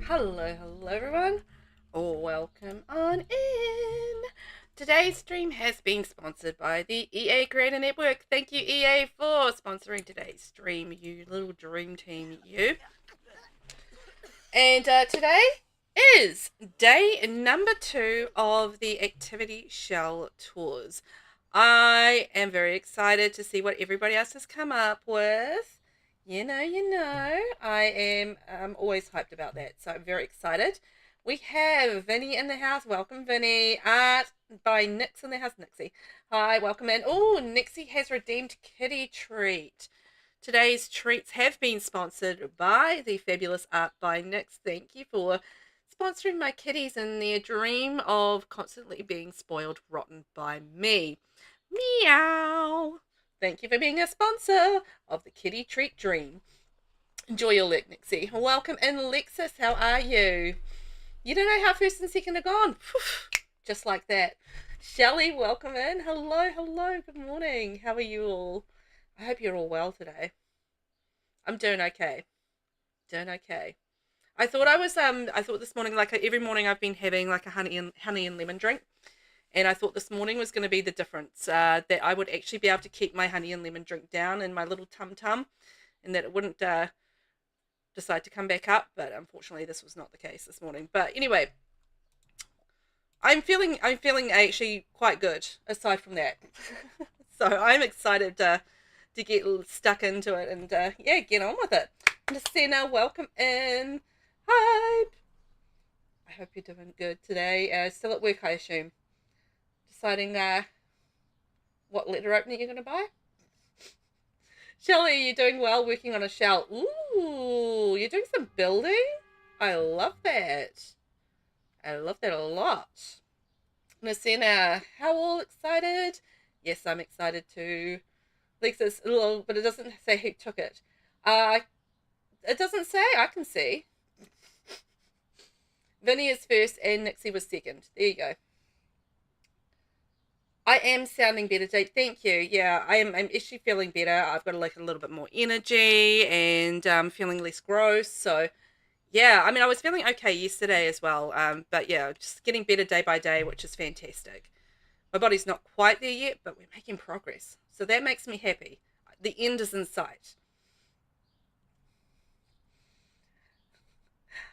Hello everyone. Welcome on in. Today's stream has been sponsored by the EA Creator Network. Thank you, EA, for sponsoring today's stream, you little dream team, you. And today is day number 2 of the activity shell tours. I am very excited to see what everybody else has come up with. You know, I am always hyped about that, so I'm very excited. We have Vinny in the house. Welcome, Vinny. Art by Nix in the house. Nixie. Hi, welcome in. Oh, Nixie has redeemed kitty treat. Today's treats have been sponsored by the fabulous Art by Nix. Thank you for sponsoring my kitties in their dream of constantly being spoiled rotten by me. Meow. Thank you for being a sponsor of the Kitty Treat Dream. Enjoy your lick, Nixie. Welcome in, Lexus. How are you? You don't know how first and second are gone. Just like that. Shelley, welcome in. Hello. Good morning. How are you all? I hope you're all well today. I'm doing okay. I thought this morning, like every morning I've been having like a honey and lemon drink. And I thought this morning was going to be the difference, that I would actually be able to keep my honey and lemon drink down in my little tum-tum, and that it wouldn't decide to come back up. But unfortunately, this was not the case this morning. But anyway, I'm feeling actually quite good. Aside from that, so I'm excited to get stuck into it and yeah, get on with it. Lucina, welcome in. Hi. I hope you're doing good today. Still at work, I assume. Deciding what letter opener you're going to buy. Shelley, you're doing well working on a shell. Ooh, you're doing some building? I love that. I love that a lot. Nasina, how all excited? Yes, I'm excited too. Lexus, but it doesn't say who took it. It doesn't say. I can see. Vinny is first and Nixie was second. There you go. I am sounding better, Dave. Thank you. Yeah, I'm actually feeling better. I've got like a little bit more energy and feeling less gross. So, yeah, I mean, I was feeling okay yesterday as well. But yeah, just getting better day by day, which is fantastic. My body's not quite there yet, but we're making progress. So that makes me happy. The end is in sight.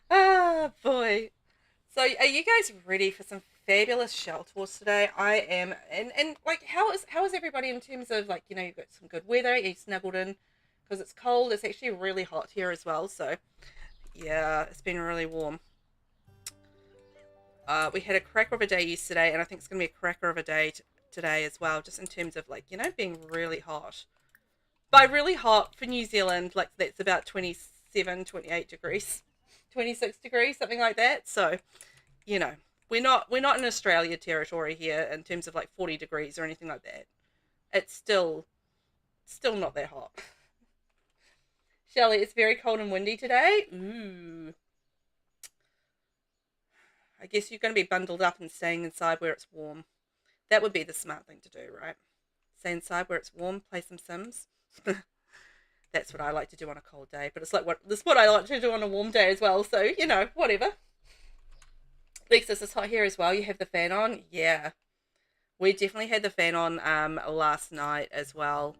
Ah, boy. So are you guys ready for some fabulous shell tours today? I am, and like how is everybody in terms of like, you know, you've got some good weather, you snuggled in because it's cold. It's actually really hot here as well, so yeah, it's been really warm. We had a cracker of a day yesterday, and I think it's gonna be a cracker of a day today as well, just in terms of like, you know, being really hot. By really hot for New Zealand, like that's about 27, 28 degrees, 26 degrees, something like that. So you know, we're not in Australia territory here in terms of like 40 degrees or anything like that. It's still not that hot. Shelley, it's very cold and windy today. Ooh. I guess you're going to be bundled up and staying inside where it's warm. That would be the smart thing to do, right? Stay inside where it's warm, play some Sims. That's what I like to do on a cold day, but it's like this is what I like to do on a warm day as well. So, you know, whatever. Lexus, it's hot here as well. You have the fan on? Yeah. We definitely had the fan on last night as well.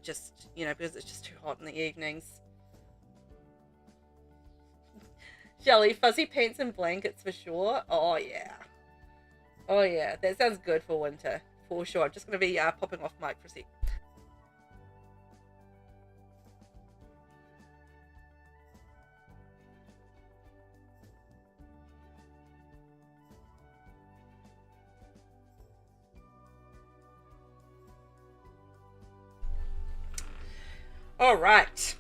Just, you know, because it's just too hot in the evenings. Shelley, fuzzy pants and blankets for sure. Oh, yeah. Oh, yeah. That sounds good for winter. For sure. I'm just going to be popping off mic for a sec. All right.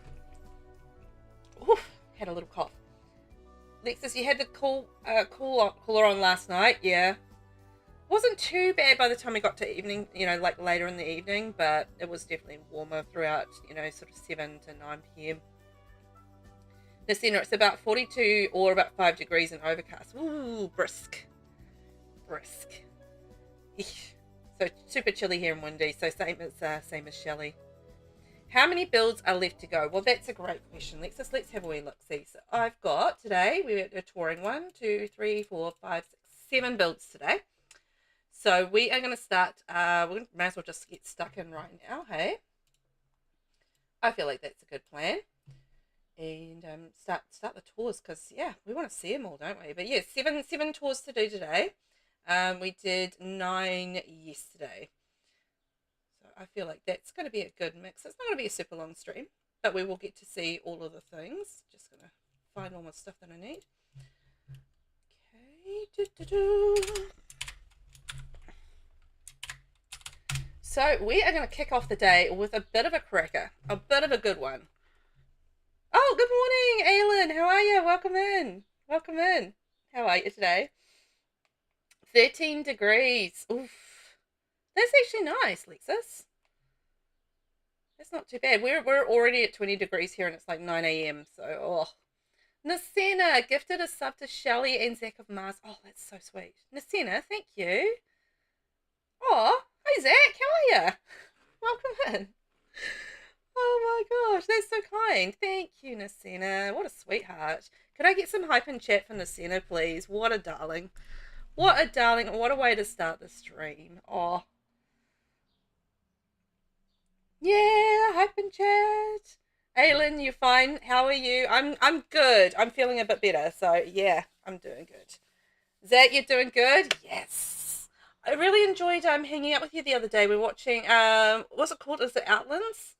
Oof, had a little cough. Lexus, you had the cooler on last night, yeah. Wasn't too bad by the time we got to evening, you know, like later in the evening, but it was definitely warmer throughout, you know, sort of 7 to 9 p.m. The center, it's about 42 or about 5 degrees and overcast. Ooh, brisk. So super chilly here and windy, so same as Shelley. How many builds are left to go? Well, that's a great question, Lexus. Let's have a wee look-see. So I've got today, we're touring 1, 2, 3, 4, 5, 6, 7 builds today. So we are going to start, we might as well just get stuck in right now, hey? I feel like that's a good plan. And start the tours, because, yeah, we want to see them all, don't we? But, yeah, seven tours to do today. We did 9 yesterday. I feel like that's going to be a good mix. It's not going to be a super long stream, but we will get to see all of the things. Just going to find all my stuff that I need. Okay. So we are going to kick off the day with a bit of a cracker, a bit of a good one. Oh, good morning, Aylin. How are you? Welcome in. Welcome in. How are you today? 13 degrees. Oof. That's actually nice, Lexus. That's not too bad. We're already at 20 degrees here, and it's like 9 a.m. So, oh. Nasina gifted a sub to Shelley and Zach of Mars. Oh, that's so sweet. Nasina, thank you. Oh, hi Zach. How are you? Welcome in. Oh my gosh, that's so kind. Thank you, Nasina. What a sweetheart. Could I get some hype in chat for Nasina, please? What a darling. What a darling, and what a way to start the stream. Oh. Yeah, hype in chat. Aylin, you fine? How are you? I'm good. I'm feeling a bit better, so yeah, I'm doing good. Zach, you're doing good? Yes. I really enjoyed hanging out with you the other day. We were watching what's it called? Is it Outlands?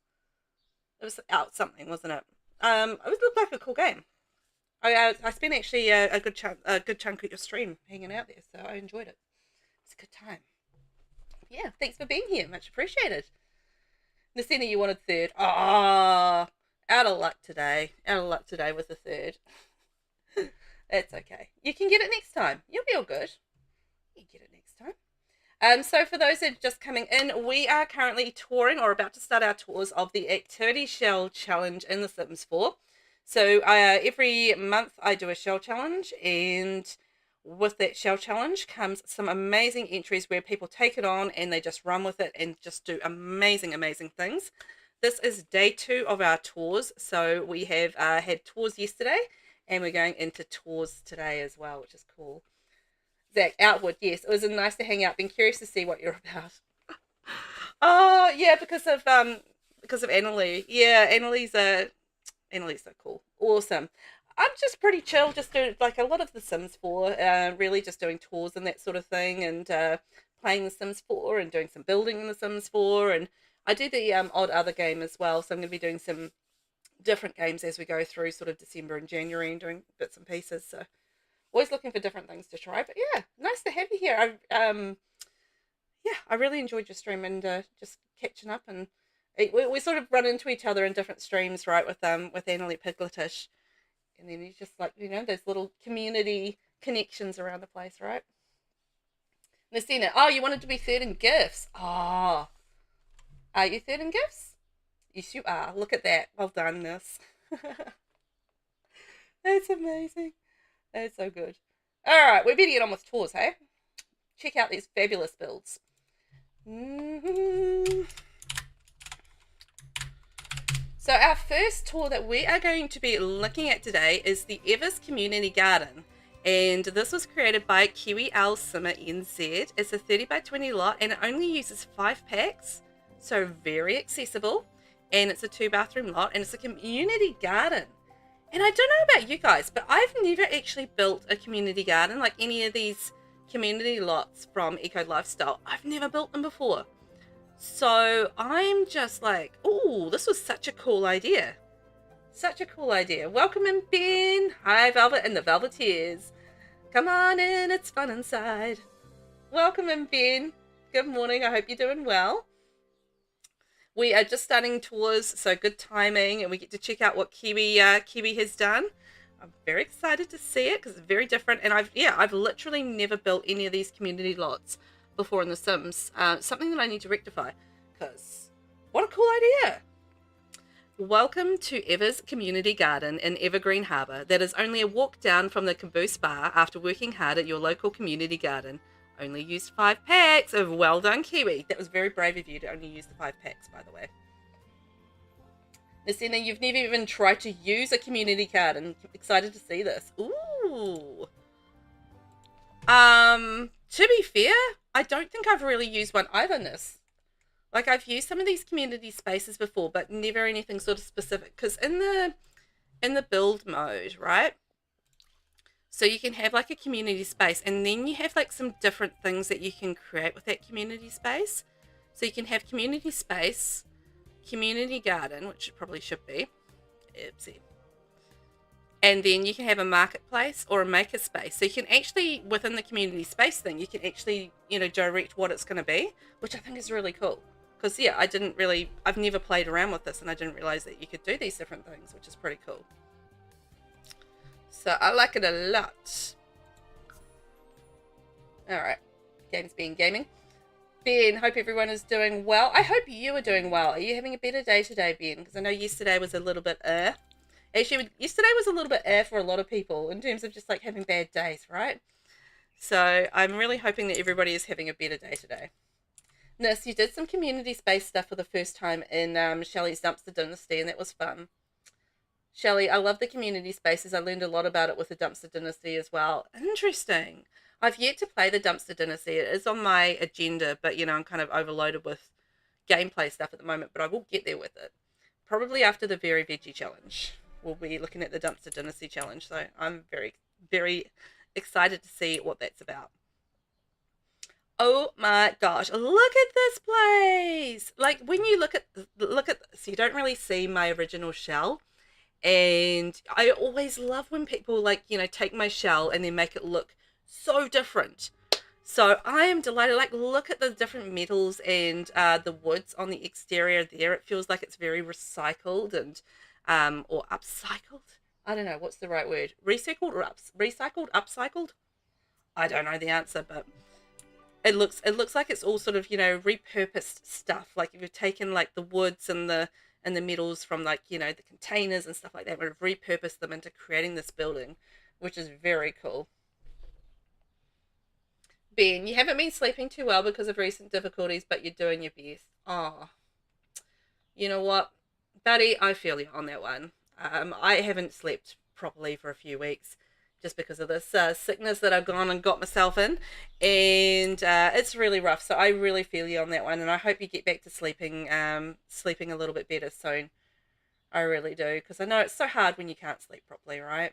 It was out something, wasn't it? It looked like a cool game. I spent actually a good chunk of your stream hanging out there, so I enjoyed it. It's a good time. Yeah, thanks for being here. Much appreciated. Nasina, you wanted third. Ah, out of luck today. Out of luck today with the third. That's okay. You can get it next time. You'll be all good. You can get it next time. So for those that are just coming in, we are currently touring or about to start our tours of the Activity Shell Challenge in The Sims 4. So every month I do a shell challenge, and with that shell challenge comes some amazing entries where people take it on and they just run with it and just do amazing things. This is day 2 of our tours. So we have had tours yesterday, and we're going into tours today as well, which is cool. Zach, Outward, yes, it was nice to hang out. Been curious to see what you're about. Oh yeah, because of Annalie. Yeah, Annalie's so cool. Awesome. I'm just pretty chill, just doing like a lot of The Sims 4, really just doing tours and that sort of thing, and playing The Sims 4 and doing some building in The Sims 4, and I do the odd other game as well, so I'm going to be doing some different games as we go through sort of December and January and doing bits and pieces, so always looking for different things to try. But yeah, nice to have you here. I really enjoyed your stream, and just catching up, and we sort of run into each other in different streams, right, with Annalie Pigletish, and then you just like, those little community connections around the place, right? Nasina, oh, you wanted to be third in gifts. Oh, are you third in gifts? Yes, you are. Look at that. Well done, Miss. That's amazing. That's so good. All right, we better get on with tours, hey? Check out these fabulous builds. So our first tour that we are going to be looking at today is the Evers Community Garden. And this was created by KIWIOWLSIMMERNZ. It's a 30 by 20 lot, and it only uses 5 packs. So very accessible. And it's a 2-bathroom lot, and it's a community garden. And I don't know about you guys, but I've never actually built a community garden, like any of these community lots from Eco Lifestyle. I've never built them before. So I'm just like, oh, this was such a cool idea. Such a cool idea. Welcome in, Ben. Hi, Velvet and the Velveteers. Come on in, it's fun inside. Welcome in, Ben. Good morning, I hope you're doing well. We are just starting tours, so good timing, and we get to check out what Kiwi has done. I'm very excited to see it because it's very different, and I've literally never built any of these community lots before in The Sims. Something that I need to rectify, because what a cool idea. Welcome to Evers Community Garden in Evergreen Harbour. That is only a walk down from the Caboose Bar after working hard at your local community garden. Only used 5 packs of well done, Kiwi. That was very brave of you to only use the 5 packs, by the way. Nasina, you've never even tried to use a community card, and I'm excited to see this. Ooh. To be fair, I don't think I've really used one either, Nis. Like, I've used some of these community spaces before, but never anything sort of specific. Because in the build mode, right? So you can have like a community space, and then you have like some different things that you can create with that community space. So you can have community space, community garden, which it probably should be. Oopsie. And then you can have a marketplace or a maker space. So you can actually, within the community space thing, you can actually, direct what it's going to be, which I think is really cool. Because, yeah, I've never played around with this, and I didn't realize that you could do these different things, which is pretty cool. So I like it a lot. Alright, games being gaming. Ben, hope everyone is doing well. I hope you are doing well. Are you having a better day today, Ben? Because I know yesterday was a little bit Actually, yesterday was a little bit for a lot of people in terms of just like having bad days, right? So I'm really hoping that everybody is having a better day today. Nis, you did some community space stuff for the first time in Shelley's Dumpster Dynasty, and that was fun. Shelley, I love the community spaces. I learned a lot about it with the Dumpster Dynasty as well. Interesting. I've yet to play the Dumpster Dynasty. It is on my agenda, but, I'm kind of overloaded with gameplay stuff at the moment, but I will get there with it. Probably after the Very Veggie Challenge. We'll be looking at the Dumpster Dynasty Challenge, so I'm very, very excited to see what that's about. Oh my gosh, look at this place! Like, when you look at this, you don't really see my original shell. And I always love when people take my shell and then make it look so different. So I am delighted. Like, look at the different metals and the woods on the exterior there. It feels like it's very recycled and or upcycled. I don't know what's the right word. Recycled or upcycled? I don't know the answer, but it looks like it's all sort of repurposed stuff. Like, if you've taken like the woods and the metals from the containers and stuff like that, we've repurposed them into creating this building, which is very cool. Ben, you haven't been sleeping too well because of recent difficulties, but you're doing your best. Oh, you know what, buddy? I feel you on that one. I haven't slept properly for a few weeks just because of this sickness that I've gone and got myself in, and it's really rough. So I really feel you on that one, and I hope you get back to sleeping a little bit better soon. I really do, because I know it's so hard when you can't sleep properly, right?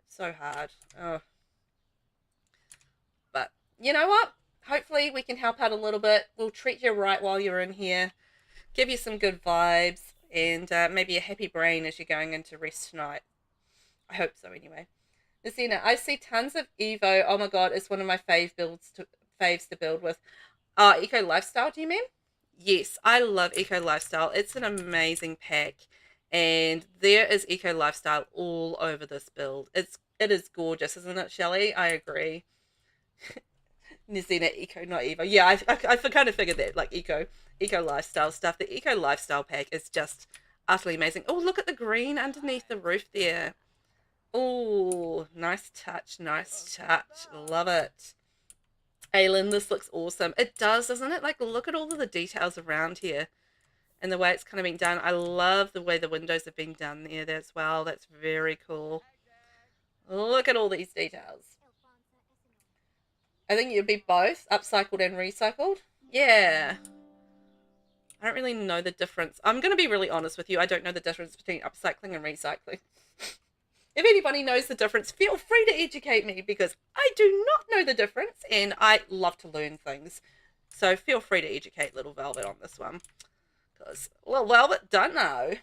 It's so hard. Oh. But you know what? Hopefully we can help out a little bit. We'll treat you right while you're in here, give you some good vibes, and maybe a happy brain as you're going into rest tonight. I hope so, anyway. Nasina, I see tons of Evo. Oh my god, it's one of my faves to build with. Eco Lifestyle, do you mean? Yes, I love Eco Lifestyle. It's an amazing pack, and there is Eco Lifestyle all over this build. It is gorgeous, isn't it, Shelley? I agree. Nasina, Eco, not Evo. Yeah, I kind of figured that, like Eco Lifestyle stuff. The Eco Lifestyle pack is just utterly amazing. Oh, look at the green underneath the roof there. Oh, nice touch, nice touch. Love it. Aylin, this looks awesome. It does, doesn't it? Like, look at all of the details around here and the way it's kind of been done. I love the way the windows have been done there as well. That's very cool. Look at all these details. I think it'd be both, upcycled and recycled. Yeah. I don't really know the difference. I'm going to be really honest with you. I don't know the difference between upcycling and recycling. If anybody knows the difference, feel free to educate me, because I do not know the difference and I love to learn things. So feel free to educate little Velvet on this one, because little Velvet don't know.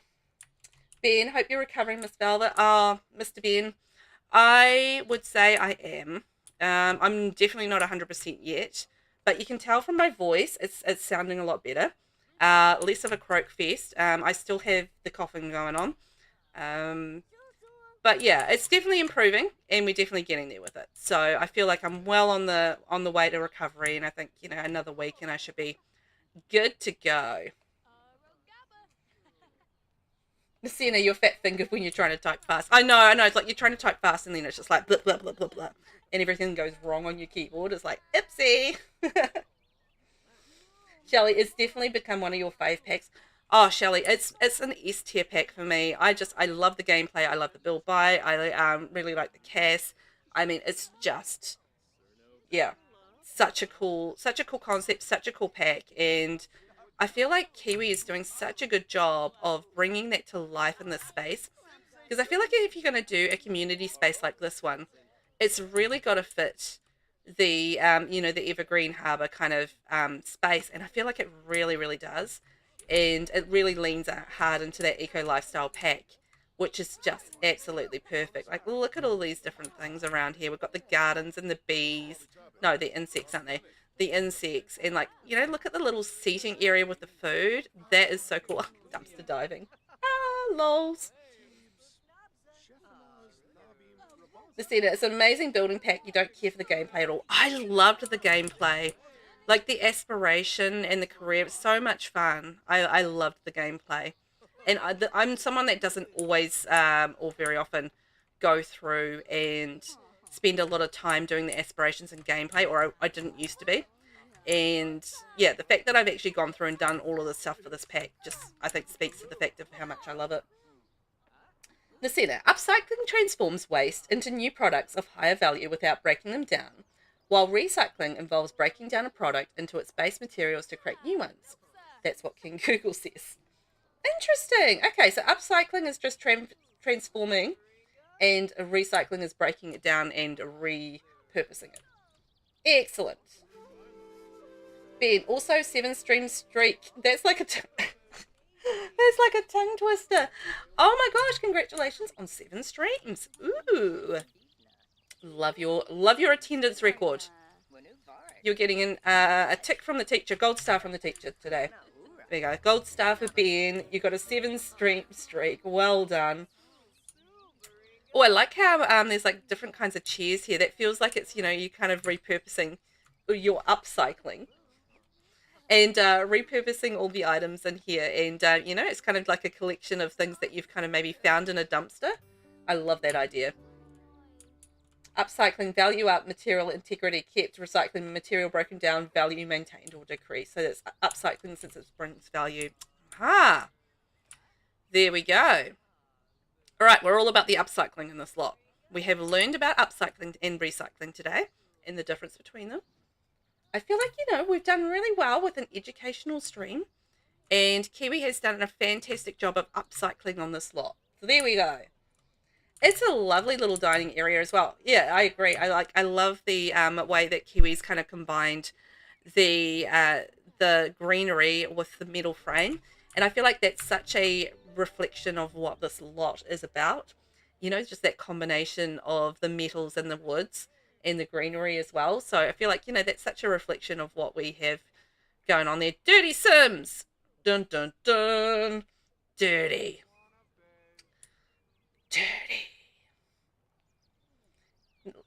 Ben, hope you're recovering, Miss Velvet. Mr. Ben, I would say I am. I'm definitely not 100% yet, but you can tell from my voice it's sounding a lot better. Less of a croak fest. I still have the coughing going on. But yeah, it's definitely improving, and we're definitely getting there with it. So I feel like I'm well on the way to recovery, and I think another week and I should be good to go. Messina, you're fat-fingered when you're trying to type fast. I know. It's like you're trying to type fast, and then it's just like blah blah blah blah blah, and everything goes wrong on your keyboard. It's like, oopsie. Shelley, it's definitely become one of your fave packs. Oh, Shelley, it's an S tier pack for me. I love the gameplay. I love the build buy. I really like the cast. I mean, it's just, yeah, such a cool concept, such a cool pack, and I feel like Kiwi is doing such a good job of bringing that to life in this space. Because I feel like if you're going to do a community space like this one, it's really got to fit the the Evergreen Harbour kind of space, and I feel like it really, really does, and it really leans hard into that eco lifestyle pack, which is just absolutely perfect. Like, look at all these different things around here. We've got the gardens and the bees. No, the insects, aren't they? The insects, and like, look at the little seating area with the food. That is so cool. Dumpster diving. Ah, lols. It's an amazing building pack. You don't care for the gameplay at all. I loved the gameplay. Like the aspiration and the career. It's so much fun. I loved the gameplay. And I'm someone that doesn't always or very often go through and spend a lot of time doing the aspirations and gameplay, or I didn't used to be. And yeah, the fact that I've actually gone through and done all of this stuff for this pack just, I think, speaks to the fact of how much I love it. Nasina, upcycling transforms waste into new products of higher value without breaking them down, while recycling involves breaking down a product into its base materials to create new ones. That's what King Google says. Interesting. Okay, so upcycling is just transforming, and recycling is breaking it down and repurposing it. Excellent. Ben, also 7-stream streak. That's like a... That's like a tongue twister. Oh my gosh, congratulations on 7 streams. Ooh. Love your attendance record. You're getting a tick from the teacher, gold star from the teacher today. There you go, gold star for Ben. You got a 7-stream streak. Well done. Oh, I like how there's like different kinds of chairs here. That feels like it's, you kind of repurposing, your upcycling. And repurposing all the items in here. And, it's kind of like a collection of things that you've kind of maybe found in a dumpster. I love that idea. Upcycling, value up, material integrity kept, recycling, material broken down, value maintained or decreased. So that's upcycling since it brings value. Ah, there we go. All right, we're all about the upcycling in this lot. We have learned about upcycling and recycling today and the difference between them. I feel like, we've done really well with an educational stream, and Kiwi has done a fantastic job of upcycling on this lot. So there we go. It's a lovely little dining area as well. Yeah, I agree. I love the way that Kiwi's kind of combined the greenery with the metal frame, and I feel like that's such a reflection of what this lot is about. Just that combination of the metals and the woods and the greenery as well. So I feel like, that's such a reflection of what we have going on there. Dirty Sims! Dun, dun, dun. Dirty. Dirty.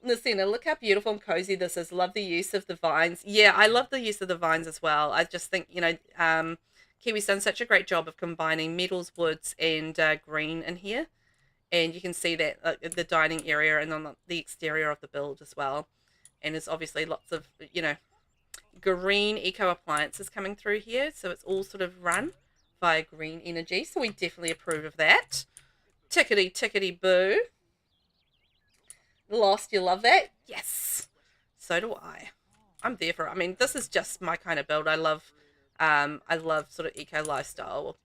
Lucina, look how beautiful and cozy this is. Love the use of the vines. Yeah, I love the use of the vines as well. I just think, Kiwi's done such a great job of combining metals, woods, and green in here. And you can see that the dining area and on the exterior of the build as well. And there's obviously lots of, green eco appliances coming through here. So it's all sort of run via green energy. So we definitely approve of that. Tickety, tickety, boo. Lost, you love that? Yes. So do I. I'm there for it. I mean, this is just my kind of build. I love sort of eco lifestyle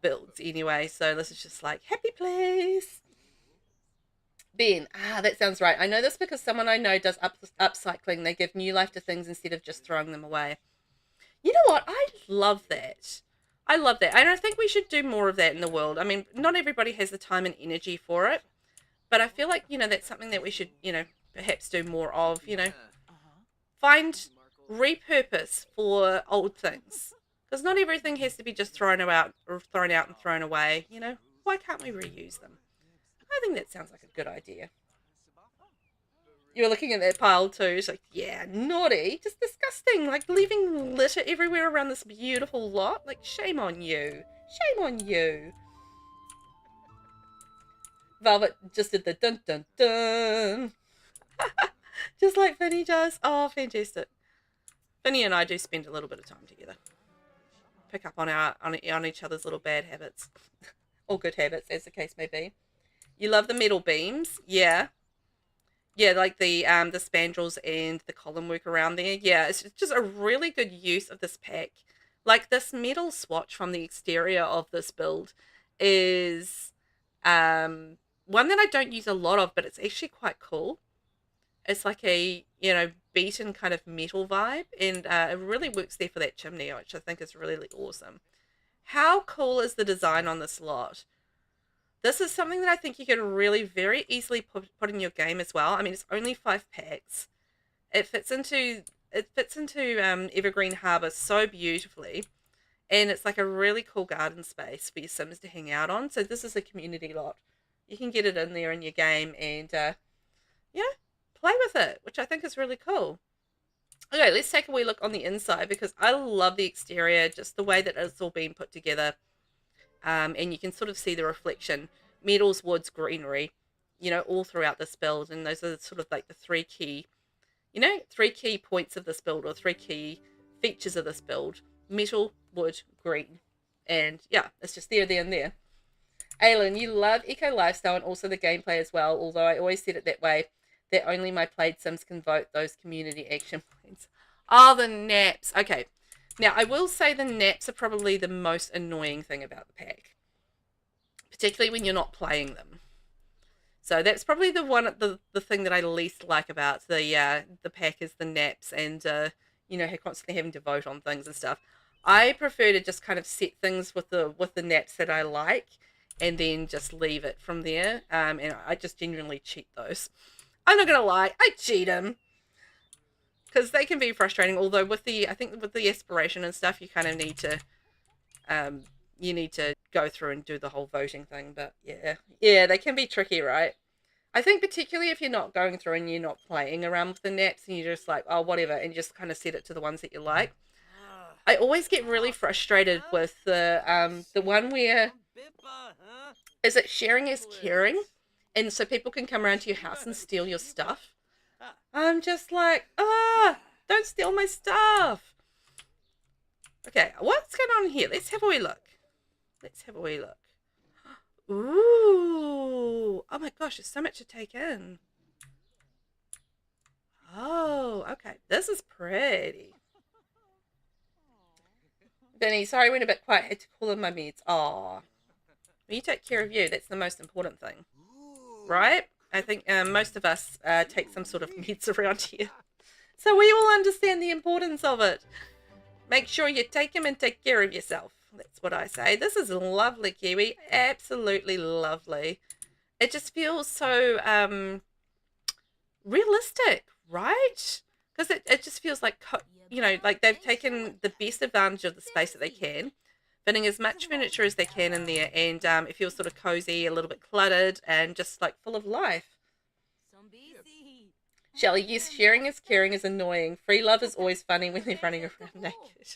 builds anyway. So this is just like happy place. Ben, that sounds right. I know this because someone I know does upcycling. They give new life to things instead of just throwing them away. You know what? I love that. I love that. And I think we should do more of that in the world. I mean, not everybody has the time and energy for it. But I feel like, that's something that we should, perhaps do more of, Find repurpose for old things. Because not everything has to be just thrown out and thrown away, Why can't we reuse them? I think that sounds like a good idea. You're looking at that pile too. It's like, yeah, naughty. Just disgusting. Like leaving litter everywhere around this beautiful lot. Like, shame on you. Shame on you. Velvet just did the dun dun dun. Just like Finny does. Oh, fantastic. Finny and I do spend a little bit of time together. pick up on each other's little bad habits. Or good habits, as the case may be. You love the metal beams? Yeah. Yeah, like the spandrels and the column work around there. Yeah, it's just a really good use of this pack. Like this metal swatch from the exterior of this build is one that I don't use a lot of, but it's actually quite cool. It's like a, you know, beaten kind of metal vibe, and it really works there for that chimney, which I think is really, really awesome. How cool is the design on this lot? This is something that I think you could really very easily put in your game as well. I mean, it's only 5 packs. It fits into Evergreen Harbour so beautifully, and it's like a really cool garden space for your Sims to hang out on. So this is a community lot. You can get it in there in your game and yeah, play with it, which I think is really cool. Okay, let's take a wee look on the inside because I love the exterior, just the way that it's all been put together. And you can sort of see the reflection, metals, woods, greenery, you know, all throughout this build. And those are sort of like the 3 key, you know, 3 key points of this build, or 3 key features of this build: metal, wood, green. And yeah, it's just there, and there. Aylin, you love eco lifestyle and also the gameplay as well, although I always said it that way, that only my played Sims can vote those community action points. Oh, the naps. Okay. Now, I will say the naps are probably the most annoying thing about the pack, particularly when you're not playing them. So that's probably the thing that I least like about the pack is the naps, and you know, constantly having to vote on things and stuff. I prefer to just kind of set things with the naps that I like, and then just leave it from there. And I just genuinely cheat those. I'm not gonna lie, I cheat them, because they can be frustrating. Although I think with the aspiration and stuff, you kind of need to go through and do the whole voting thing. But yeah, they can be tricky, right? I think particularly if you're not going through and you're not playing around with the naps and you're just like, oh, whatever, and you just kind of set it to the ones that you like. I always get really frustrated with the one where, is it sharing is caring? And so people can come around to your house and steal your stuff. I'm just like, don't steal my stuff. Okay, what's going on here? Let's have a wee look. Ooh. Oh my gosh, there's so much to take in. Oh, okay. This is pretty. Vinny, sorry I went a bit quiet. I had to call in my meds. Aw. You take care of you. That's the most important thing. Right? I think most of us take some sort of meds around here. So we all understand the importance of it. Make sure you take them and take care of yourself. That's what I say. This is lovely, Kiwi. Absolutely lovely. It just feels so realistic, right? Because it just feels like, you know, like they've taken the best advantage of the space that they can, fitting as much furniture as they can in there, and it feels sort of cozy, a little bit cluttered, and just like full of life. Shelley, yes, sharing is caring is annoying. Free love is always funny when they're running around naked.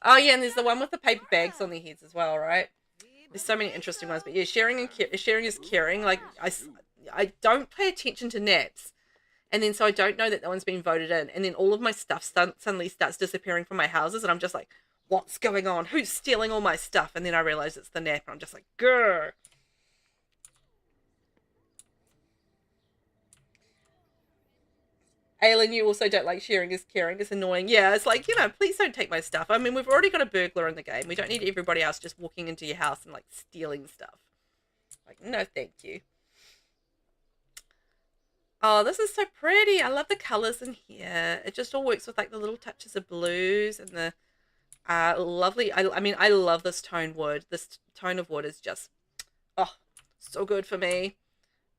Oh yeah, and there's the one with the paper bags on their heads as well, right? There's so many interesting ones, but yeah, sharing is caring. Like I don't pay attention to naps, and then so I don't know that that one's been voted in, and then all of my stuff suddenly starts disappearing from my houses, and I'm just like, what's going on? Who's stealing all my stuff? And then I realize it's the nap, and I'm just like, grr. Aylin, you also don't like sharing is caring. It's annoying. Yeah, it's like, you know, please don't take my stuff. I mean, we've already got a burglar in the game. We don't need everybody else just walking into your house and, like, stealing stuff. Like, no, thank you. Oh, this is so pretty. I love the colors in here. It just all works with, like, the little touches of blues and the lovely... I mean, I love this tone wood. This tone of wood is just, oh, so good for me.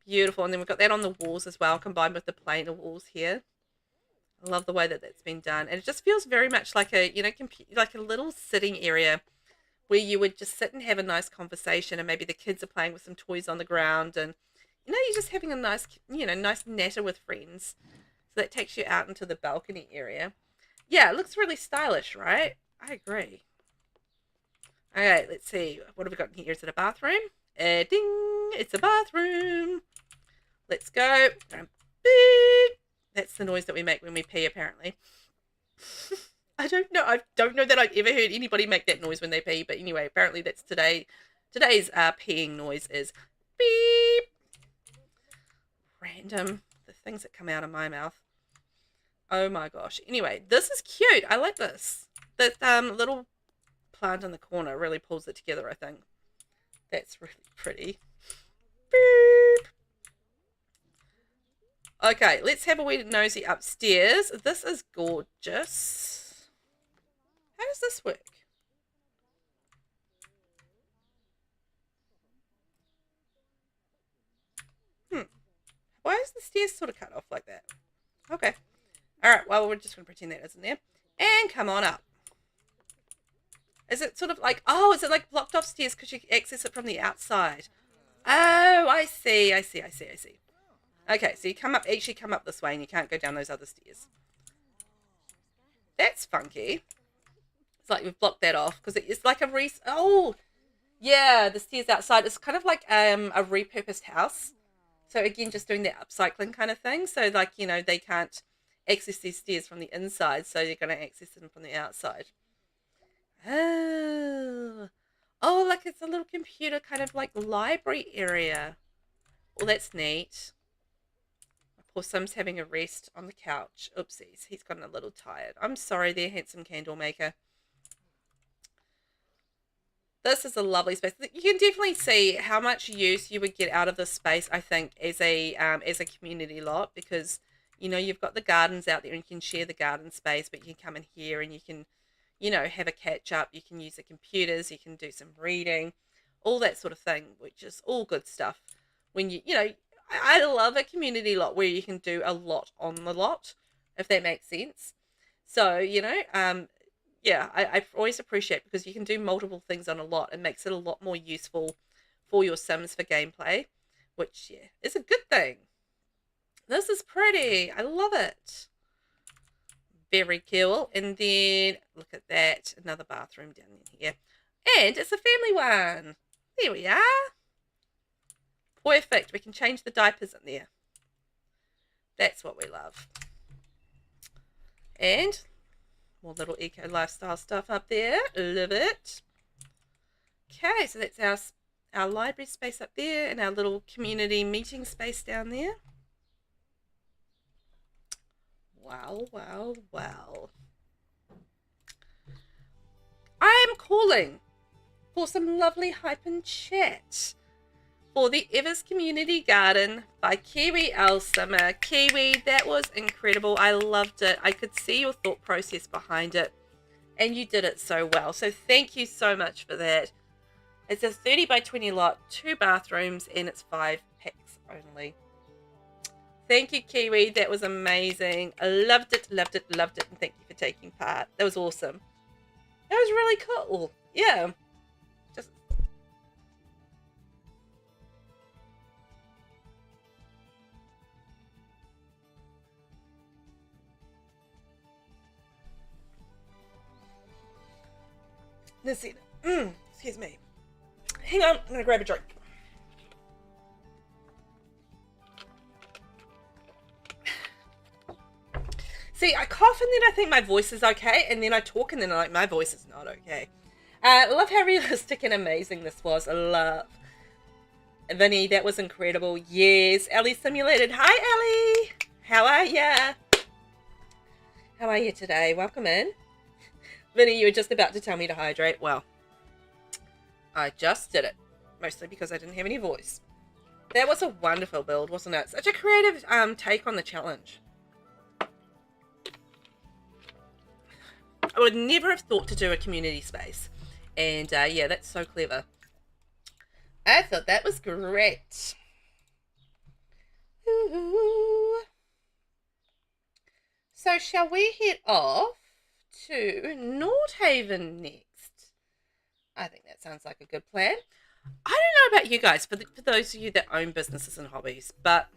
Beautiful. And then we've got that on the walls as well, combined with the plainer walls here. I love the way that that's been done. And it just feels very much like a, you know, like a little sitting area where you would just sit and have a nice conversation, and maybe the kids are playing with some toys on the ground, and, you know, you're just having a nice, you know, nice natter with friends. So that takes you out into the balcony area. Yeah, it looks really stylish, right? I agree. Okay, let's see. What have we got in here? Is it a bathroom? Ding! It's a bathroom. Let's go. Beep. That's the noise that we make when we pee, apparently. I don't know. I don't know that I've ever heard anybody make that noise when they pee. But anyway, apparently that's today's peeing noise is beep. Random. The things that come out of my mouth. Oh my gosh. Anyway, this is cute. I like this. That little plant in the corner really pulls it together, I think. That's really pretty. Beep. Okay, let's have a wee nosy upstairs. This is gorgeous. How does this work? Why is the stairs sort of cut off like that? Okay. Alright, well, we're just going to pretend that isn't there. And come on up. Is it sort of like, oh, is it like blocked off stairs because you access it from the outside? Oh, I see. Okay, so you actually come up this way and you can't go down those other stairs. That's funky. It's like we've blocked that off because it's like a oh, yeah, the stairs outside. It's kind of like a repurposed house. So again, just doing that upcycling kind of thing. So like, you know, they can't access these stairs from the inside, so you're going to access them from the outside. Oh, like it's a little computer kind of like library area. Well, that's neat. Poor Sim's having a rest on the couch. Oopsies, he's gotten a little tired. I'm sorry there, handsome candle maker. This is a lovely space. You can definitely see how much use you would get out of this space, I think, as a community lot, because, you know, you've got the gardens out there and you can share the garden space, but you can come in here and you can, you know, have a catch up. You can use the computers, you can do some reading, all that sort of thing, which is all good stuff. When you know, I love a community lot where you can do a lot on the lot, if that makes sense. So, you know, yeah, I always appreciate because you can do multiple things on a lot. It makes it a lot more useful for your Sims for gameplay, which, yeah, is a good thing. This is pretty. I love it. Very cool. And then, look at that. Another bathroom down in here. And it's a family one. There we are. Perfect. We can change the diapers in there. That's what we love. And more little eco lifestyle stuff up there. Love it. Okay, so that's our library space up there and our little community meeting space down there. Wow, wow, wow. I am calling for some lovely hype and chat for the Evers Community Garden by KIWIOWLSIMMERNZ. Kiwi, that was incredible. I loved it. I could see your thought process behind it, and you did it so well. So thank you so much for that. It's a 30 by 20 lot, 2 bathrooms, and it's 5 packs only. Thank you, Kiwi. That was amazing. I loved it, loved it, loved it, and thank you for taking part. That was awesome. That was really cool. Yeah. Let's see. Excuse me. Hang on, I'm gonna grab a drink. See, I cough and then I think my voice is okay, and then I talk and then I'm like, my voice is not okay. I love how realistic and amazing this was. I love. Vinny, that was incredible. Yes, Ellie Simulated. Hi, Ellie. How are ya? How are you today? Welcome in. Vinny, you were just about to tell me to hydrate. Well, I just did it. Mostly because I didn't have any voice. That was a wonderful build, wasn't it? Such a creative take on the challenge. I would never have thought to do a community space. And yeah, that's so clever. I thought that was great. Ooh. So shall we head off to Nordhaven next? I think that sounds like a good plan. I don't know about you guys, for those of you that own businesses and hobbies, but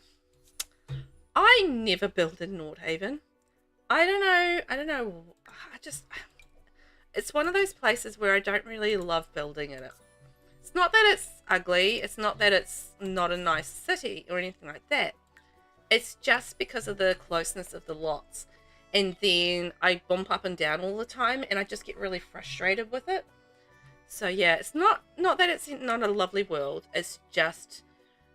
I never build in Nordhaven. I don't know. It's one of those places where I don't really love building in it. It's not that it's ugly. It's not that it's not a nice city or anything like that. It's just because of the closeness of the lots. and then I bump up and down all the time, and I just get really frustrated with it. So yeah, it's not that it's not a lovely world, it's just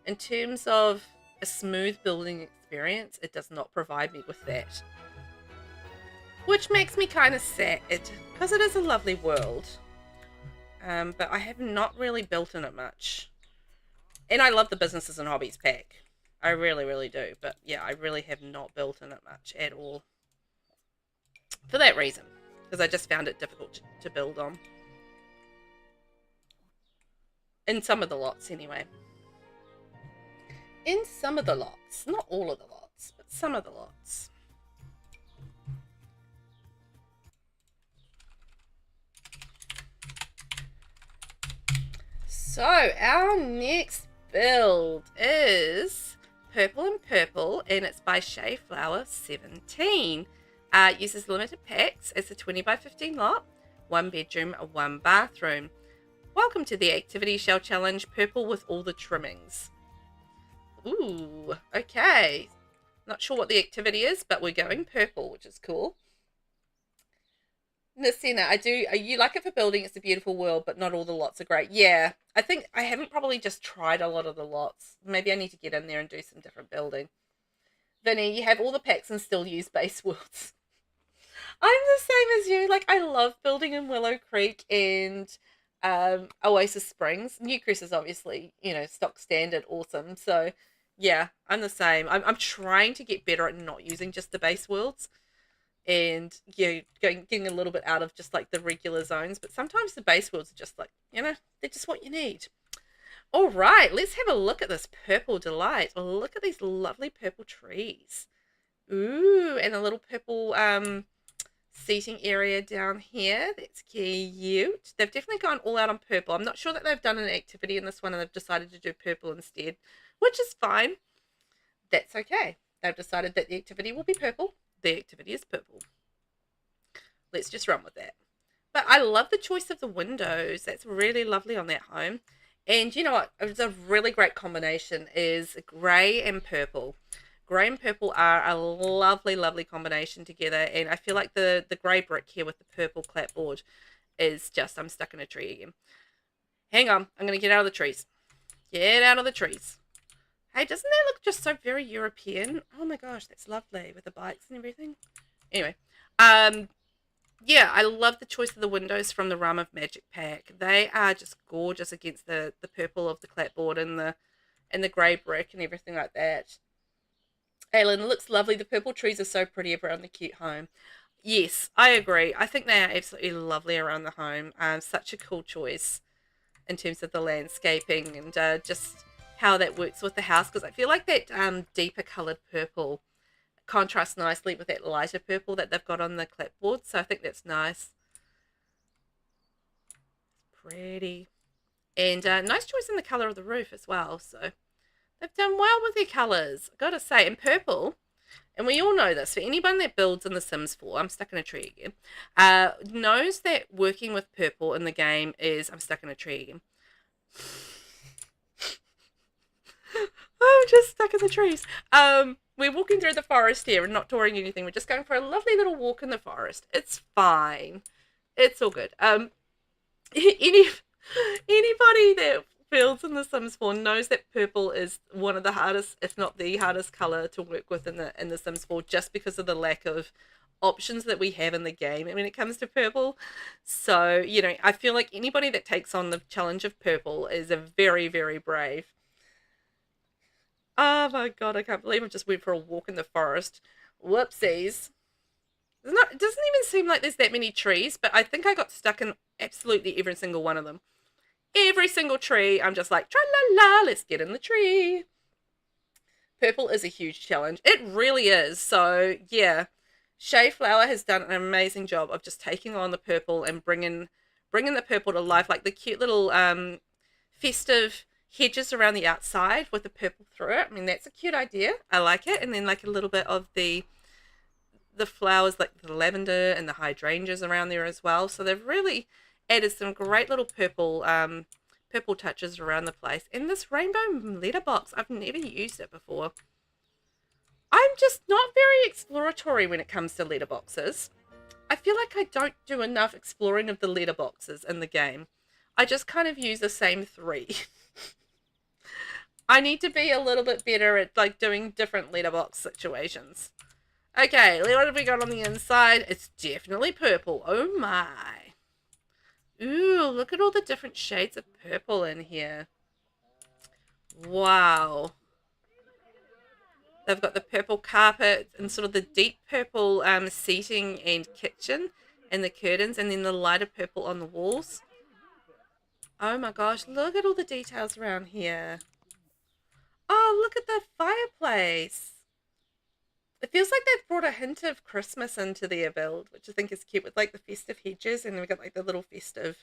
in terms of a smooth building experience, it does not provide me with that. Which makes me kind of sad, because it is a lovely world. But I have not really built in it much. And I love the businesses and hobbies pack. I really, really do. But yeah, I really have not built in it much at all. For that reason. Because I just found it difficult to build on. In some of the lots, anyway. In some of the lots. Not all of the lots, but some of the lots. So, our next build is Purple and Purple, and it's by VelvettB. Uses limited packs. It's a 20 by 15 lot, 1 bedroom, 1 bathroom. Welcome to the Activity Shell Challenge, Purple with all the trimmings. Ooh, okay. Not sure what the activity is, but we're going purple, which is cool. Nasina, you like it for building, it's a beautiful world, but not all the lots are great. Yeah, I think I haven't probably just tried a lot of the lots. Maybe I need to get in there and do some different building. Vinny, you have all the packs and still use base worlds. I'm the same as you. Like, I love building in Willow Creek and Oasis Springs. Newcrest is obviously, stock standard awesome. So, yeah, I'm the same. I'm trying to get better at not using just the base worlds. And getting a little bit out of just like the regular zones, but sometimes the base worlds are just like, they're just what you need. All right, let's have a look at this purple delight. Look at these lovely purple trees. Ooh, and a little purple seating area down here. That's cute. They've definitely gone all out on purple. I'm not sure that they've done an activity in this one and they've decided to do purple instead, which is fine. That's okay. They've decided that the activity will be purple. The activity is purple. Let's just run with that. But I love the choice of the windows. That's really lovely on that home. And you know what? It's a really great combination is grey and purple. Grey and purple are a lovely, lovely combination together. And I feel like the grey brick here with the purple clapboard is just, I'm stuck in a tree again. Hang on. I'm going to get out of the trees. Get out of the trees. Hey, doesn't that look just so very European? Oh my gosh, that's lovely with the bikes and everything. Anyway, yeah, I love the choice of the windows from the Realm of Magic pack. They are just gorgeous against the purple of the clapboard and the grey brick and everything like that. Aylin, it looks lovely. The purple trees are so pretty around the cute home. Yes, I agree. I think they are absolutely lovely around the home. Such a cool choice in terms of the landscaping and just how that works with the house, because I feel like that deeper coloured purple contrasts nicely with that lighter purple that they've got on the clapboard, so I think that's nice. Pretty. And nice choice in the colour of the roof as well, so they've done well with their colours, I've got to say. And purple, and we all know this, for anyone that builds in The Sims 4, I'm stuck in a tree again, knows that working with purple in the game is, I'm stuck in a tree again. I'm just stuck in the trees. We're walking through the forest here and not touring anything. We're just going for a lovely little walk in the forest. It's fine. It's all good. Anybody that builds in The Sims 4 knows that purple is one of the hardest, if not the hardest color to work with in the Sims 4, just because of the lack of options that we have in the game when it comes to purple. So, I feel like anybody that takes on the challenge of purple is a very, very brave. Oh my god, I can't believe I just went for a walk in the forest. Whoopsies. It doesn't even seem like there's that many trees, but I think I got stuck in absolutely every single one of them. Every single tree, I'm just like, tra-la-la, let's get in the tree. Purple is a huge challenge. It really is. So, yeah. Shea Flower has done an amazing job of just taking on the purple and bringing the purple to life. Like the cute little festive hedges around the outside with the purple through it. I mean, that's a cute idea. I like it. And then like a little bit of the flowers, like the lavender and the hydrangeas around there as well. So they've really added some great little purple purple touches around the place. And this rainbow letterbox, I've never used it before. I'm just not very exploratory when it comes to letterboxes. I feel like I don't do enough exploring of the letterboxes in the game. I just kind of use the same 3. I need to be a little bit better at like doing different letterbox situations. Okay, what have we got on the inside? It's definitely purple. Oh my. Ooh, look at all the different shades of purple in here. Wow. They've got the purple carpet and sort of the deep purple seating and kitchen and the curtains, and then the lighter purple on the walls. Oh my gosh, look at all the details around here. Oh, look at the fireplace. It feels like they've brought a hint of Christmas into their build, which I think is cute, with like the festive hedges, and we've got like the little festive,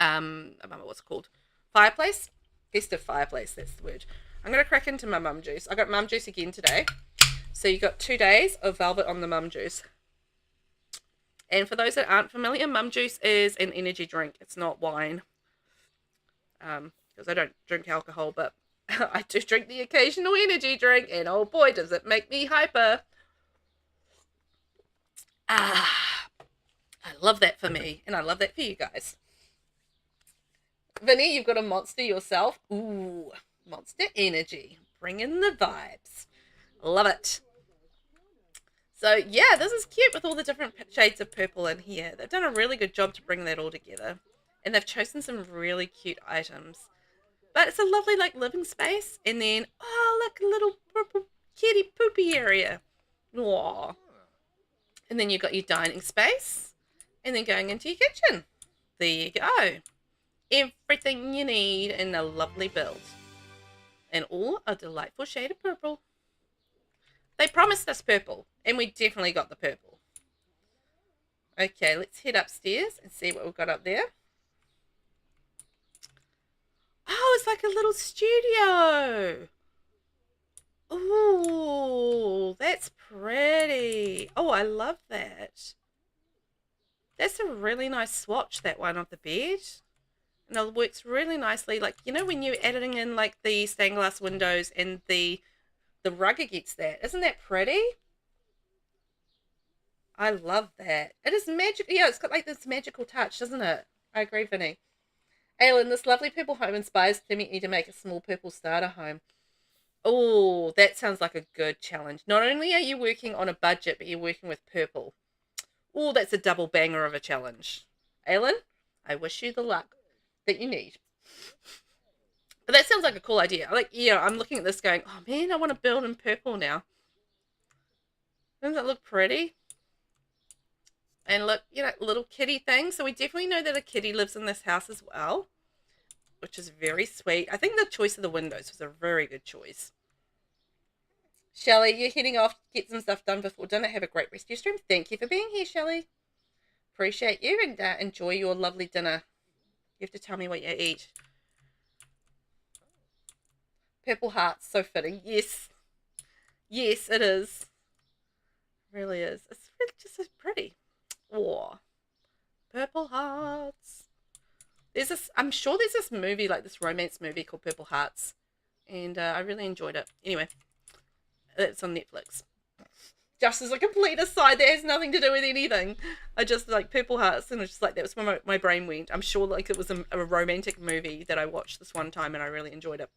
I don't know what's it called, fireplace? Festive fireplace, that's the word. I'm going to crack into my mum juice. I got mum juice again today. So you got 2 days of Velvet on the mum juice. And for those that aren't familiar, mum juice is an energy drink. It's not wine. Because I don't drink alcohol, but I do drink the occasional energy drink, and oh boy, does it make me hyper. I love that for me, and I love that for you guys. Vinny, you've got a monster yourself. Ooh, monster energy. Bring in the vibes. Love it. So yeah, this is cute with all the different shades of purple in here. They've done a really good job to bring that all together. And they've chosen some really cute items. But it's a lovely like living space. And then, oh look, a little purple kitty poopy area. Aww. And then you've got your dining space. And then going into your kitchen. There you go. Everything you need in a lovely build. And all a delightful shade of purple. They promised us purple, and we definitely got the purple. Okay, let's head upstairs and see what we've got up there. Oh, it's like a little studio. Ooh, that's pretty. Oh, I love that. That's a really nice swatch, that one, of the bed. And it works really nicely. Like, you know, when you're editing in like the stained glass windows and the rug against that. Isn't that pretty? I love that. It is magic. Yeah, it's got like this magical touch, doesn't it? I agree, Vinny. Aylin, this lovely purple home inspires me to make a small purple starter home. Oh, that sounds like a good challenge. Not only are you working on a budget, but you're working with purple. Oh, that's a double banger of a challenge. Aylin, I wish you the luck that you need. But that sounds like a cool idea. Like, yeah, I'm looking at this going, oh man, I want to build in purple now. Doesn't that look pretty? And look, you know, little kitty thing. So we definitely know that a kitty lives in this house as well, which is very sweet. I think the choice of the windows was a very good choice. Shelley, you're heading off to get some stuff done before dinner. Have a great rest of your stream. Thank you for being here, Shelley. Appreciate you, and enjoy your lovely dinner. You have to tell me what you eat. Purple hearts, so fitting. Yes. Yes, it is. It really is. It's really just so pretty. Oh. Purple hearts. There's this, I'm sure there's this movie, like this romance movie called Purple Hearts. And I really enjoyed it. Anyway, it's on Netflix. Just as a complete aside, that has nothing to do with anything. I just like Purple Hearts, and it's just like, that was where my brain went. I'm sure like it was a romantic movie that I watched this one time, and I really enjoyed it.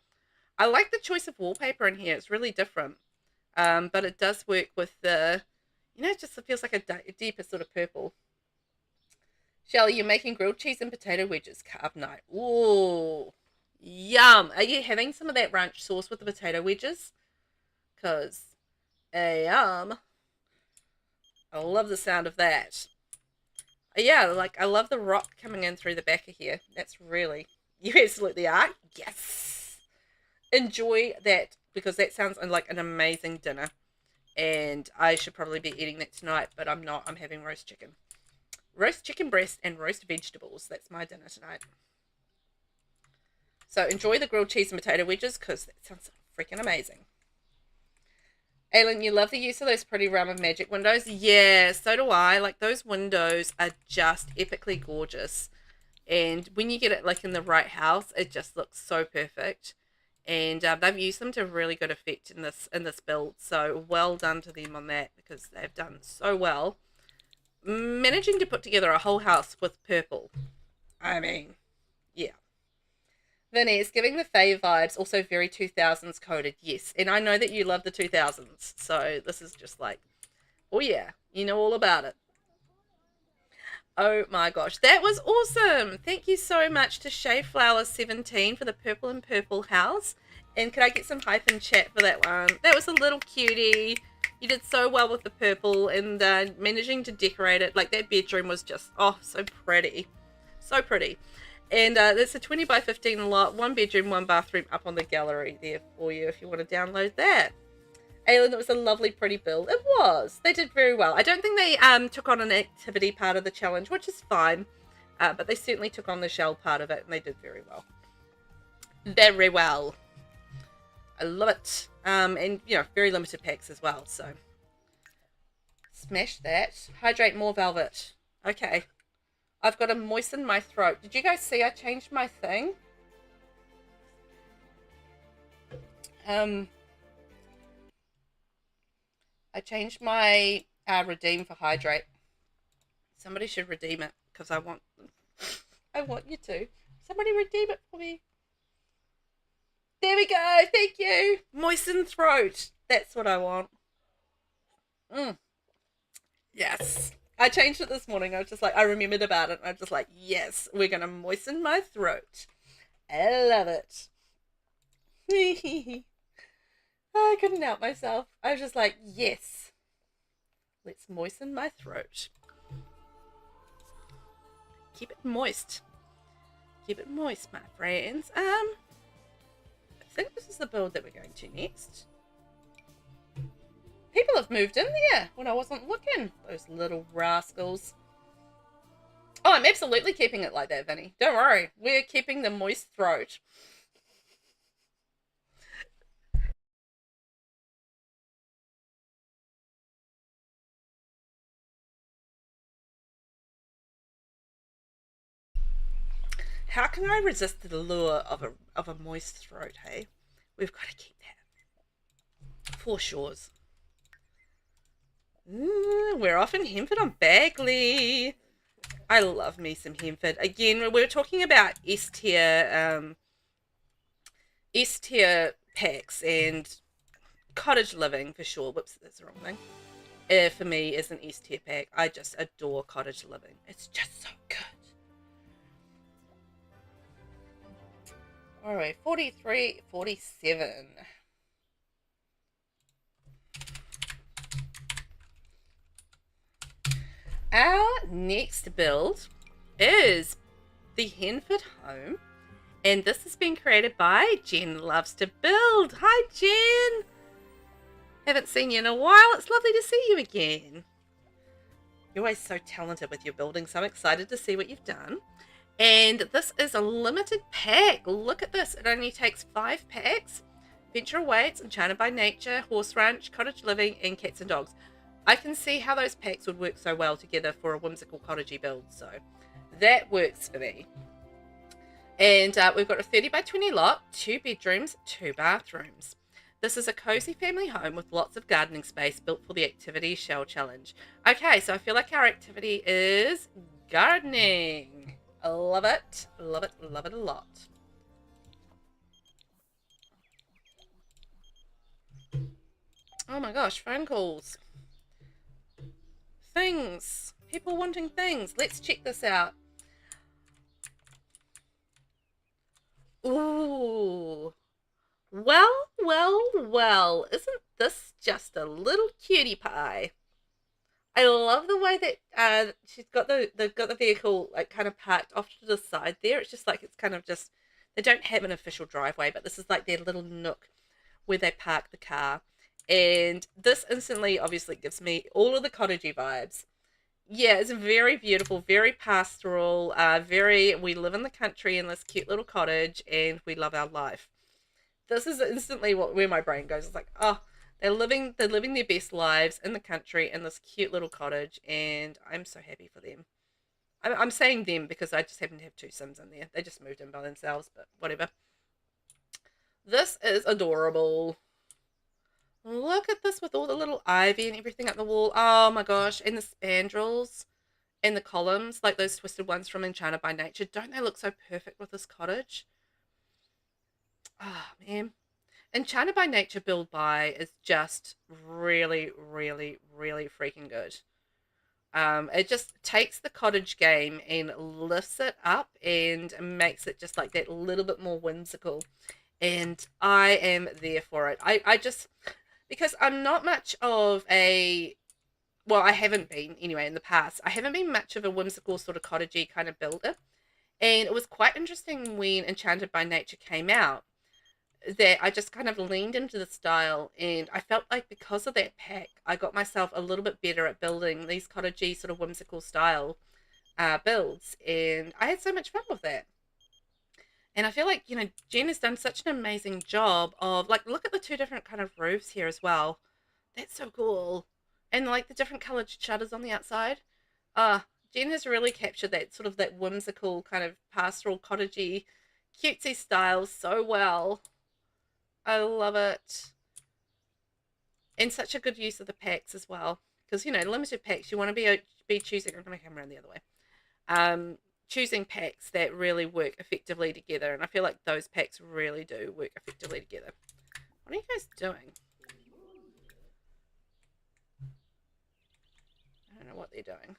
I like the choice of wallpaper in here. It's really different. But it does work with the, you know, it just feels like a deeper sort of purple. Shelley, you're making grilled cheese and potato wedges carb night. Ooh, yum. Are you having some of that ranch sauce with the potato wedges? Because, yum. I love the sound of that. Yeah, like, I love the rock coming in through the back of here. That's really, you absolutely are. Yes. Enjoy that, because that sounds like an amazing dinner. And I should probably be eating that tonight, but I'm not. I'm having roast chicken. Roast chicken breast and roast vegetables. That's my dinner tonight. So enjoy the grilled cheese and potato wedges, because that sounds freaking amazing. Aylin, you love the use of those pretty realm of magic windows. Yeah, so do I. Like, those windows are just epically gorgeous. And when you get it like in the right house, it just looks so perfect. and they've used them to really good effect in this build. So well done to them on that, because they've done so well, managing to put together a whole house with purple. I mean, yeah. Vanessa, giving the Fae vibes, also very 2000s coded, yes. And I know that you love the 2000s, so this is just like, oh yeah, you know all about it. Oh my gosh, that was awesome. Thank you so much to ShayFlower17 for the purple and purple house. And could I get some hype in chat for that one? That was a little cutie. You did so well with the purple, and managing to decorate it. Like, that bedroom was just, oh, so pretty. So pretty. And that's a 20 by 15 lot, 1 bedroom, 1 bathroom up on the gallery there for you if you want to download that. Aylin, it was a lovely, pretty build. It was. They did very well. I don't think they took on an activity part of the challenge, which is fine. But they certainly took on the shell part of it, and they did very well. Very well. I love it. And, you know, very limited packs as well, so. Smash that. Hydrate more, Velvet. Okay. I've got to moisten my throat. Did you guys see I changed my thing? I changed my redeem for hydrate. Somebody should redeem it, because I want you to. Somebody redeem it for me. There we go. Thank you. Moisten throat. That's what I want. Yes. I changed it this morning. I was just like, I remembered about it. And I was just like, yes, we're going to moisten my throat. I love it. I couldn't help myself. I was just like, yes. Let's moisten my throat. Keep it moist. Keep it moist, my friends. I think this is the build that we're going to next. People have moved in there when I wasn't looking. Those little rascals. Oh, I'm absolutely keeping it like that, Vinny. Don't worry. We're keeping the moist throat. How can I resist the lure of a moist throat, hey? We've got to keep that. For shores. We're off in Hemford on Bagley. I love me some Hemford. Again, we're talking about S-tier packs and cottage living for sure. Whoops, that's the wrong thing. For me, is an S-tier pack. I just adore cottage living. It's just so good. All right, 43, 47. Our next build is the Henford home, and this has been created by Jen Loves to Build. Hi, Jen. Haven't seen you in a while. It's lovely to see you again. You're always so talented with your building, so I'm excited to see what you've done. And this is a limited pack. Look at this. It only takes 5 packs. Venture Away, it's Enchanted by Nature, Horse Ranch, Cottage Living, and Cats and Dogs. I can see how those packs would work so well together for a whimsical cottagey build, so that works for me. And we've got a 30 by 20 lot, 2 bedrooms, 2 bathrooms. This is a cozy family home with lots of gardening space built for the activity shell challenge. Okay, so I feel like our activity is gardening. I love it. Love it. Love it a lot. Oh my gosh, phone calls. Things. People wanting things. Let's check this out. Ooh. Well, well, well. Isn't this just a little cutie pie? I love the way that she's got the vehicle like kind of parked off to the side there. It's just like it's kind of just, they don't have an official driveway, but this is like their little nook where they park the car. And this instantly obviously gives me all of the cottagey vibes. Yeah, it's very beautiful, very pastoral, we live in the country in this cute little cottage and we love our life. This is instantly where my brain goes. It's like, oh, they're living their best lives in the country in this cute little cottage, and I'm so happy for them. I'm saying them because I just happen to have 2 Sims in there. They just moved in by themselves, but whatever. This is adorable. Look at this with all the little ivy and everything up the wall. Oh my gosh. And the spandrels and the columns, like those twisted ones from Enchanted by Nature. Don't they look so perfect with this cottage? Oh, man. Enchanted by Nature Build Buy is just really, really, really freaking good. It just takes the cottage game and lifts it up and makes it just like that little bit more whimsical. And I am there for it. I just, because I'm not much of a, well, I haven't been anyway in the past. I haven't been much of a whimsical sort of cottagey kind of builder. And it was quite interesting when Enchanted by Nature came out that I just kind of leaned into the style, and I felt like because of that pack, I got myself a little bit better at building these cottagey sort of whimsical style builds, and I had so much fun with that. And I feel like, you know, Jen has done such an amazing job of, like, look at the two different kind of roofs here as well. That's so cool. And like the different colored shutters on the outside. Jen has really captured that sort of that whimsical kind of pastoral cottagey cutesy style so well. I love it. And such a good use of the packs as well. Because, you know, limited packs, you want to be choosing, I'm going to come around the other way. Choosing packs that really work effectively together. And I feel like those packs really do work effectively together. What are you guys doing? I don't know what they're doing.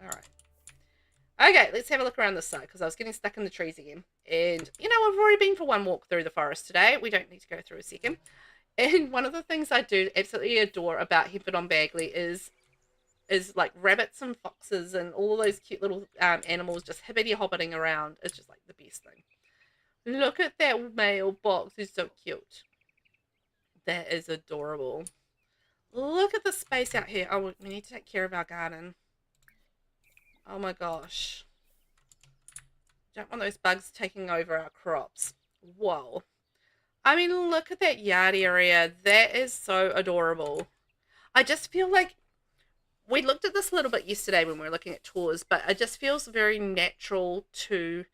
Alright. Okay, let's have a look around this side, because I was getting stuck in the trees again. And, you know, I've already been for one walk through the forest today. We don't need to go through a second. And one of the things I do absolutely adore about Hempert on Bagley is like rabbits and foxes and all those cute little animals just hibbity-hobbiting around. It's just like the best thing. Look at that mailbox. It's so cute. That is adorable. Look at the space out here. Oh, we need to take care of our garden. Oh my gosh. Don't want those bugs taking over our crops. Whoa. I mean, look at that yard area. That is so adorable. I just feel like we looked at this a little bit yesterday when we were looking at tours, but it just feels very natural to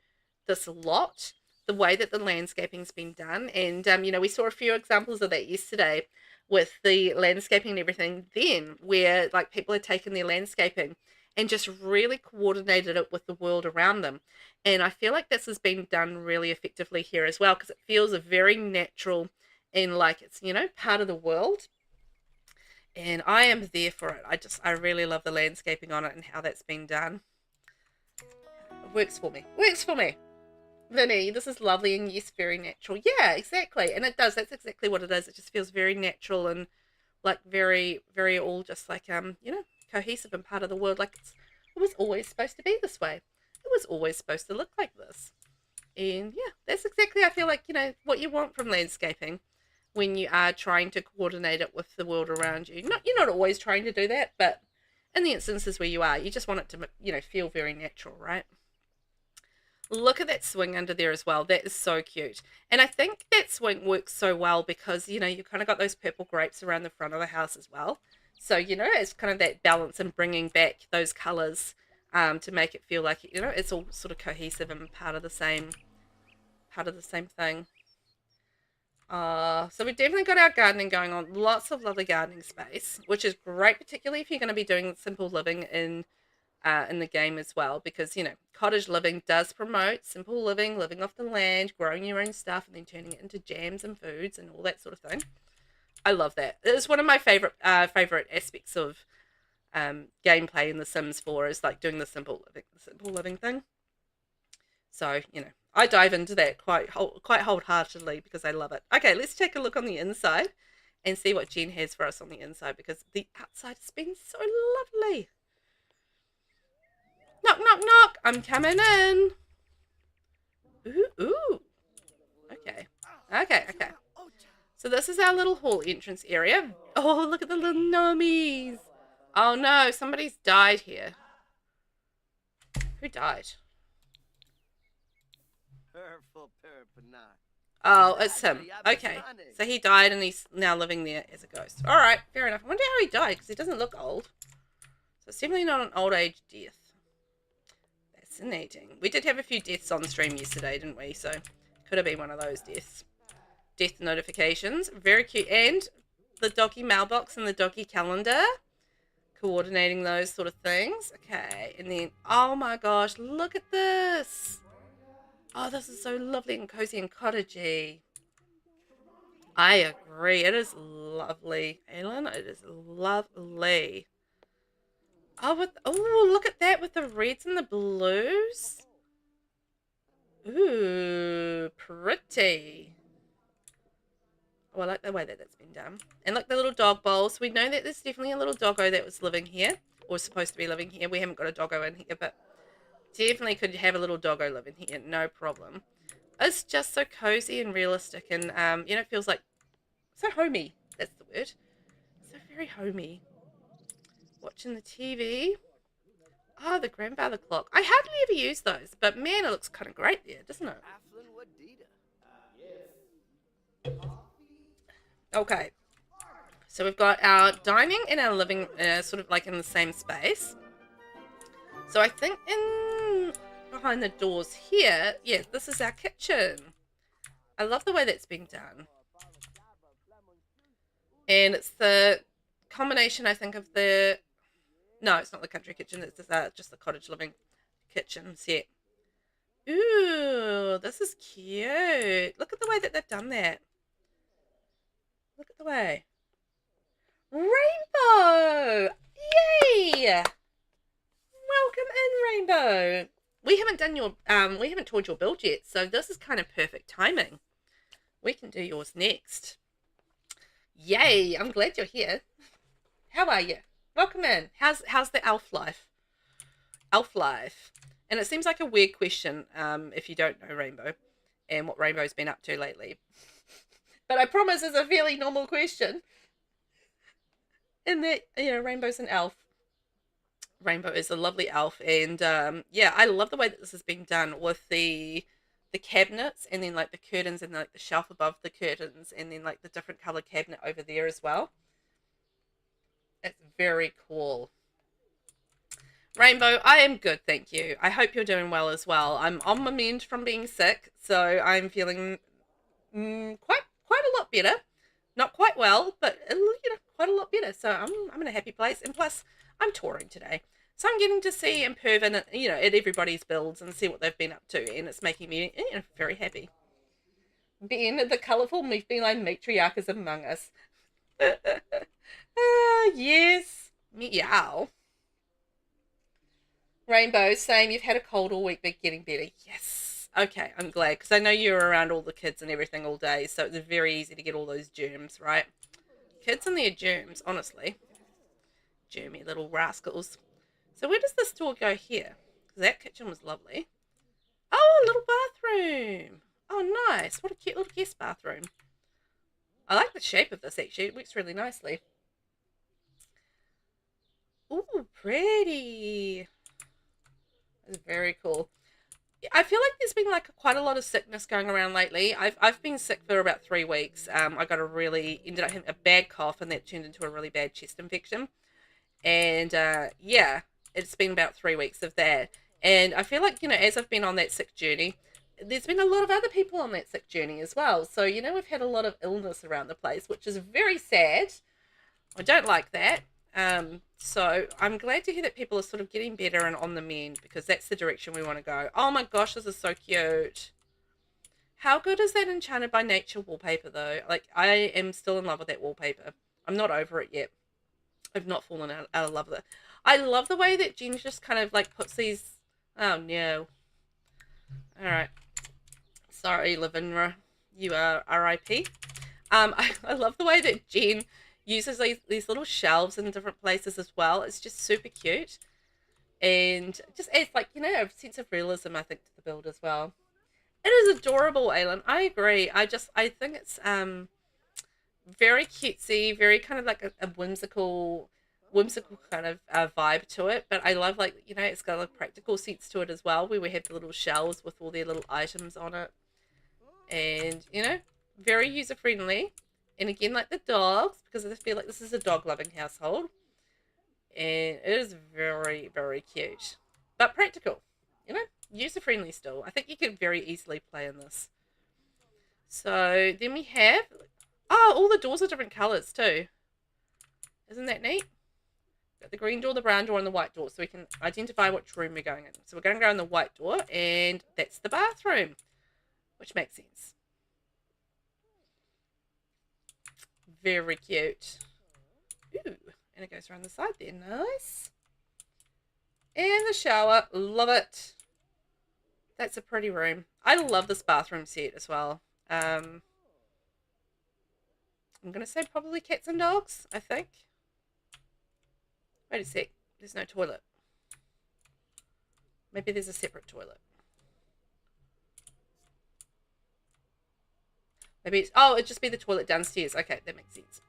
this lot, the way that the landscaping's been done. And, you know, we saw a few examples of that yesterday with the landscaping and everything then, where, like, people had taken their landscaping and just really coordinated it with the world around them. And I feel like this has been done really effectively here as well, because it feels very natural and like it's, you know, part of the world. And I am there for it. I really love the landscaping on it and how that's been done. It works for me. Works for me. Vinny, this is lovely and yes, very natural. Yeah, exactly. And it does. That's exactly what it is. It just feels very natural and like very, very all just like, you know, cohesive and part of the world. Like it was always supposed to be this way. It was always supposed to look like this. And yeah, that's exactly, I feel like, you know, what you want from landscaping when you are trying to coordinate it with the world around you. You're not always trying to do that, but in the instances where you are, you just want it to, you know, feel very natural, right? Look at that swing under there as well. That is so cute. And I think that swing works so well because, you know, you kind of got those purple grapes around the front of the house as well. So, you know, it's kind of that balance and bringing back those colors to make it feel like, you know, it's all sort of cohesive and part of the same thing. So we've definitely got our gardening going on. Lots of lovely gardening space, which is great, particularly if you're going to be doing simple living in the game as well, because, you know, cottage living does promote simple living, living off the land, growing your own stuff, and then turning it into jams and foods and all that sort of thing. I love that. It's one of my favorite aspects of gameplay in The Sims 4 is like doing the simple living thing. So, you know, I dive into that quite wholeheartedly because I love it. Okay, let's take a look on the inside and see what Jen has for us on the inside, because the outside has been so lovely. Knock, knock, knock. I'm coming in. Ooh, ooh. Okay. Okay, okay. So this is our little hall entrance area. Oh, look at the little gnomies. Oh no, somebody's died here. Who died? Oh, it's him. Okay. So he died and he's now living there as a ghost. Alright, fair enough. I wonder how he died, because he doesn't look old. So it's definitely not an old age death. fascinating. We did have a few deaths on stream yesterday, didn't we? So could have been one of those deaths. Death notifications. Very cute. And the doggy mailbox and the doggy calendar. Coordinating those sort of things. Okay. And then, oh my gosh, look at this. Oh, this is so lovely and cozy and cottagey. I agree. It is lovely. Aylin, it is lovely. Oh, look at that with the reds and the blues. Ooh, pretty. Oh, I like the way that that's been done. And look, the little dog bowls. We know that there's definitely a little doggo that was living here, or supposed to be living here. We haven't got a doggo in here, but definitely could have a little doggo living here, no problem. It's just so cozy and realistic, and you know, it feels like so homey. That's the word. So very homey. Watching the TV. Oh, the grandfather clock. I hardly ever use those, but man, it looks kind of great there, doesn't it? Okay. So we've got our dining and our living sort of like in the same space. So I think in behind the doors here, yeah, this is our kitchen. I love the way that's being done. And it's the combination, I think, of the... No, it's not the country kitchen. It's just the cottage living kitchen set. Ooh, this is cute. Look at the way that they've done that. Look at the way. Rainbow! Yay! Welcome in, Rainbow. We haven't done your we haven't toured your build yet, so this is kind of perfect timing. We can do yours next. Yay! I'm glad you're here. How are you? Welcome in. How's the elf life? Elf life. And it seems like a weird question if you don't know Rainbow and what Rainbow's been up to lately. But I promise it's a fairly normal question. And that, you know, Rainbow's an elf. Rainbow is a lovely elf, and yeah, I love the way that this has been done with the cabinets, and then like the curtains, and like the shelf above the curtains, and then like the different color cabinet over there as well. It's very cool. Rainbow, I am good, thank you. I hope you're doing well as well. I'm on my mend from being sick, so I'm feeling quite a lot better. Not quite well, but you know, quite a lot better. So I'm in a happy place, and plus I'm touring today, so I'm getting to see and perv in, you know, at everybody's builds and see what they've been up to, and it's making me, you know, very happy. Being the colourful feline matriarch is among us. Yes, meow. Rainbow, same. You've had a cold all week, but getting better. Yes. Okay, I'm glad, because I know you're around all the kids and everything all day, so it's very easy to get all those germs, right? Kids and their germs, honestly. Germy little rascals. So where does this door go here? Because that kitchen was lovely. Oh, a little bathroom. Oh, nice. What a cute little guest bathroom. I like the shape of this, actually. It works really nicely. Ooh, pretty. That's very cool. I feel like there's been like quite a lot of sickness going around lately. I've been sick for about 3 weeks. I got ended up having a bad cough, and that turned into a really bad chest infection. And yeah, it's been about 3 weeks of that. And I feel like, you know, as I've been on that sick journey, there's been a lot of other people on that sick journey as well. So, you know, we've had a lot of illness around the place, which is very sad. I don't like that. So I'm glad to hear that people are sort of getting better and on the mend, because that's the direction we want to go. Oh my gosh, this is so cute. How good is that Enchanted by Nature wallpaper though? Like, I am still in love with that wallpaper. I'm not over it yet. I've not fallen out of love with it. I love the way that Jen just kind of like puts these... Oh no. Alright. Sorry, Lavinra. You are RIP. I love the way that Jen uses these little shelves in different places as well. It's just super cute. And just adds, like, you know, a sense of realism, I think, to the build as well. It is adorable, Aylin. I agree. I think it's very cutesy, very kind of like a whimsical kind of vibe to it. But I love, like, you know, it's got a practical sense to it as well, where we have the little shelves with all their little items on it. And, you know, very user-friendly. And again, like the dogs, because I feel like this is a dog-loving household. And it is very, very cute. But practical, you know? user-friendly still. I think you could very easily play in this. So then we have, oh, all the doors are different colors too. Isn't that neat? Got the green door, the brown door, and the white door, so we can identify which room we're going in. So we're going to go in the white door, and that's the bathroom, which makes sense. Very cute. Ooh, and it goes around the side there. Nice. And the shower. Love it. That's a pretty room. I love this bathroom set as well. I'm going to say probably cats and dogs, I think. Wait a sec. There's no toilet. Maybe there's a separate toilet. Maybe it's, oh, it'd just be the toilet downstairs. Okay, that makes sense.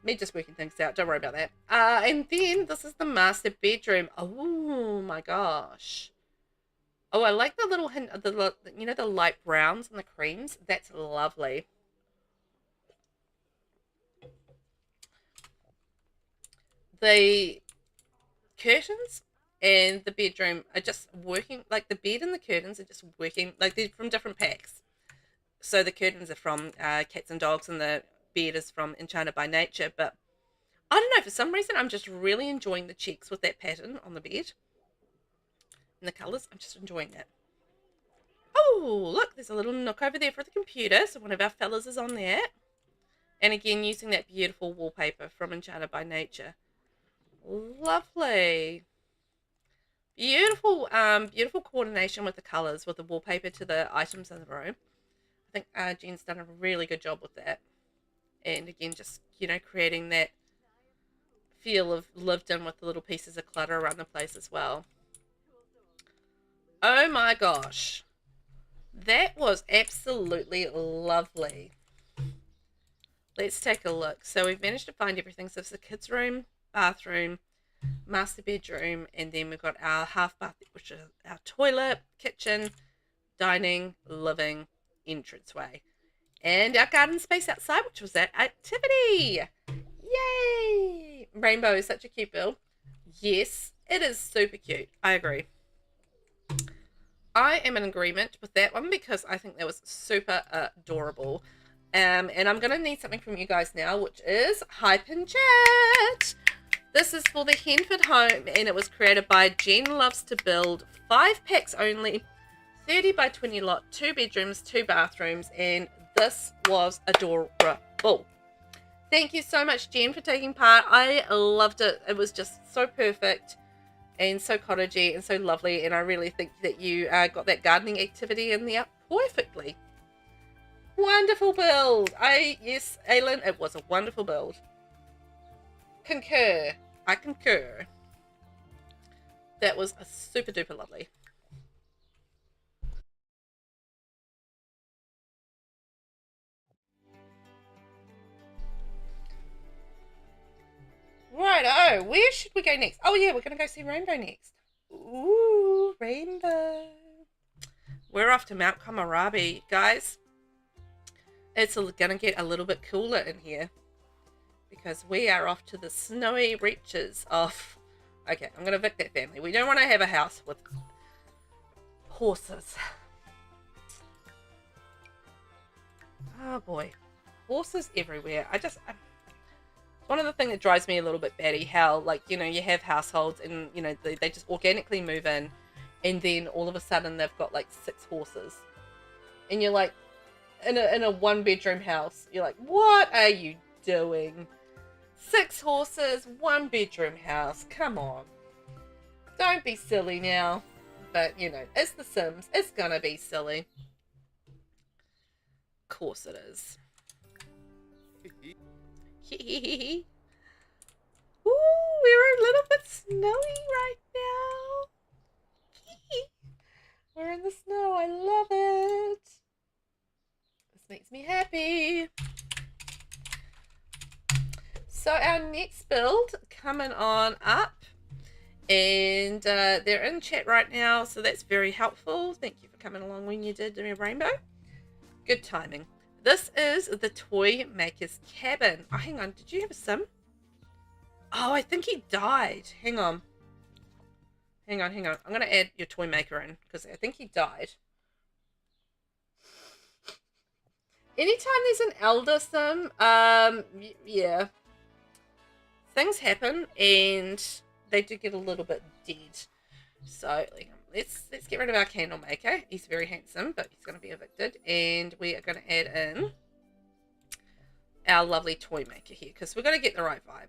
Me just working things out. Don't worry about that. And then this is the master bedroom. Oh my gosh. Oh, I like the little hint of the, you know, the light browns and the creams. That's lovely. The curtains and the bedroom are just working, like the bed and the curtains are just working, like they're from different packs. So the curtains are from Cats and Dogs, and the bed is from Enchanted by Nature. But I don't know, for some reason I'm just really enjoying the checks with that pattern on the bed. And the colours, I'm just enjoying that. Oh, look, there's a little nook over there for the computer. So one of our fellas is on there. And again, using that beautiful wallpaper from Enchanted by Nature. Lovely. Beautiful, beautiful coordination with the colours, with the wallpaper to the items in the room. I think Jen's done a really good job with that. And again, just, you know, creating that feel of lived in with the little pieces of clutter around the place as well. Oh my gosh. That was absolutely lovely. Let's take a look. So we've managed to find everything. So it's the kids' room, bathroom, master bedroom, and then we've got our half bath, which is our toilet, kitchen, dining, living, entranceway, and our garden space outside, which was that activity. Yay! Rainbow is such a cute build. Yes, it is super cute. I agree. I am in agreement with that one because I think that was super adorable. And I'm going to need something from you guys now, which is Hype and Chat. This is for the Henford home, and it was created by Jen Loves to Build. 5 packs only, 30 by 20 lot, 2 bedrooms, 2 bathrooms, and this was adorable. Thank you so much, Jen, for taking part. I loved it. It was just so perfect and so cottagey and so lovely, and I really think that you got that gardening activity in there perfectly. Wonderful build. Yes, Aylin, it was a wonderful build. Concur. I concur. That was a super duper lovely. Righto, where should we go next? Oh yeah, we're going to go see Rainbow next. Ooh, Rainbow. We're off to Mount Komorebi, guys. It's going to get a little bit cooler in here because we are off to the snowy reaches of... Okay, I'm going to evict that family. We don't want to have a house with horses. Oh boy, horses everywhere. One of the things that drives me a little bit batty, how, like, you know, you have households and, you know, they just organically move in, and then all of a sudden they've got like 6 horses, and you're like, in a 1-bedroom house, you're like, what are you doing? 6 horses, 1-bedroom house, come on, don't be silly now. But you know, it's The Sims, it's gonna be silly. Of course it is. Ooh, we're a little bit snowy right now. We're in the snow. I love it. This makes me happy. So our next build coming on up, and they're in chat right now, so that's very helpful. Thank you for coming along when you did, Rainbow. Good timing. This is the Toy Maker's Cabin. Oh, hang on. Did you have a sim? Oh, I think he died. Hang on. Hang on. I'm going to add your toy maker in because I think he died. Anytime there's an elder sim, yeah, things happen and they do get a little bit dead. So let's get rid of our candle maker. He's very handsome, but he's going to be evicted, and we are going to add in our lovely toy maker here because we're going to get the right vibe.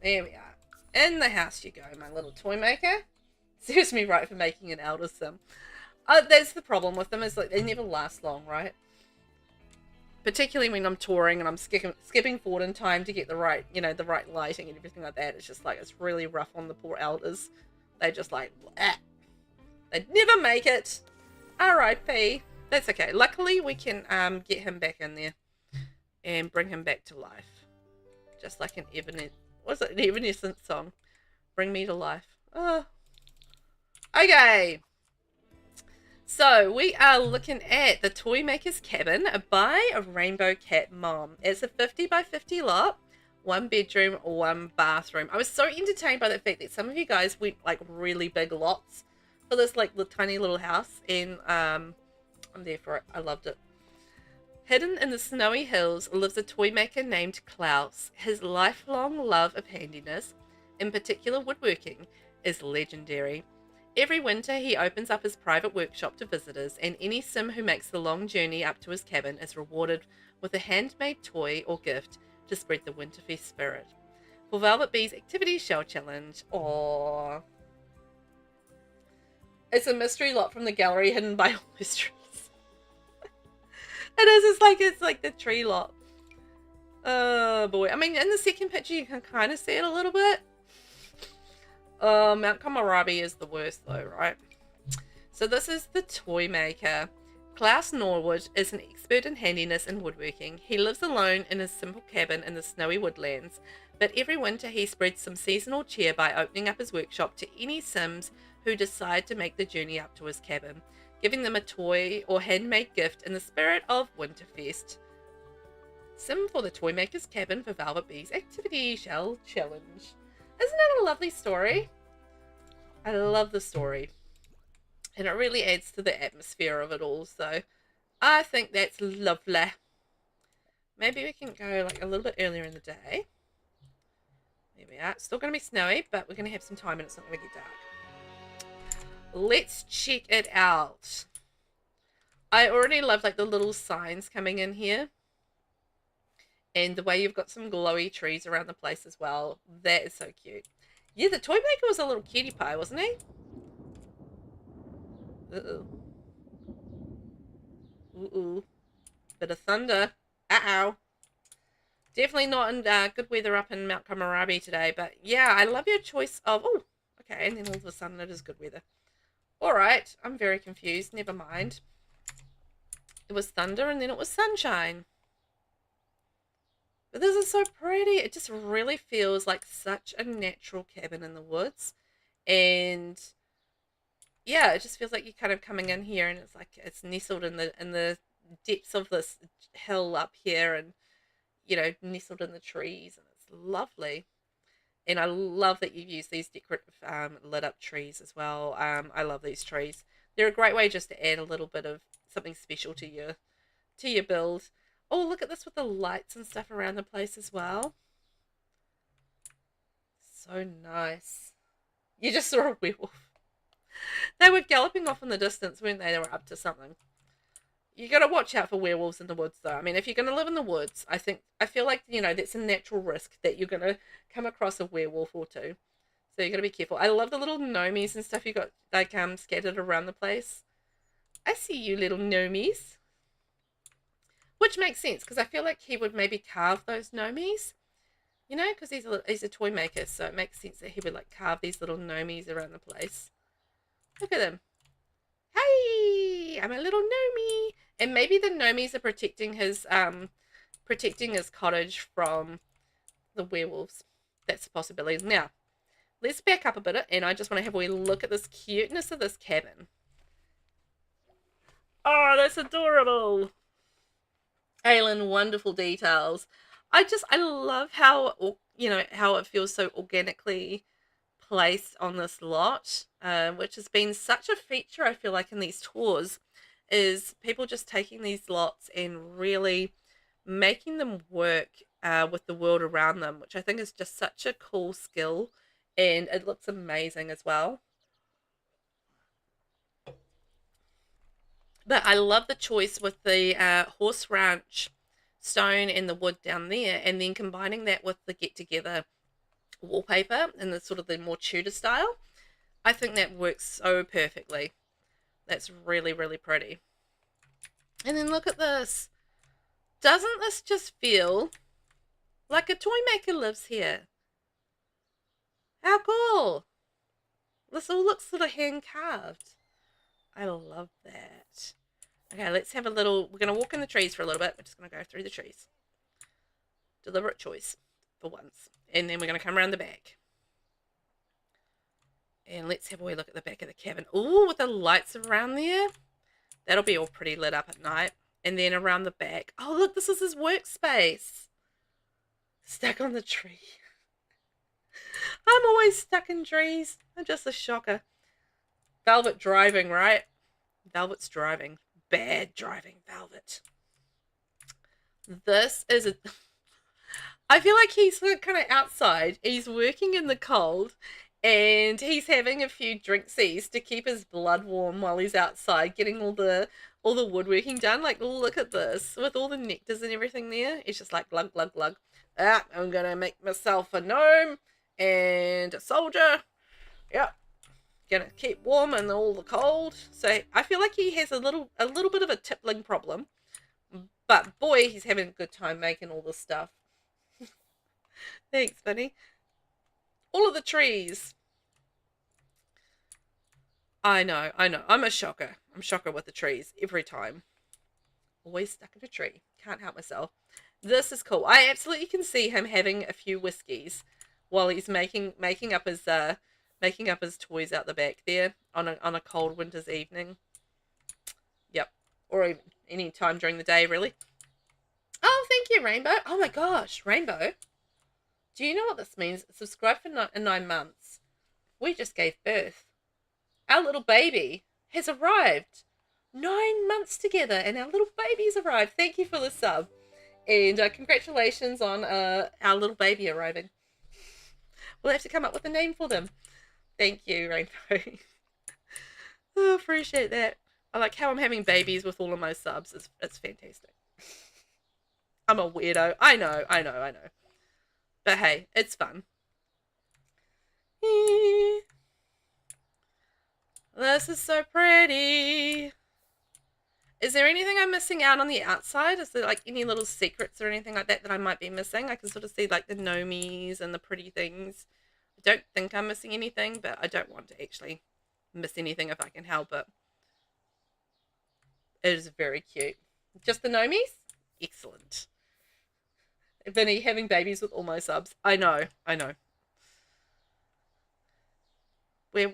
There we are. In the house you go, my little toy maker. Serves me right for making an elder sim. That's the problem with them, is like they never last long, right? Particularly when I'm touring and I'm skipping forward in time to get the right, you know, the right lighting and everything like that. It's just like, it's really rough on the poor elders. They just like, bleh. They'd never make it. R.I.P. That's okay. Luckily, we can get him back in there and bring him back to life. Just like an Evanescence song. Bring me to life. Oh. Okay. So, we are looking at the Toy Maker's Cabin by RAINBOWCATMOM. It's a 50 by 50 lot, 1 bedroom, 1 bathroom. I was so entertained by the fact that some of you guys went like really big lots for this like the tiny little house, and I'm there for it. I loved it. Hidden in the snowy hills lives a toy maker named Klaus. His lifelong love of handiness, in particular woodworking, is legendary. Every winter, he opens up his private workshop to visitors, and any sim who makes the long journey up to his cabin is rewarded with a handmade toy or gift to spread the Winterfest spirit. For VelvettB's Activity Shell Challenge, aww. It's a mystery lot from the gallery hidden by all mysteries. It is, it's like the tree lot. Oh boy. I mean, in the second picture, you can kind of see it a little bit. Mount Komorebi is the worst though, right? So this is the toy maker. Klaus Norwood is an expert in handiness and woodworking. He lives alone in his simple cabin in the snowy woodlands, but every winter he spreads some seasonal cheer by opening up his workshop to any sims who decide to make the journey up to his cabin, giving them a toy or handmade gift in the spirit of Winterfest. Sim for the Toy Maker's Cabin for VelvettB's Activity Shell Challenge. Isn't it a lovely story? I love the story. And it really adds to the atmosphere of it all. So I think that's lovely. Maybe we can go like a little bit earlier in the day. There we are. It's still going to be snowy, but we're going to have some time and it's not going to get dark. Let's check it out. I already love like the little signs coming in here. And the way you've got some glowy trees around the place as well. That is so cute. Yeah, the toy maker was a little cutie pie, wasn't he? Uh-oh. Ooh. Bit of thunder. Uh-oh. Definitely not in good weather up in Mount Komorebi today. But yeah, I love your choice of... Oh, okay. And then all of a sudden it is good weather. Alright. I'm very confused. Never mind. It was thunder and then it was sunshine. But this is so pretty. It just really feels like such a natural cabin in the woods. And yeah, it just feels like you're kind of coming in here and it's like it's nestled in the depths of this hill up here, and you know, nestled in the trees, and it's lovely. And I love that you've used these decorative lit up trees as well. I love these trees. They're a great way just to add a little bit of something special to your build. Oh, look at this with the lights and stuff around the place as well. So nice. You just saw a werewolf. They were galloping off in the distance, weren't they? They were up to something. You got to watch out for werewolves in the woods, though. I mean, if you're going to live in the woods, I feel like, you know, that's a natural risk that you're going to come across a werewolf or two. So you got to be careful. I love the little gnomies and stuff you got, like, scattered around the place. I see you, little gnomies. Which makes sense, because I feel like he would maybe carve those gnomies. You know, because he's a toy maker, so it makes sense that he would, like, carve these little gnomies around the place. Look at them. Hey, I'm a little gnomie. And maybe the gnomies are protecting his cottage from the werewolves. That's a possibility. Now, let's back up a bit, and I just want to have a wee look at this cuteness of this cabin. Oh, that's adorable. Aylin, wonderful details. I love how, you know, how it feels so organically placed on this lot, which has been such a feature, I feel like, in these tours, is people just taking these lots and really making them work with the world around them, which I think is just such a cool skill, and it looks amazing as well. But I love the choice with the horse ranch stone and the wood down there, and then combining that with the get together wallpaper and the sort of the more Tudor style. I think that works so perfectly. That's really, really pretty. And then look at this. Doesn't this just feel like a toy maker lives here? How cool! This all looks sort of hand carved. I love that. Okay, let's have a little, we're going to walk in the trees for a little bit. We're just going to go through the trees. Deliberate choice for once. And then we're going to come around the back. And let's have a wee look at the back of the cabin. Ooh, with the lights around there. That'll be all pretty lit up at night. And then around the back. Oh, look, this is his workspace. Stuck on the tree. I'm always stuck in trees. I'm just a shocker. Velvet driving, right? Velvet's driving. Bad driving, Velvet. This is a... I feel like he's kind of outside. He's working in the cold. And he's having a few drinksies to keep his blood warm while he's outside, getting all the woodworking done. Like, look at this, with all the nectars and everything there. It's just like glug, glug, glug. Ah, I'm gonna make myself a gnome and a soldier. Yep, gonna keep warm in all the cold. So I feel like he has a little bit of a tippling problem, but boy, he's having a good time making all this stuff. Thanks, Bunny. All of the trees. I know. I'm a shocker. I'm shocker with the trees every time. Always stuck in a tree. Can't help myself. This is cool. I absolutely can see him having a few whiskeys while he's making up his toys out the back there on a cold winter's evening. Yep. Or even any time during the day, really. Oh, thank you, Rainbow. Oh my gosh, Rainbow. Do you know what this means? Subscribe for 9 months. We just gave birth. Our little baby has arrived. 9 months together and our little baby's arrived. Thank you for the sub. And congratulations on our little baby arriving. We'll have to come up with a name for them. Thank you, Rainbow. Oh, appreciate that. I like how I'm having babies with all of my subs. It's fantastic. I'm a weirdo. I know. But hey, it's fun. This is so pretty. Is there anything I'm missing out on the outside? Is there like any little secrets or anything like that I might be missing? I can sort of see like the gnomies and the pretty things. I don't think I'm missing anything, but I don't want to actually miss anything if I can help it. It is very cute. Just the gnomies? Excellent. Vinny having babies with all my subs. I know. We're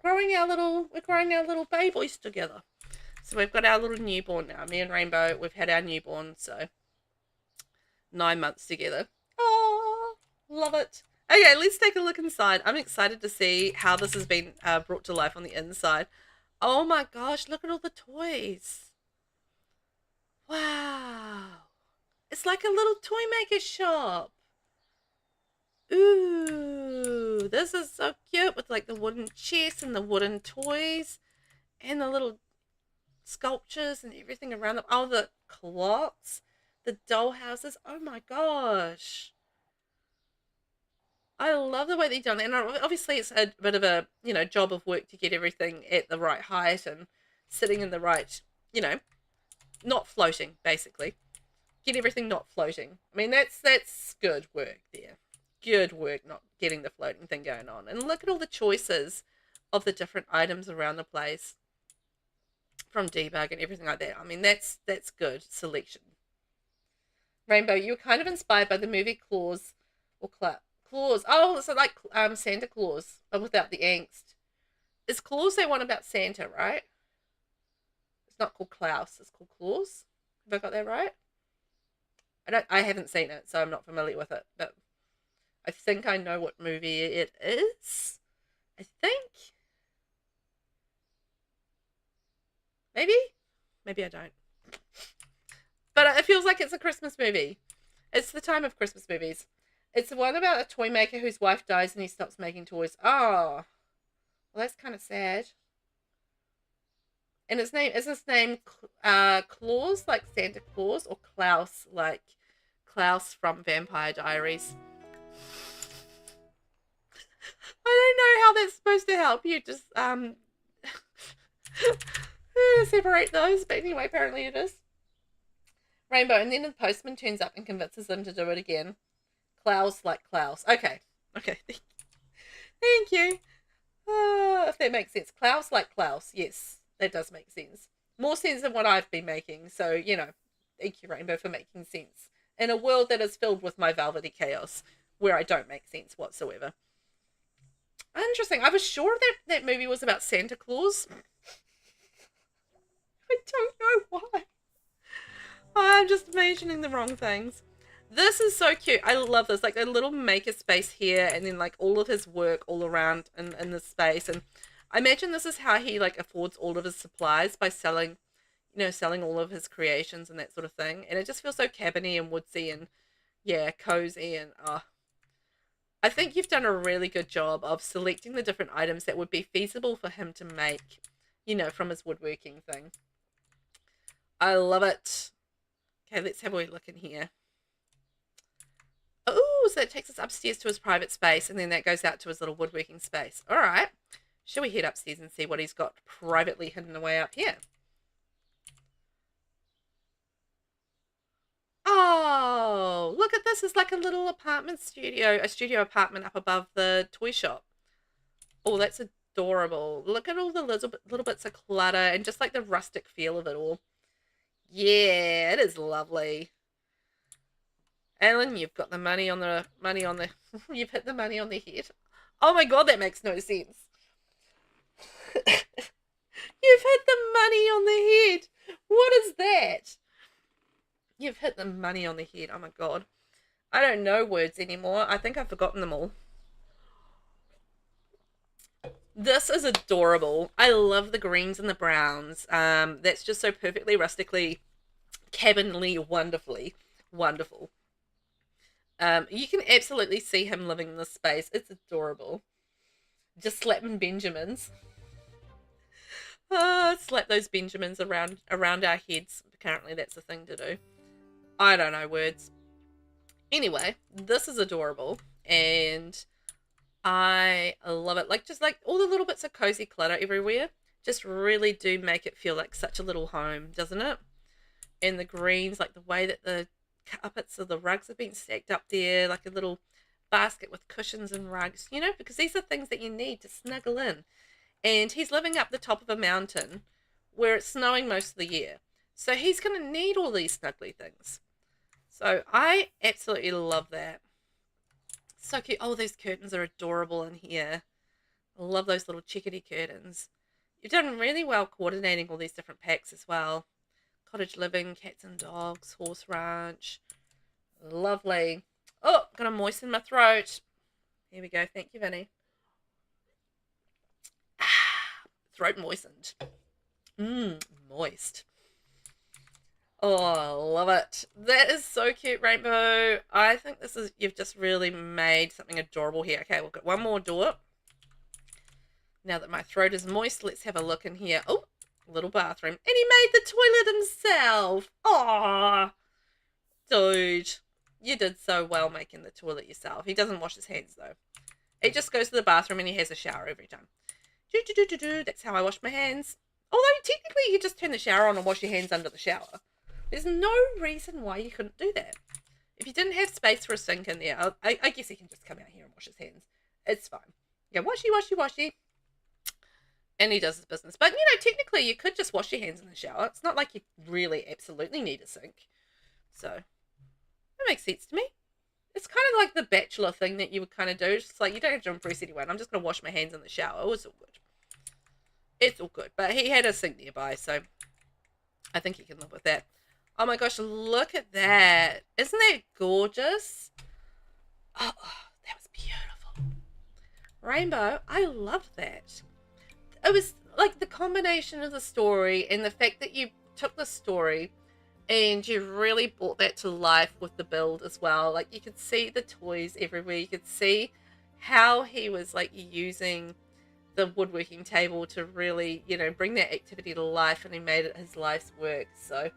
growing our little babies together. So we've got our little newborn now. Me and Rainbow, we've had our newborn, so 9 months together. Oh, love it. Okay, let's take a look inside. I'm excited to see how this has been brought to life on the inside. Oh my gosh, look at all the toys. Wow. It's like a little toy maker shop. Ooh, this is so cute with like the wooden chest and the wooden toys and the little sculptures and everything around them. Oh, the clocks, the doll houses. Oh my gosh. I love the way they've done it. And obviously it's a bit of a, job of work to get everything at the right height and sitting in the right, not floating, basically. Get everything not floating. I mean, that's good work there. Good work not getting the floating thing going on. And look at all the choices of the different items around the place from debug and everything like that. I mean, that's good selection. Rainbow, you were kind of inspired by the movie Claus or Claus. Oh, so like Santa Claus, but without the angst. Is Claus that one about Santa, right? It's not called Klaus. It's called Claus. Have I got that right? I haven't seen it, so I'm not familiar with it, but I think I know what movie it is. I think. Maybe? Maybe I don't. But it feels like it's a Christmas movie. It's the time of Christmas movies. It's the one about a toy maker whose wife dies and he stops making toys. Oh, well, that's kind of sad. And his name Claus, like Santa Claus, or Klaus, like Klaus from Vampire Diaries? I don't know how that's supposed to help you. Just separate those. But anyway, apparently it is. Rainbow, and then the postman turns up and convinces them to do it again. Klaus like Klaus. Okay. Okay. Thank you. If that makes sense. Klaus like Klaus. Yes, that does make sense. More sense than what I've been making. So, you know, thank you, Rainbow, for making sense. In a world that is filled with my velvety chaos, where I don't make sense whatsoever. Interesting. I was sure that movie was about Santa Claus. I don't know why. I'm just imagining the wrong things. This is so cute. I love this. Like a little maker space here, and then like all of his work all around in this space. And I imagine this is how he like affords all of his supplies by selling, you know, selling all of his creations and that sort of thing. And it just feels so cabiny and woodsy and yeah, cozy and I think you've done a really good job of selecting the different items that would be feasible for him to make, you know, from his woodworking thing. I love it. Okay, let's have a wee look in here. Oh, so it takes us upstairs to his private space, and then that goes out to his little woodworking space. All right. Shall we head upstairs and see what he's got privately hidden away up here? Oh, look at this. It's like a little apartment studio, a studio apartment up above the toy shop. Oh, that's adorable. Look at all the little bits of clutter and just like the rustic feel of it all. Yeah, it is lovely. Alan, you've got the money on the you've hit the money on the head. Oh my god, that makes no sense. You've hit the money on the head. What is that? You've hit the money on the head. Oh my god. I don't know words anymore. I think I've forgotten them all. This is adorable. I love the greens and the browns. That's just so perfectly rustically, cabinly, wonderfully wonderful. You can absolutely see him living in this space. It's adorable. Just slapping Benjamins. Slap those Benjamins around our heads. Apparently that's the thing to do. I don't know words. Anyway, this is adorable. And I love it. Like, just like all the little bits of cozy clutter everywhere just really do make it feel like such a little home, doesn't it? And the greens, like the way that the carpets or the rugs have been stacked up there, like a little basket with cushions and rugs, you know, because these are things that you need to snuggle in. And he's living up the top of a mountain where it's snowing most of the year. So he's going to need all these snuggly things. So I absolutely love that. So cute. Oh, those curtains are adorable in here. I love those little chickadee curtains. You've done really well coordinating all these different packs as well. Cottage living, cats and dogs, horse ranch. Lovely. Oh, gonna moisten my throat. Here we go. Thank you, Vinny. Throat moistened. Moist. Oh, I love it. That is so cute, Rainbow. I think this is, you've just really made something adorable here. Okay, we'll get one more door. Now that my throat is moist, let's have a look in here. Oh, little bathroom. And he made the toilet himself. Aww. Dude, you did so well making the toilet yourself. He doesn't wash his hands, though. He just goes to the bathroom and he has a shower every time. That's how I wash my hands. Although, technically, you just turn the shower on and wash your hands under the shower. There's no reason why you couldn't do that. If you didn't have space for a sink in there, I guess he can just come out here and wash his hands. It's fine. Yeah, washy, washy, washy. And he does his business. But, you know, technically you could just wash your hands in the shower. It's not like you really absolutely need a sink. So, that makes sense to me. It's kind of like the bachelor thing that you would kind of do. It's just like, you don't have to impress anyone. I'm just going to wash my hands in the shower. It's all good. It's all good. But he had a sink nearby, so I think he can live with that. Oh my gosh, look at that. Isn't that gorgeous? Oh, that was beautiful. Rainbow, I loved that. It was like the combination of the story and the fact that you took the story and you really brought that to life with the build as well. Like you could see the toys everywhere. You could see how he was like using the woodworking table to really, you know, bring that activity to life, and he made it his life's work. So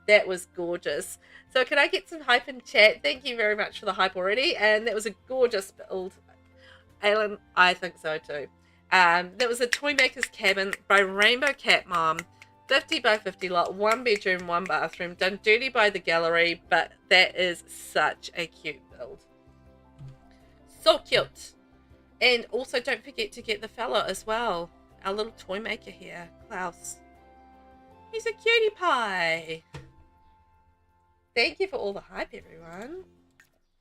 that was gorgeous. So can I get some hype in chat? Thank you very much for the hype already. And that was a gorgeous build. Alan, I think so too. That was a Toy Maker's Cabin by RAINBOWCATMOM. 50 by 50 lot, 1 bedroom, 1 bathroom, done dirty by the gallery, but that is such a cute build. So cute. And also don't forget to get the fella as well. Our little toy maker here, Klaus. He's a cutie pie. Thank you for all the hype, everyone.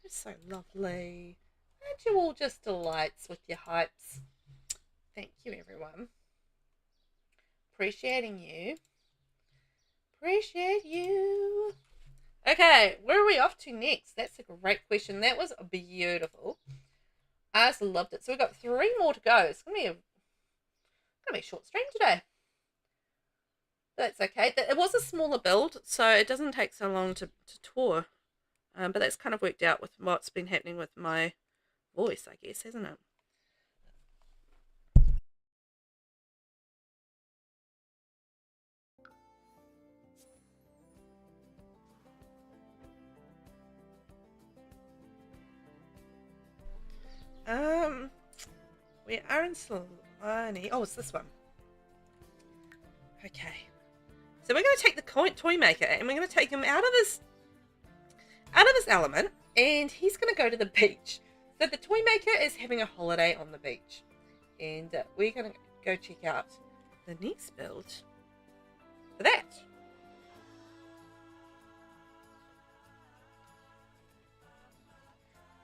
You're so lovely. Aren't you all just delights with your hypes? Thank you, everyone. Appreciating you. Appreciate you. Okay, where are we off to next? That's a great question. That was beautiful. I just loved it. So we've got 3 more to go. It's gonna be a short stream today. That's okay. It was a smaller build, so it doesn't take so long to tour. But that's kind of worked out with what's been happening with my voice, I guess, hasn't it? We are in Salani. Oh, it's this one. Okay. So we're going to take the toy maker and we're going to take him out of his element, and he's going to go to the beach. So the toy maker is having a holiday on the beach, and we're going to go check out the next build for that.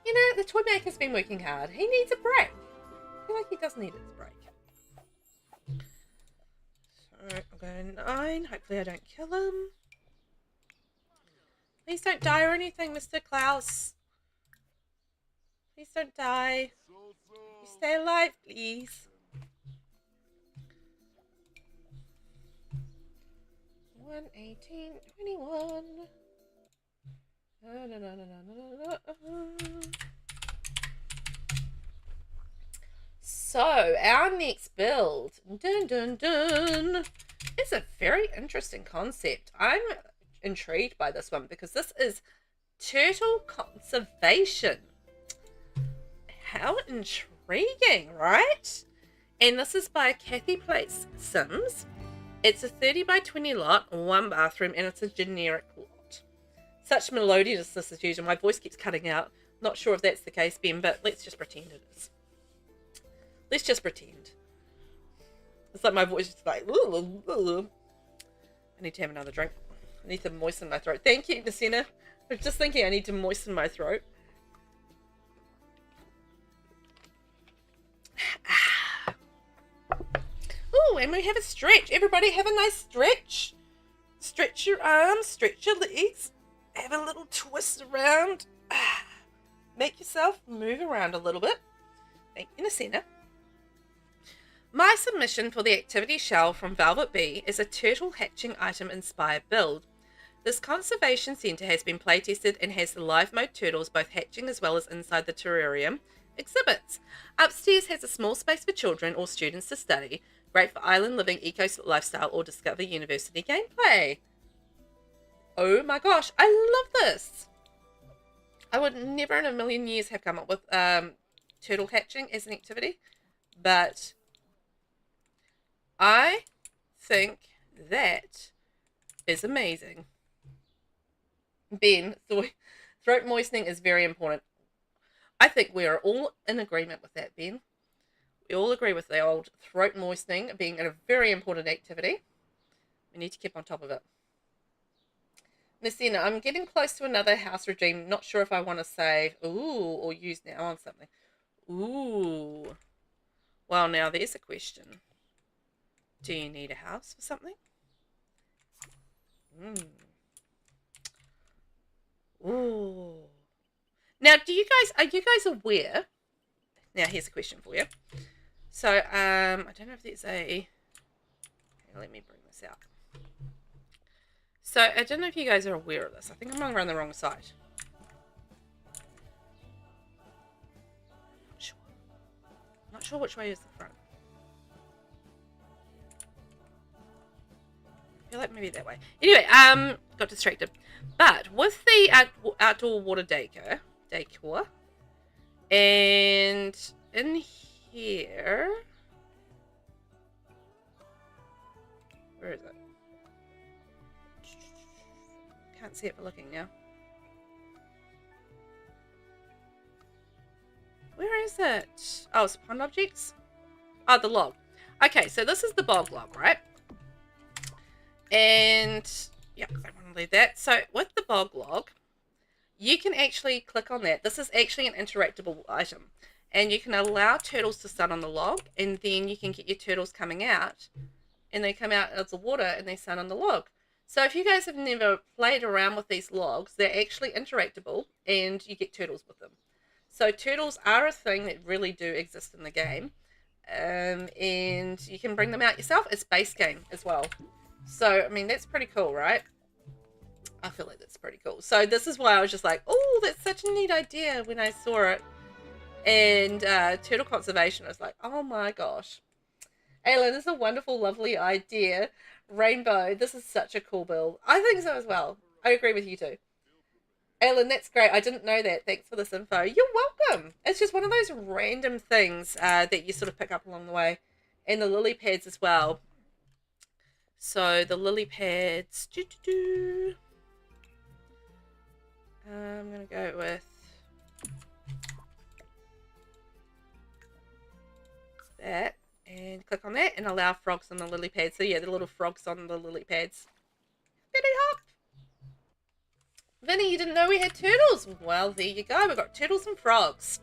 You know, the toy maker's been working hard. He needs a break. I feel like he does need his break. So I'm going 9. Hopefully I don't kill him. Please don't die or anything, Mr. Klaus. Please don't die. You stay alive, please. 118, 21. So our next build, dun dun dun, is a very interesting concept. I'm intrigued by this one because this is turtle conservation. How intriguing, right? And this is by Kathy Plates Sims. It's a 30 by 20 lot, 1 bathroom, and it's a generic lot. Such melodiousness as usual. My voice keeps cutting out. Not sure if that's the case, Ben, but let's just pretend it is. Let's just pretend. It's like my voice is like, I need to have another drink. I need to moisten my throat. Thank you, Nasina. I was just thinking I need to moisten my throat. Oh, and we have a stretch. Everybody have a nice stretch. Stretch your arms, stretch your legs. Have a little twist around. Make yourself move around a little bit. Thank you, Nasina. My submission for the activity shell from VelvettB is a turtle hatching item inspired build. This conservation centre has been playtested and has the live mode turtles both hatching as well as inside the terrarium exhibits. Upstairs has a small space for children or students to study, great for island living, eco lifestyle, or discover university gameplay. Oh my gosh, I love this. I would never in a million years have come up with turtle hatching as an activity, but I think that is amazing. Ben, throat moistening is very important. I think we are all in agreement with that, Ben. We all agree with the old throat moistening being a very important activity. We need to keep on top of it. Messina, I'm getting close to another house regime. Not sure if I want to save or use now on something. Ooh. Well, now there's a question. Do you need a house for something? Ooh. Now, are you guys aware? Now, here's a question for you. So, I don't know if there's a... Let me bring this out. So, I don't know if you guys are aware of this. I think I'm around the wrong side. Not sure which way is the front. I feel like maybe that way. Anyway, got distracted. But with the outdoor water decor, and in here, where is it? Can't see it for looking now. Where is it? Oh, it's pond objects. Oh, the log. Okay, so this is the bog log, right? And yeah, I want to leave that. So with the bog log, you can actually click on that. This is actually an interactable item. And you can allow turtles to stand on the log, and then you can get your turtles coming out, and they come out of the water and they stand on the log. So if you guys have never played around with these logs, they're actually interactable, and you get turtles with them. So turtles are a thing that really do exist in the game, and you can bring them out yourself. It's base game as well. So, I mean, that's pretty cool, right? I feel like that's pretty cool. So this is why I was just like, oh, that's such a neat idea when I saw it. And turtle conservation, I was like, oh my gosh. Aylin, this is a wonderful, lovely idea. Rainbow, this is such a cool build. I think so as well. I agree with you too. Aylin, that's great. I didn't know that. Thanks for this info. You're welcome. It's just one of those random things that you sort of pick up along the way. And the lily pads as well. So the lily pads. I'm going to go with that. And click on that and allow frogs on the lily pads. So yeah, the little frogs on the lily pads. Vinny hop! Vinny, you didn't know we had turtles? Well, there you go. We've got turtles and frogs.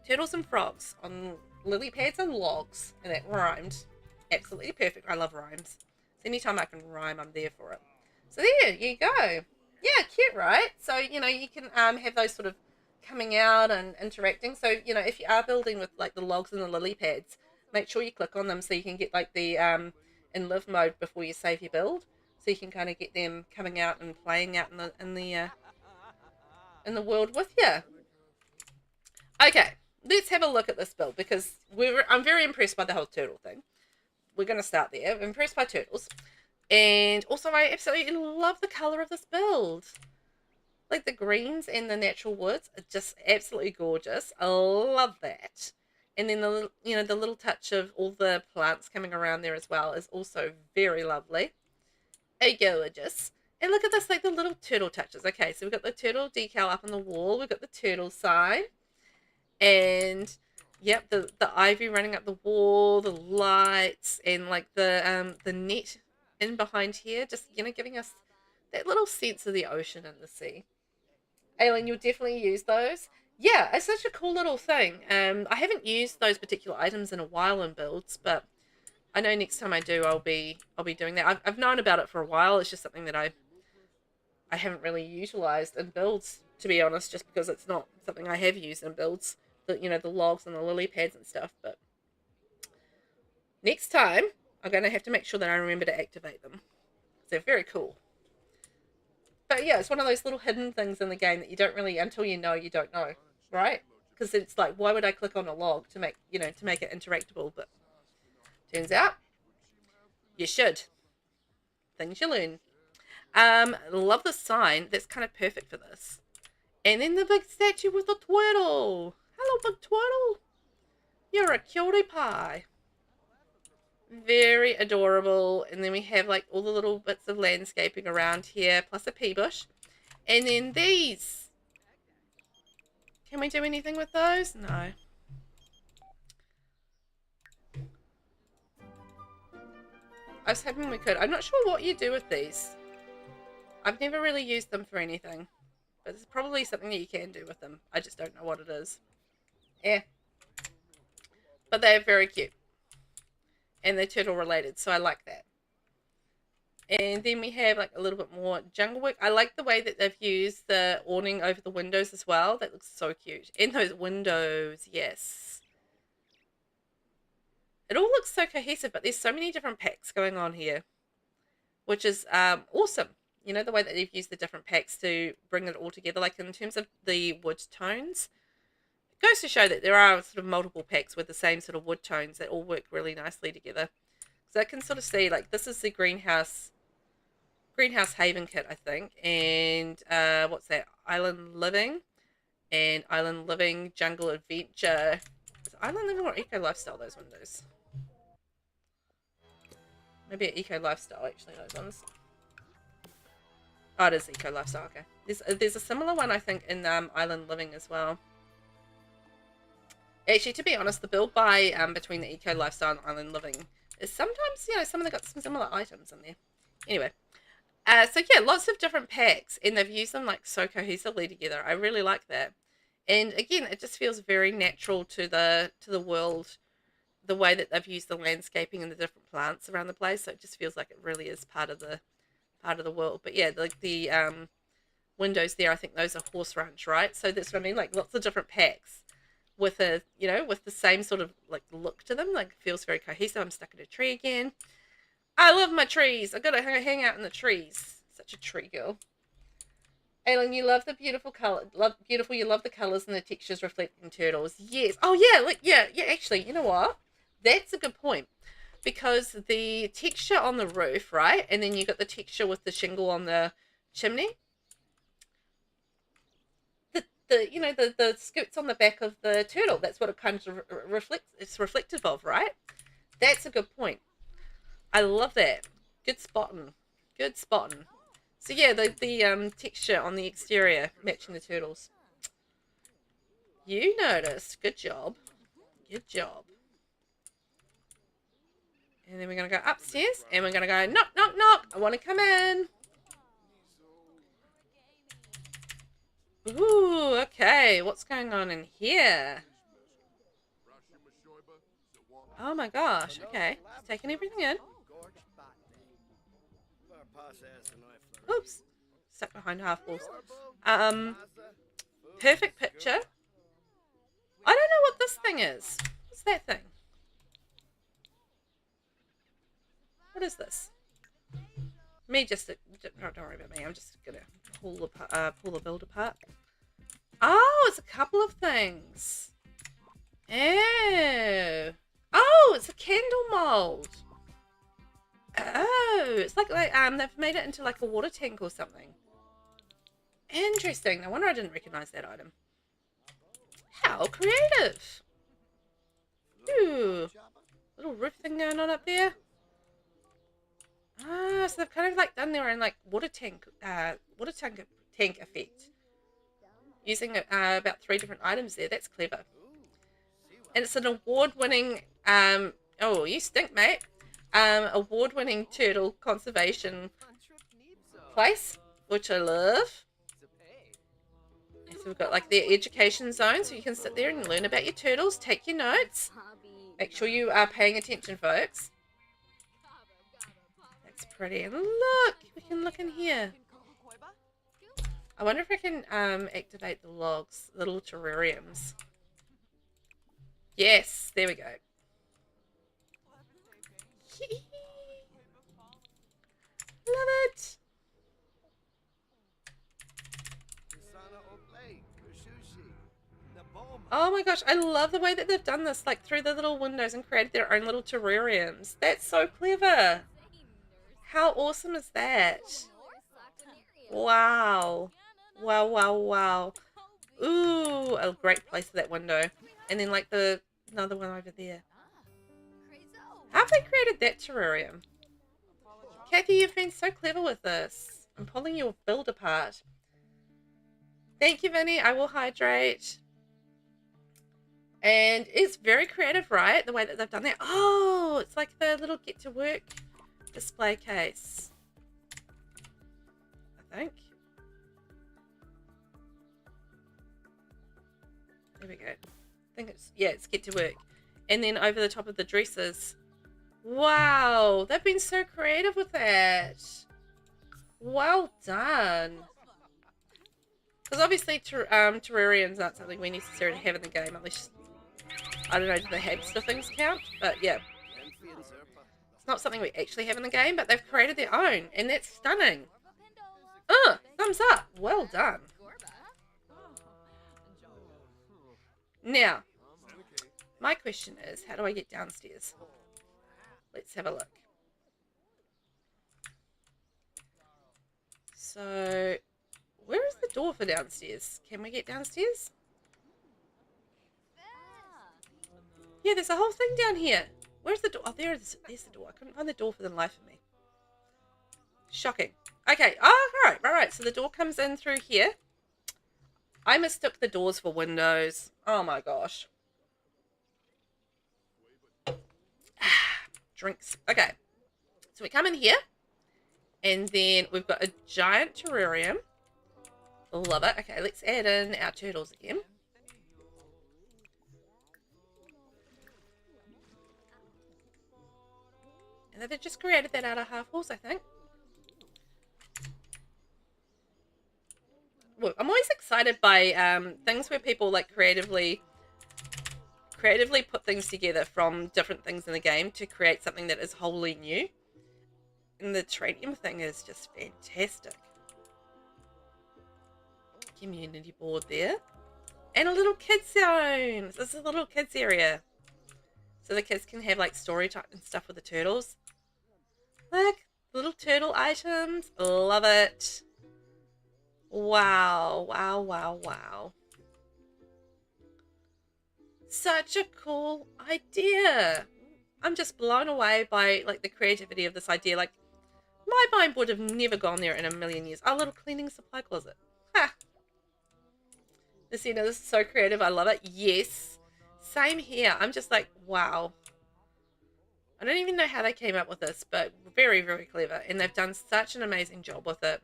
Turtles and frogs on lily pads and logs. And that rhymed. Absolutely perfect. I love rhymes. So anytime I can rhyme, I'm there for it. So there you go. Yeah, cute, right? So, you know, you can have those sort of coming out and interacting. So, you know, if you are building with like the logs and the lily pads, make sure you click on them so you can get like the in live mode before you save your build. So you can kind of get them coming out and playing out in the world with you. Okay, let's have a look at this build because I'm very impressed by the whole turtle thing. We're going to start there. I'm impressed by turtles. And also, I absolutely love the color of this build. Like the greens and the natural woods are just absolutely gorgeous. I love that. And then the, you know, the little touch of all the plants coming around there as well is also very lovely. Gorgeous. And look at this, like the little turtle touches. Okay, so we've got the turtle decal up on the wall. We've got the turtle sign. And yep, the ivy running up the wall, the lights, and like the net in behind here, just, you know, giving us that little sense of the ocean and the sea. Aylin, you'll definitely use those. Yeah, it's such a cool little thing. I haven't used those particular items in a while in builds, but I know next time I do, I'll be doing that. I've known about it for a while. It's just something that I haven't really utilized in builds, to be honest, just because it's not something I have used in builds. The, you know, the logs and the lily pads and stuff. But next time, I'm going to have to make sure that I remember to activate them. They're very cool. But yeah, it's one of those little hidden things in the game that you don't really, until you know, you don't know, right? Because it's like, why would I click on a log to make, you know, to make it interactable? But turns out you should. Things you learn. Love the sign. That's kind of perfect for this. And then the big statue with the turtle. Hello, big turtle. You're a cutie pie. Very adorable. And then we have like all the little bits of landscaping around here, plus a pea bush. And then these. Can we do anything with those? No. I was hoping we could. I'm not sure what you do with these. I've never really used them for anything. But it's probably something that you can do with them. I just don't know what it is. Yeah. But they're very cute. And they're turtle related, so I like that. And then we have like a little bit more jungle work. I like the way that they've used the awning over the windows as well. That looks so cute. And those windows, yes. It all looks so cohesive, but there's so many different packs going on here, which is awesome. You know, the way that they've used the different packs to bring it all together, like in terms of the wood tones. It goes to show that there are sort of multiple packs with the same sort of wood tones that all work really nicely together. So I can sort of see, like, this is the greenhouse Haven kit, I think, and what's that? Island Living and Island Living Jungle Adventure. Is it Island Living or Eco Lifestyle, those windows? Maybe an Eco Lifestyle, actually, those ones. Oh, it is Eco Lifestyle, okay. There's a similar one, I think, in Island Living as well. Actually, to be honest, the build buy between the Eco Lifestyle and Island Living is sometimes, you know, some of them got some similar items in there. Anyway. So yeah, lots of different packs, and they've used them like so cohesively together. I really like that. And again, it just feels very natural to the world, the way that they've used the landscaping and the different plants around the place. So it just feels like it really is part of the world. But yeah, like the windows there, I think those are horse ranch, right? So that's what I mean, like lots of different packs with a, you know, with the same sort of like look to them. Like it feels very cohesive. I'm stuck in a tree again. I love my trees. I gotta hang out in the trees. Such a tree girl. Aileen, you love the beautiful color. You love the colors and the textures reflecting turtles. Yes. Oh yeah. Like yeah. Actually, you know what? That's a good point, because the texture on the roof, right, and then you got the texture with the shingle on the chimney. The you know the skirts on the back of the turtle. That's what it kind of reflects. It's reflective of, right? That's a good point. I love that. Good spotting. Good spotting. So yeah, the texture on the exterior matching the turtles. You noticed. Good job. Good job. And then we're going to go upstairs and we're going to go knock, knock, knock. I want to come in. Ooh, okay. What's going on in here? Oh my gosh. Okay. Just taking everything in. Oops. Stuck behind half walls. Perfect picture. I don't know what this thing is. What's that thing? What is this? Me just... Don't worry about me. I'm just going to pull the build apart. Oh, it's a couple of things. Oh. Oh, it's a candle mold. Oh, it's like they've made it into like a water tank or something. Interesting. No wonder I didn't recognize that item. How creative. Ooh. Little roof thing going on up there. Ah, so they've kind of like done their own like water tank effect. Using about 3 different items there. That's clever. And it's an award-winning oh, you stink, mate. Award-winning turtle conservation place, which I love. And so we've got like their education zone, so you can sit there and learn about your turtles, take your notes. Make sure you are paying attention, folks. That's pretty. And look, we can look in here. I wonder if I can activate the logs, the little terrariums. Yes, there we go. Love it. Oh my gosh, I love the way that they've done this, like through the little windows and created their own little terrariums. That's so clever. How awesome is that? Wow. Wow, wow, wow. Ooh, a great place for that window. And then like another one over there. How have they created that terrarium? Kathy, you've been so clever with this. I'm pulling your build apart. Thank you, Vinny. I will hydrate. And it's very creative, right? The way that they've done that. Oh, it's like the little get to work display case. I think. There we go. I think it's, yeah, it's get to work. And then over the top of the dresses, Wow, they've been so creative with that. Well done. Because obviously terrariums aren't something we necessarily have in the game, unless, I don't know, do the hamster things count? But yeah. It's not something we actually have in the game, but they've created their own, and that's stunning. Thumbs up. Well done. Now, my question is, how do I get downstairs? Let's have a look. So, where is the door for downstairs? Can we get downstairs? Yeah, there's a whole thing down here. Where's the door? Oh, there's the door. I couldn't find the door for the life of me. Shocking. Okay. Oh, right. So the door comes in through here. I mistook the doors for windows. Oh my gosh. Drinks. Okay. So we come in here. And then we've got a giant terrarium. Love it. Okay, let's add in our turtles again. And they've just created that out of half horse, I think. Well, I'm always excited by things where people like creatively put things together from different things in the game to create something that is wholly new. And the trading thing is just fantastic. Community board there. And a little kids zone. This is a little kids area. So the kids can have like story time and stuff with the turtles. Look, little turtle items. Love it. Wow. Such a cool idea. I'm just blown away by like the creativity of this idea. Like, my mind would have never gone there in a million years. Our little cleaning supply closet. Ha! This, you know, this is so creative. I love it. Yes. Same here. I'm just like, wow. I don't even know how they came up with this, but very, very clever. And they've done such an amazing job with it.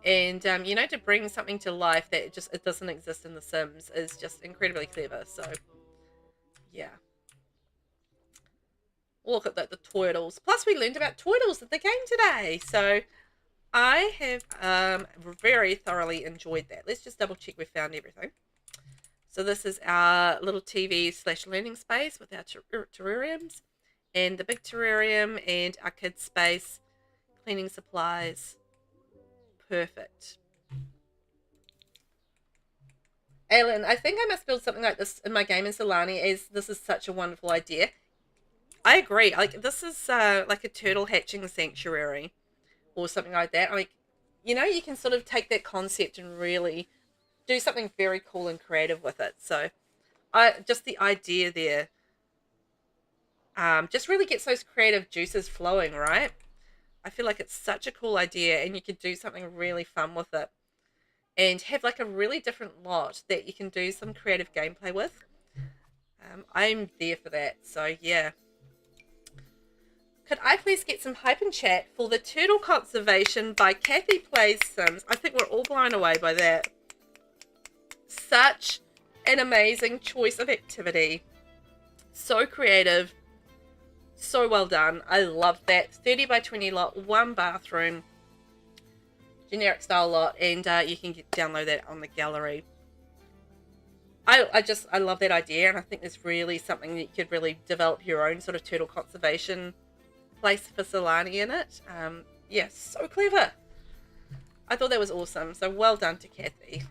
And, you know, to bring something to life that it doesn't exist in The Sims is just incredibly clever. So, yeah. Look at that, the turtles. Plus, we learned about turtles at the game today. So, I have very thoroughly enjoyed that. Let's just double check we've found everything. So, this is our little TV/learning space with our terrariums. And the big terrarium and our kids' space. Cleaning supplies. Perfect. Aylin, I think I must build something like this in my game in Solani, as this is such a wonderful idea. I agree. Like, this is like a turtle hatching sanctuary or something like that. Like, you know, you can sort of take that concept and really do something very cool and creative with it. So, just the idea there just really gets those creative juices flowing, right? I feel like it's such a cool idea, and you could do something really fun with it and have like a really different lot that you can do some creative gameplay with. I'm there for that. So, yeah. Could I please get some hype in chat for the Turtle Conservation by Kathy Plays Sims? I think we're all blown away by that. Such an amazing choice of activity. So creative. So well done. I love that. 30 by 20 lot, 1 bathroom, generic style lot, and you can download that on the gallery. I love that idea, and I think there's really something that you could really develop your own sort of turtle conservation place for Solani in it. Yeah, so clever. I thought that was awesome. So well done to Kathy.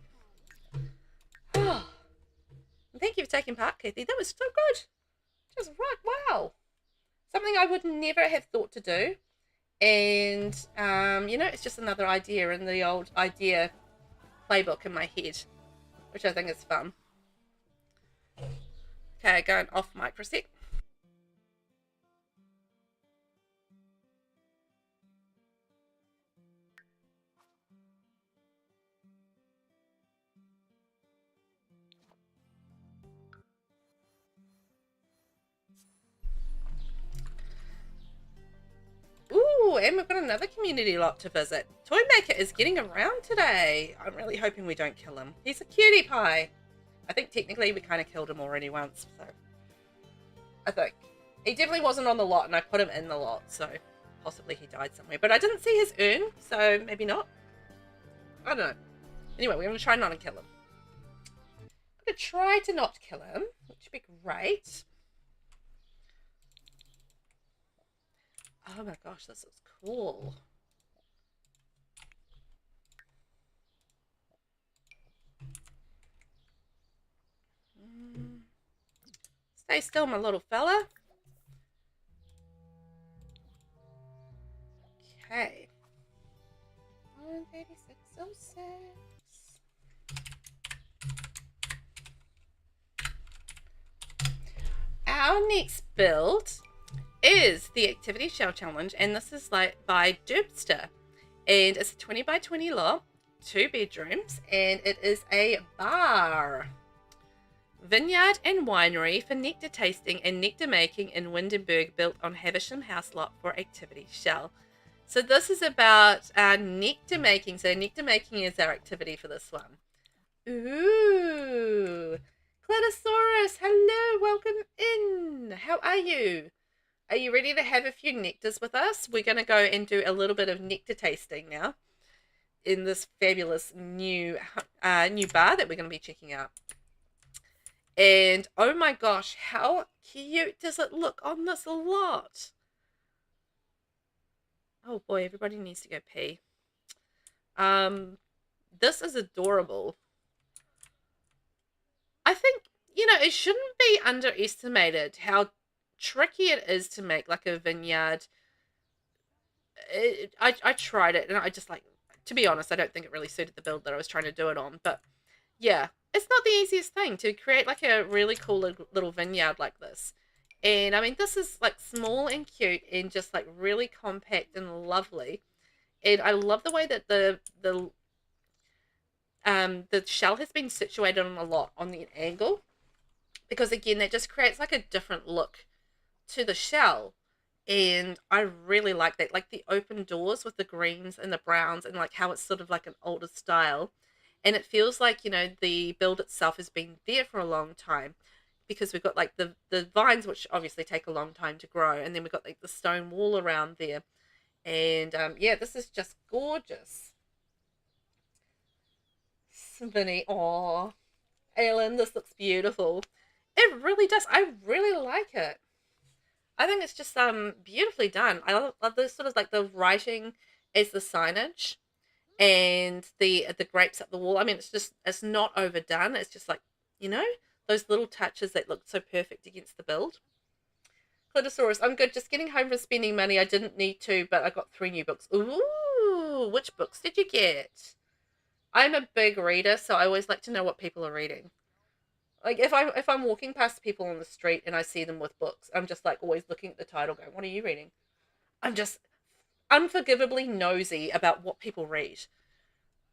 Oh, thank you for taking part, Kathy. That was so good. Just right, wow. Something I would never have thought to do. And, you know, it's just another idea in the old idea playbook in my head, which I think is fun. Okay, going off mic for a sec. Ooh, and we've got another community lot to visit. Toymaker is getting around today. I'm really hoping we don't kill him. He's a cutie pie. I think technically we kind of killed him already once, so I think. He definitely wasn't on the lot, and I put him in the lot, so possibly he died somewhere. But I didn't see his urn, so maybe not. I don't know. Anyway, we're going to try not to kill him. I'm going to try to not kill him, which would be great. Oh my gosh, this is cool. Stay still, my little fella. Okay. 186.06. Our next build is the Activity Shell Challenge, and this is like by DERBSTAH, and it's a 20 by 20 lot, 2 bedrooms, and it is a bar, vineyard and winery for nectar tasting and nectar making in Windenburg, built on Havisham House lot for Activity Shell. So this is about nectar making. So nectar making is our activity for this one. Ooh, Cladosaurus, hello, welcome in. How are you? Are you ready to have a few nectars with us? We're going to go and do a little bit of nectar tasting now in this fabulous new bar that we're going to be checking out. And oh my gosh, how cute does it look on this lot? Oh boy, everybody needs to go pee. This is adorable. I think, you know, it shouldn't be underestimated how tricky it is to make like a vineyard. I tried it and I just like, to be honest, I don't think it really suited the build that I was trying to do it on. But yeah, it's not the easiest thing to create like a really cool little vineyard like this. And I mean, this is like small and cute and just like really compact and lovely. And I love the way that the shell has been situated on a lot on the angle, because again, that just creates like a different look to the shell. And I really like that, like the open doors with the greens and the browns, and like how it's sort of like an older style. And it feels like, you know, the build itself has been there for a long time, because we've got like the vines, which obviously take a long time to grow, and then we've got like the stone wall around there. And yeah, this is just gorgeous. Vinny, aw, Aylin, this looks beautiful. It really does. I really like it. I think it's just beautifully done. I love this sort of like the writing as the signage, and the grapes up the wall. I mean, it's not overdone. It's just like, you know, those little touches that look so perfect against the build. Clitosaurus, I'm good. Just getting home from spending money. I didn't need to, but I got 3 new books. Ooh, which books did you get? I'm a big reader, so I always like to know what people are reading. Like if I'm walking past people on the street and I see them with books, I'm just like always looking at the title going, what are you reading? I'm just unforgivably nosy about what people read.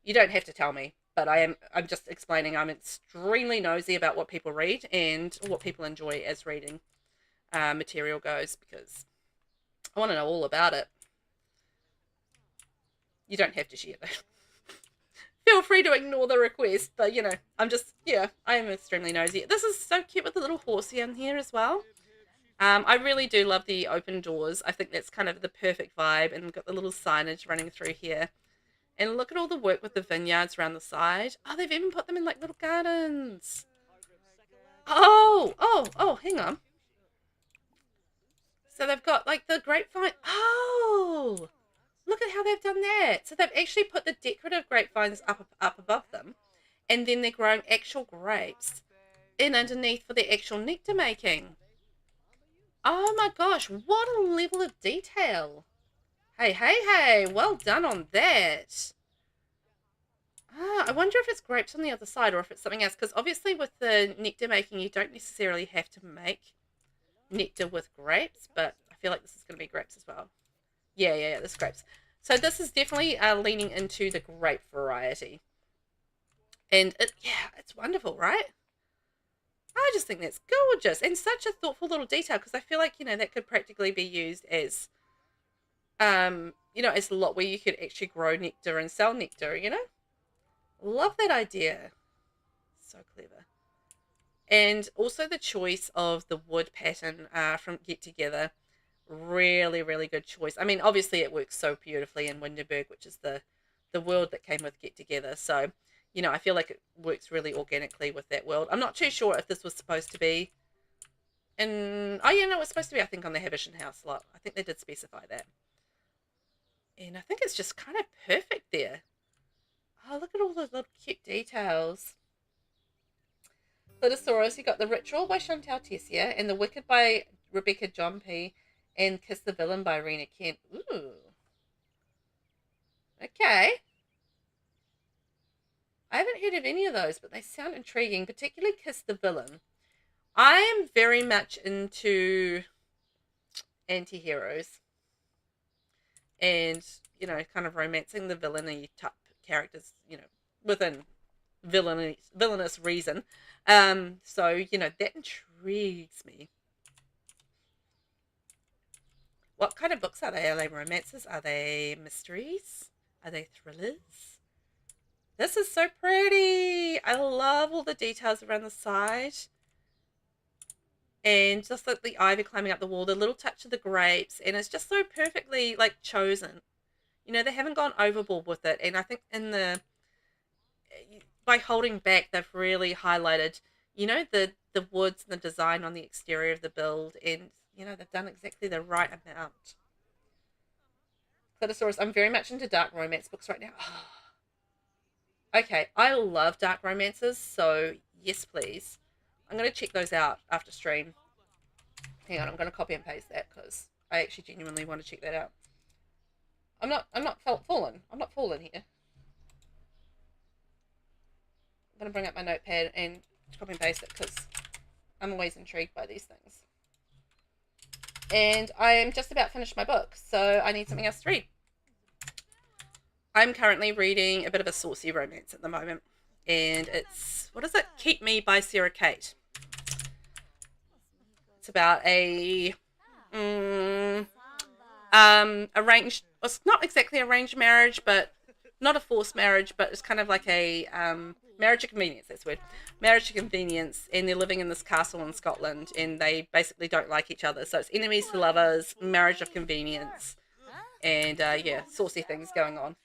You don't have to tell me, but I'm just explaining I'm extremely nosy about what people read and what people enjoy as reading material goes, because I want to know all about it. You don't have to share that. Feel free to ignore the request, but you know, I am extremely nosy. This is so cute with the little horsey in here as well. I really do love the open doors. I think that's kind of the perfect vibe, and we've got the little signage running through here. And look at all the work with the vineyards around the side. Oh, they've even put them in like little gardens. Oh, hang on. So they've got like the grapevine. Oh, look at how they've done that. So they've actually put the decorative grapevines up above them, and then they're growing actual grapes in underneath for the actual nectar making. Oh my gosh, what a level of detail. Hey, well done on that. I wonder if it's grapes on the other side or if it's something else, because obviously with the nectar making, you don't necessarily have to make nectar with grapes, but I feel like this is going to be grapes as well. Yeah, this grapes. So this is definitely leaning into the grape variety. And it's wonderful, right? I just think that's gorgeous and such a thoughtful little detail, because I feel like, you know, that could practically be used as, you know, as a lot where you could actually grow nectar and sell nectar, you know? Love that idea. So clever. And also the choice of the wood pattern from Get Together. Really, really good choice. I mean, obviously it works so beautifully in Windenburg, which is the world that came with Get Together. So, you know, I feel like it works really organically with that world. I'm not too sure if this was supposed to be in... Oh, yeah, no, it was supposed to be, I think, on the Havisham House lot. I think they did specify that. And I think it's just kind of perfect there. Oh, look at all those little cute details. Clitosaurus, you got The Ritual by Chantal Tessier and The Wicked by Rebecca John P. and Kiss the Villain by Rena Kent. Ooh. Okay. I haven't heard of any of those, but they sound intriguing, particularly Kiss the Villain. I am very much into anti-heroes and, you know, kind of romancing the villainy type characters, you know, within villainous reason. So, you know, that intrigues me. What kind of books are they? Are they romances? Are they mysteries? Are they thrillers? This is so pretty. I love all the details around the side. And just like the ivy climbing up the wall, the little touch of the grapes. And it's just so perfectly, like, chosen. You know, they haven't gone overboard with it. And I think by holding back, they've really highlighted, you know, the woods and the design on the exterior of the build. And, you know, they've done exactly the right amount. Clitosaurus, I'm very much into dark romance books right now. Okay, I love dark romances, so yes, please. I'm going to check those out after stream. Hang on, I'm going to copy and paste that because I actually genuinely want to check that out. I'm not falling. I'm not falling here. I'm going to bring up my notepad and copy and paste it because I'm always intrigued by these things. And I am just about finished my book, so I need something else to read. I'm currently reading a bit of a saucy romance at the moment. And it's, what is it? Keep Me by Sarah Kate. It's about a arranged, well, it's not exactly arranged marriage, but not a forced marriage, but it's kind of like a marriage of convenience, that's the word. Marriage of convenience, and they're living in this castle in Scotland, and they basically don't like each other. So it's enemies to lovers, marriage of convenience, and yeah, saucy things going on.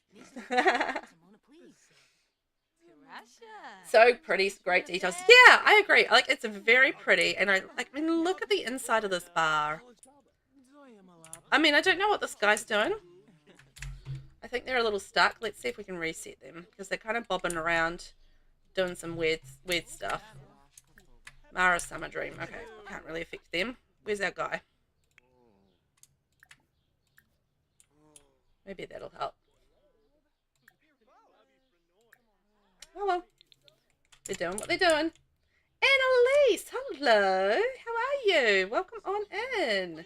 So pretty, great details. Yeah, I agree. Like, it's very pretty, and I mean, look at the inside of this bar. I mean, I don't know what this guy's doing. I think they're a little stuck. Let's see if we can reset them because they're kind of bobbing around, doing some weird stuff. Mara's Summer Dream. Okay, I can't really affect them. Where's our guy? Maybe that'll help. Oh well. They're doing what they're doing. Annalise, hello. How are you? Welcome on in.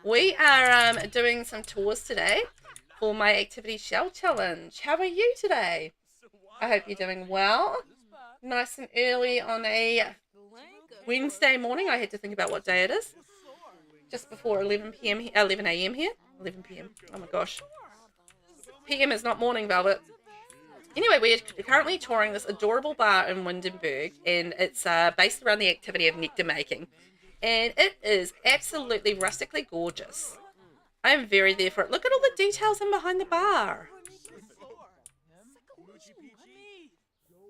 We are doing some tours today for my Activity Shell Challenge. How are you today? I hope you're doing well. Nice and early on a Wednesday morning. I had to think about what day it is. Just before 11 p.m. 11 a.m. here. 11 p.m. Oh my gosh. PM is not morning, Velvet. Anyway, we're currently touring this adorable bar in Windenburg, and it's based around the activity of nectar making. And it is absolutely rustically gorgeous. I am very there for it. Look at all the details in behind the bar.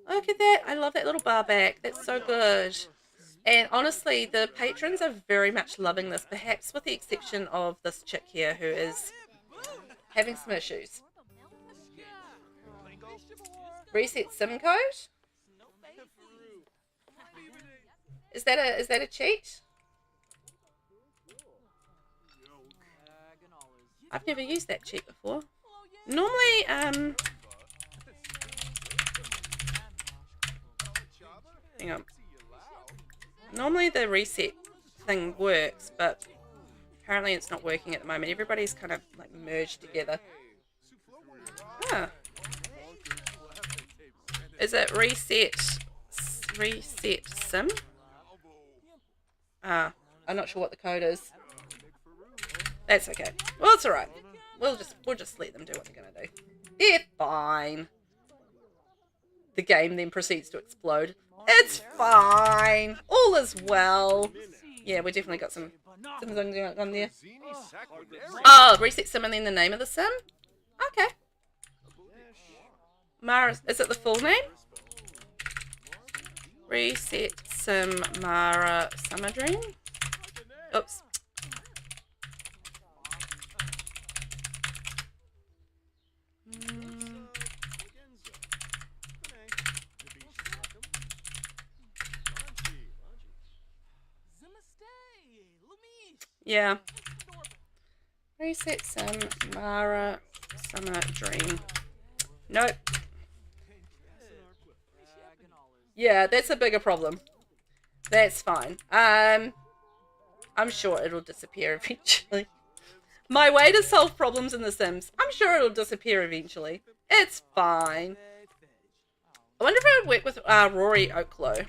Look at that. I love that little bar back. That's so good. And honestly, the patrons are very much loving this, perhaps with the exception of this chick here who is having some issues. Reset SIM code? Is that a cheat? I've never used that cheat before. Normally, hang on. Normally the reset thing works, but apparently it's not working at the moment. Everybody's kind of like merged together. Ah. Is it reset sim? Ah, I'm not sure what the code is. That's okay. Well, it's alright. We'll just let them do what they're gonna do. They're fine. the game then proceeds to explode. It's fine. All is well. Yeah, we definitely got some things on there. Oh, reset sim and then the name of the sim? Okay. Mara, is it the full name? Reset sim Mara Summer Dream. Oops. Yeah. Reset sim Mara Summer Dream. Nope. Yeah, that's a bigger problem. That's fine. I'm sure it'll disappear eventually. My way to solve problems in The Sims. I'm sure it'll disappear eventually. It's fine. I wonder if I would work with Rory Oaklow.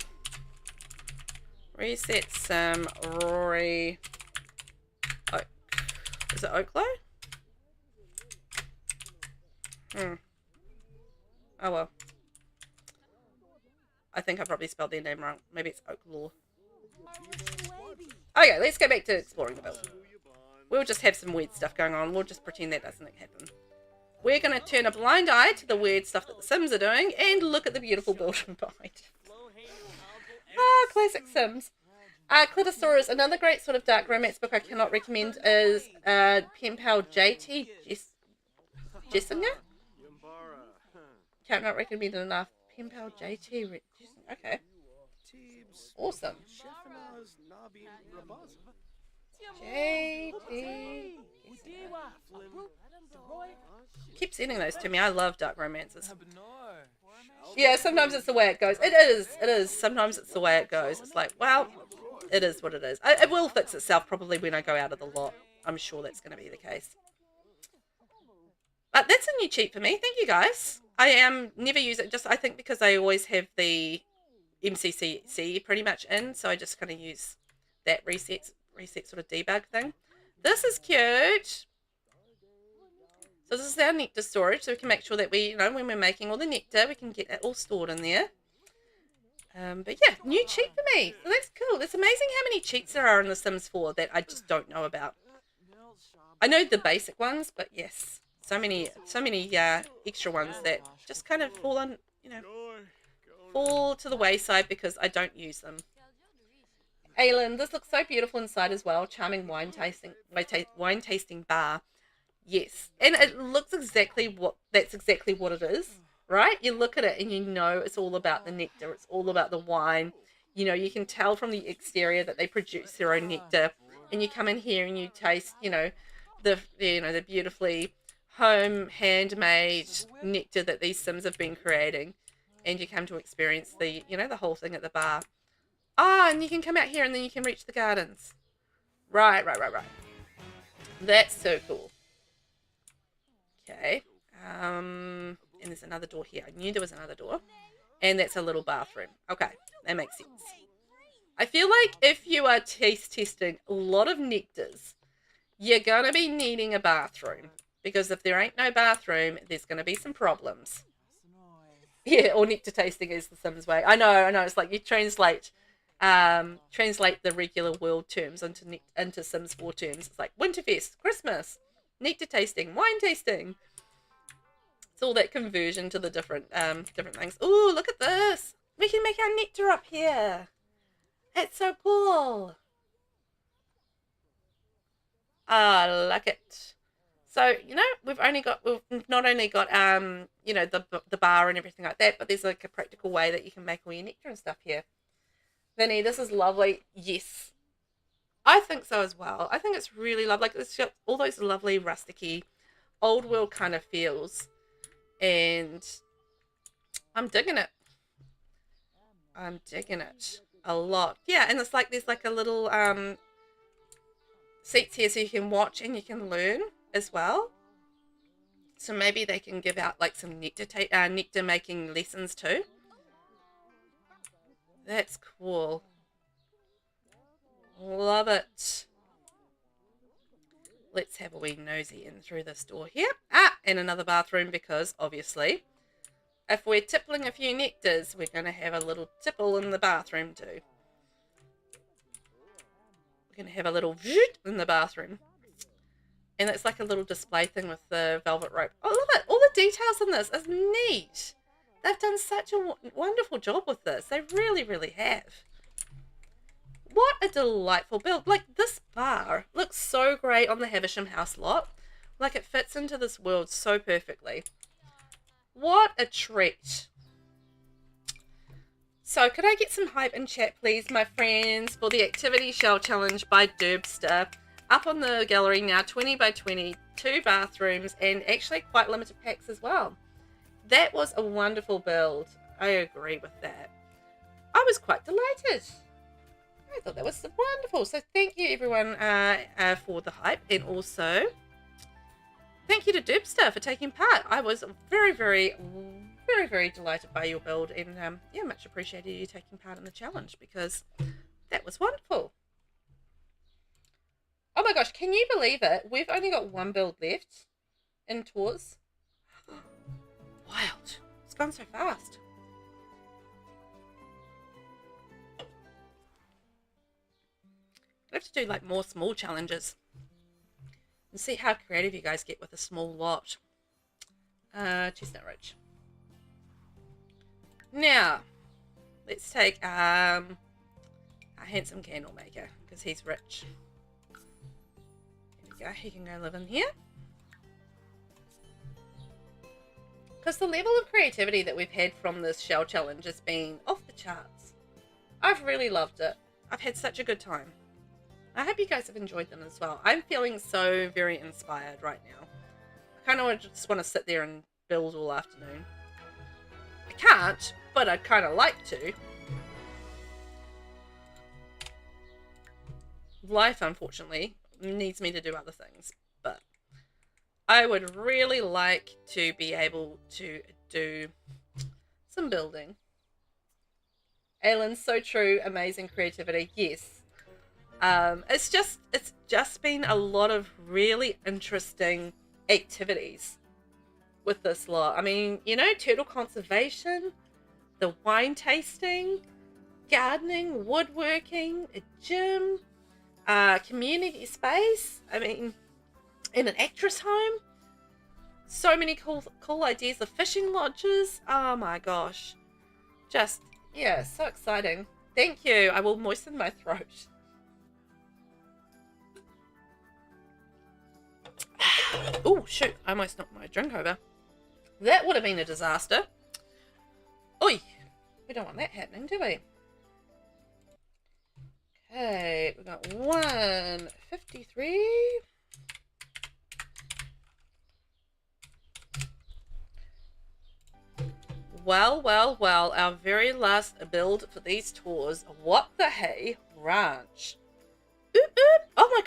Reset sim Rory Oak. Is it Oaklow? Oh well. I think I probably spelled their name wrong. Maybe it's Oaklaw. Okay, let's go back to exploring the build. We'll just have some weird stuff going on. We'll just pretend that doesn't happen. We're going to turn a blind eye to the weird stuff that the Sims are doing and look at the beautiful building behind. Ah, classic Sims. Clitosaurus, another great sort of dark romance book I cannot recommend is Pen Pal JT Jessinger? Cannot recommend it enough. Pen Pal JT. Okay. Awesome. JT. Keep sending those to me. I love dark romances. Yeah, sometimes it's the way it goes. It is. Sometimes it's the way it goes. It's like, well, it is what it is. It will fix itself probably when I go out of the lot. I'm sure that's going to be the case. But that's a new cheat for me. Thank you, guys. I never use it. Just I think because I always have the MCC pretty much in, so I just kind of use that reset sort of debug thing. This is cute. So this is our nectar storage, so we can make sure that we, when we're making all the nectar, we can get it all stored in there. But yeah, new cheat for me. So that's cool. It's amazing how many cheats there are in The Sims 4 that I just don't know about. I know the basic ones, but yes, so many extra ones that just kind of fall on, fall to the wayside because I don't use them. Aylin, this looks so beautiful inside as well. Charming wine tasting bar. Yes, and it looks exactly what it is, right? You look at it and you know it's all about the nectar. It's all about the wine. You can tell from the exterior that they produce their own nectar, and you come in here and you taste, the beautifully handmade nectar that these Sims have been creating, and you come to experience the whole thing at the bar. Ah, and you can come out here and then you can reach the gardens. Right. That's so cool. Okay. And there's another door here. I knew there was another door. And that's a little bathroom. Okay, that makes sense. I feel like if you are taste testing a lot of nectars, you're going to be needing a bathroom. Because if there ain't no bathroom, there's going to be some problems. Yeah, or nectar tasting is the Sims way. I know. It's like you translate the regular world terms into Sims 4 terms. It's like Winterfest, Christmas, nectar tasting, wine tasting. It's all that conversion to the different things. Ooh, look at this. We can make our nectar up here. It's so cool. I like it. So, we've not only got the bar and everything like that, but there's like a practical way that you can make all your nectar and stuff here. Vinny, this is lovely. Yes. I think so as well. I think it's really lovely. Like, it's got all those lovely rusticy, old world kind of feels. And I'm digging it. I'm digging it a lot. Yeah, and it's like there's like a little seats here so you can watch and you can learn as well. So maybe they can give out like some nectar making lessons too. That's cool. Love it. Let's have a wee nosy in through this door here. Ah, and another bathroom because obviously if we're tippling a few nectars, we're going to have a little tipple in the bathroom too. We're going to have a little zoot in the bathroom. And it's like a little display thing with the velvet rope. Oh, look at all the details in this is neat. They've done such a wonderful job with this. They really, really have. What a delightful build. Like, this bar looks so great on the Havisham House lot. Like, it fits into this world so perfectly. What a treat. So, could I get some hype in chat, please, my friends, for the Activity Shell Challenge by DERBSTAH. Up on the gallery now, 20 by 20, 2 bathrooms, and actually quite limited packs as well. That was a wonderful build. I agree with that. I was quite delighted. I thought that was wonderful. So thank you, everyone, for the hype, and also thank you to DERBSTAH for taking part. I was very, very, very, very delighted by your build, and yeah, much appreciated you taking part in the challenge because that was wonderful. Oh my gosh, can you believe it? We've only got one build left in tours. Wild. It's gone so fast. I have to do like more small challenges and see how creative you guys get with a small lot. Chestnut Ridge. Now, let's take a handsome candle maker because he's rich. There we go. He can go live in here. Because the level of creativity that we've had from this shell challenge has been off the charts. I've really loved it. I've had such a good time. I hope you guys have enjoyed them as well. I'm feeling so very inspired right now. I kind of just want to sit there and build all afternoon. I can't, but I'd kind of like to. Life, unfortunately, needs me to do other things, but I would really like to be able to do some building. Aylin, so true. Amazing creativity. Yes. It's just been a lot of really interesting activities with this lot. I mean, you know, turtle conservation, the wine tasting, gardening, woodworking, a gym, community space. I mean, in an actress home. So many cool ideas. The fishing lodges. Oh my gosh. Just, yeah, so exciting. Thank you. I will moisten my throat. Oh, shoot. I almost knocked my drink over. That would have been a disaster. Oi. We don't want that happening, do we? Okay. We've got 153. Well, well, well, our very last build for these tours. What the hey? Ranch. Oop, oop. Oh my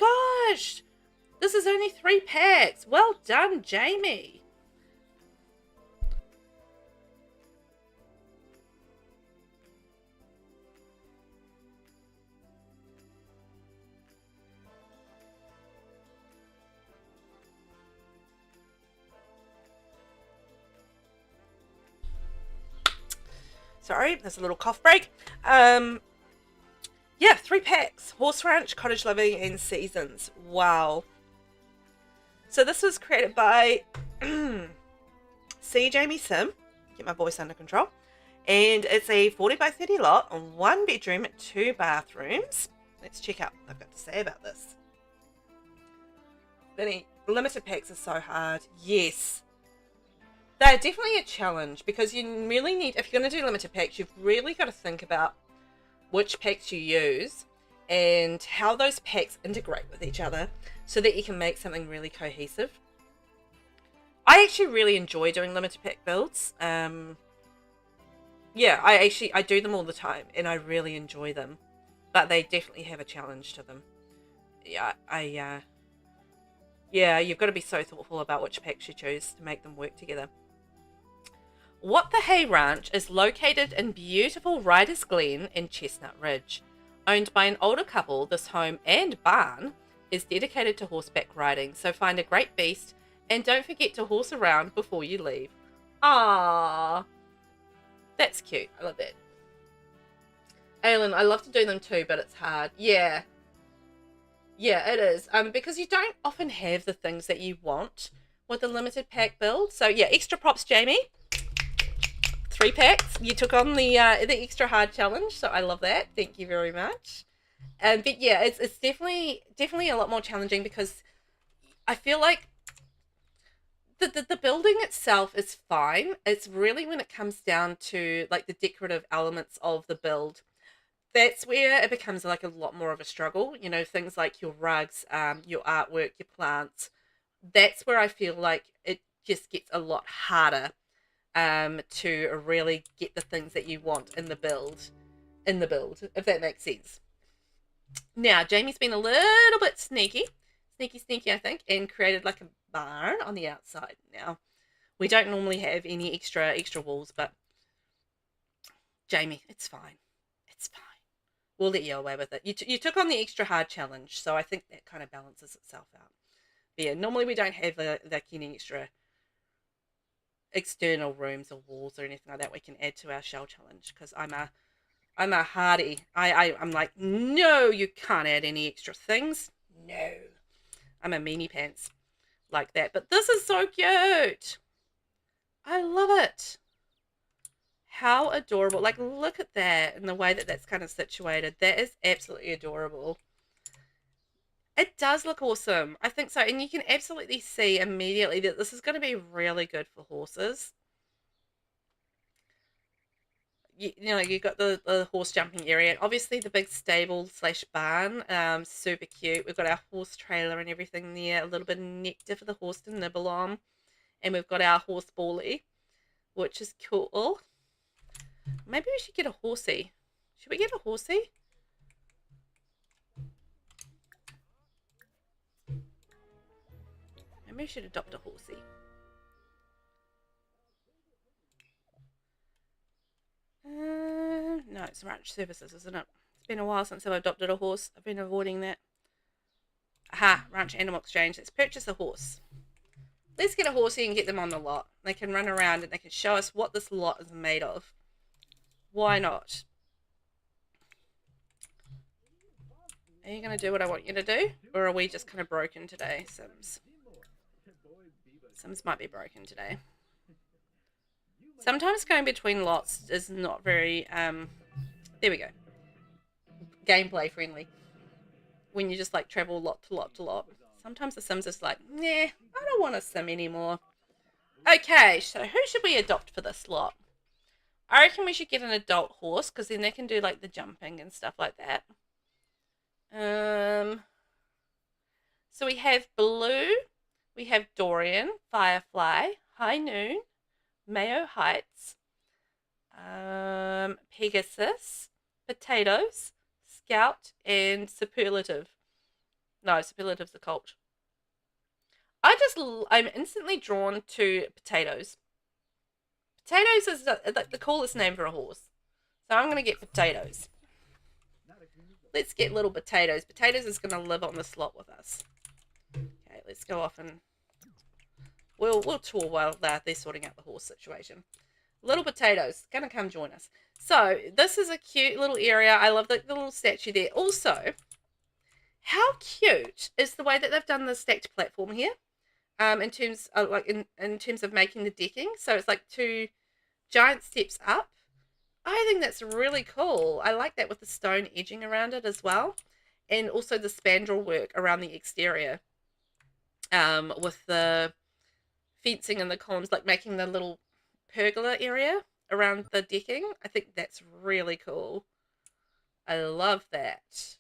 gosh. This is only 3 packs. Well done, Jamie. Sorry, there's a little cough break. Yeah, 3 packs. Horse Ranch, Cottage Living, and Seasons. Wow. So this was created by SEEJAMIESIM. Get my voice under control. And it's a 40 by 30 lot, 1 bedroom, 2 bathrooms. Let's check out what I've got to say about this. Vinny, limited packs are so hard. Yes. They're definitely a challenge because you really need, if you're going to do limited packs, you've really got to think about which packs you use and how those packs integrate with each other so that you can make something really cohesive. I actually really enjoy doing limited pack builds. Yeah, I do them all the time and I really enjoy them, but they definitely have a challenge to them. Yeah, yeah, you've got to be so thoughtful about which packs you choose to make them work together. What the Hay Ranch is located in beautiful Riders Glen and Chestnut Ridge. Owned by an older couple, this home and barn is dedicated to horseback riding, so find a great beast and don't forget to horse around before you leave. Ah, That's cute. I love that. Aylin, I love to do them too, but it's hard. Yeah. Yeah, it is. Because you don't often have the things that you want with a limited pack build. So yeah, extra props, Jamie. 3 packs. You took on the extra hard challenge, so I love that. Thank you very much. But yeah, it's definitely a lot more challenging because I feel like the building itself is fine. It's really when it comes down to like the decorative elements of the build, that's where it becomes like a lot more of a struggle. You know, things like your rugs, your artwork, your plants. That's where I feel like it just gets a lot harder to really get the things that you want in the build, if that makes sense. Now, Jamie's been a little bit sneaky, I think, and created like a barn on the outside. Now, we don't normally have any extra walls, but Jamie, it's fine. It's fine. We'll let you away with it. You took on the extra hard challenge, so I think that kind of balances itself out. But yeah, normally we don't have like any extra external rooms or walls or anything like that we can add to our shell challenge, because I'm a hardy. I'm like, no, you can't add any extra things. No. I'm a meanie pants like that. But this is so cute. I love it. How adorable. Like, look at that and the way that that's kind of situated. That is absolutely adorable. It does look awesome. I think so. And you can absolutely see immediately that this is going to be really good for horses. You know, you got the horse jumping area. Obviously, the big stable / barn. Super cute. We've got our horse trailer and everything there. A little bit of nectar for the horse to nibble on. And we've got our horse bally, which is cool. Maybe we should get a horsey. Should we get a horsey? Maybe we should adopt a horsey. No, it's ranch services, isn't it? It's been a while since I've adopted a horse. I've been avoiding that. Aha, ranch animal exchange. Let's purchase a horse. Let's get a horsey and get them on the lot. They can run around and they can show us what this lot is made of. Why not? Are you going to do what I want you to do? Or are we just kind of broken today, Sims? Sims might be broken today. Sometimes going between lots is not very, there we go, gameplay friendly. When you just like travel lot to lot to lot. Sometimes the Sims is like, nah, I don't want a Sim anymore. Okay, so who should we adopt for this lot? I reckon we should get an adult horse, because then they can do like the jumping and stuff like that. So we have Blue, we have Dorian, Firefly, High Noon, Mayo Heights, Pegasus, Potatoes, Scout, and Superlative. No, Superlative's the cult. I'm instantly drawn to Potatoes. Potatoes is the coolest name for a horse. So I'm going to get Potatoes. Let's get little Potatoes. Potatoes is going to live on the slot with us. Okay, let's go off and we'll tour while they're sorting out the horse situation. Little Potatoes, going to come join us. So this is a cute little area. I love the little statue there. Also, how cute is the way that they've done the stacked platform here? In terms of in terms of making the decking. So it's like 2 giant steps up. I think that's really cool. I like that with the stone edging around it as well. And also the spandrel work around the exterior. With the fencing and the columns, like making the little pergola area around the decking. I think that's really cool. I love that.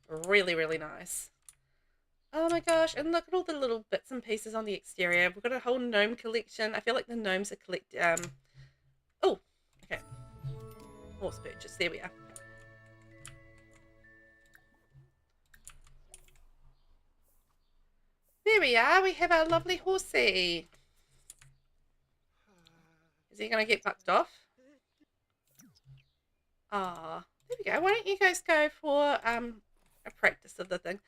Really, really nice. Oh my gosh, and look at all the little bits and pieces on the exterior. We've got a whole gnome collection. I feel like the gnomes are oh, okay. Horse purchase, there we are. There we are, we have our lovely horsey. Is he going to get bucked off? Ah, there we go. Why don't you guys go for a practice of the thing?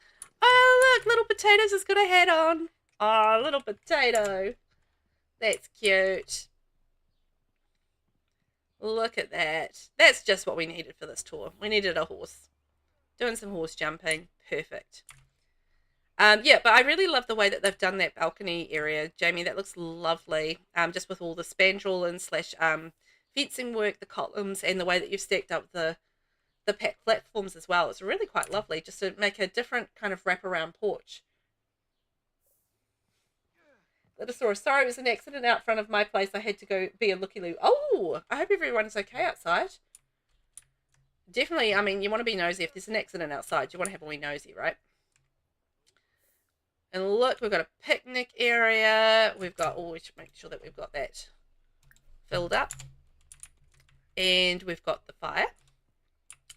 Oh, look, little Potatoes has got a hat on. Oh, little potato. That's cute. Look at that. That's just what we needed for this tour. We needed a horse. Doing some horse jumping. Perfect. Yeah, but I really love the way that they've done that balcony area, Jamie. That looks lovely. Just with all the spandrel and slash fencing work, the columns, and the way that you've stacked up the platforms as well. It's really quite lovely, just to make a different kind of wraparound porch. Littosaurus, sorry, it was an accident out front of my place. I had to go be a looky-loo. Oh, I hope everyone's okay outside. Definitely, I mean, you want to be nosy. If there's an accident outside, you want to have a wee nosy, right? And look, we've got a picnic area. We've got, we should make sure that we've got that filled up. And we've got the fire,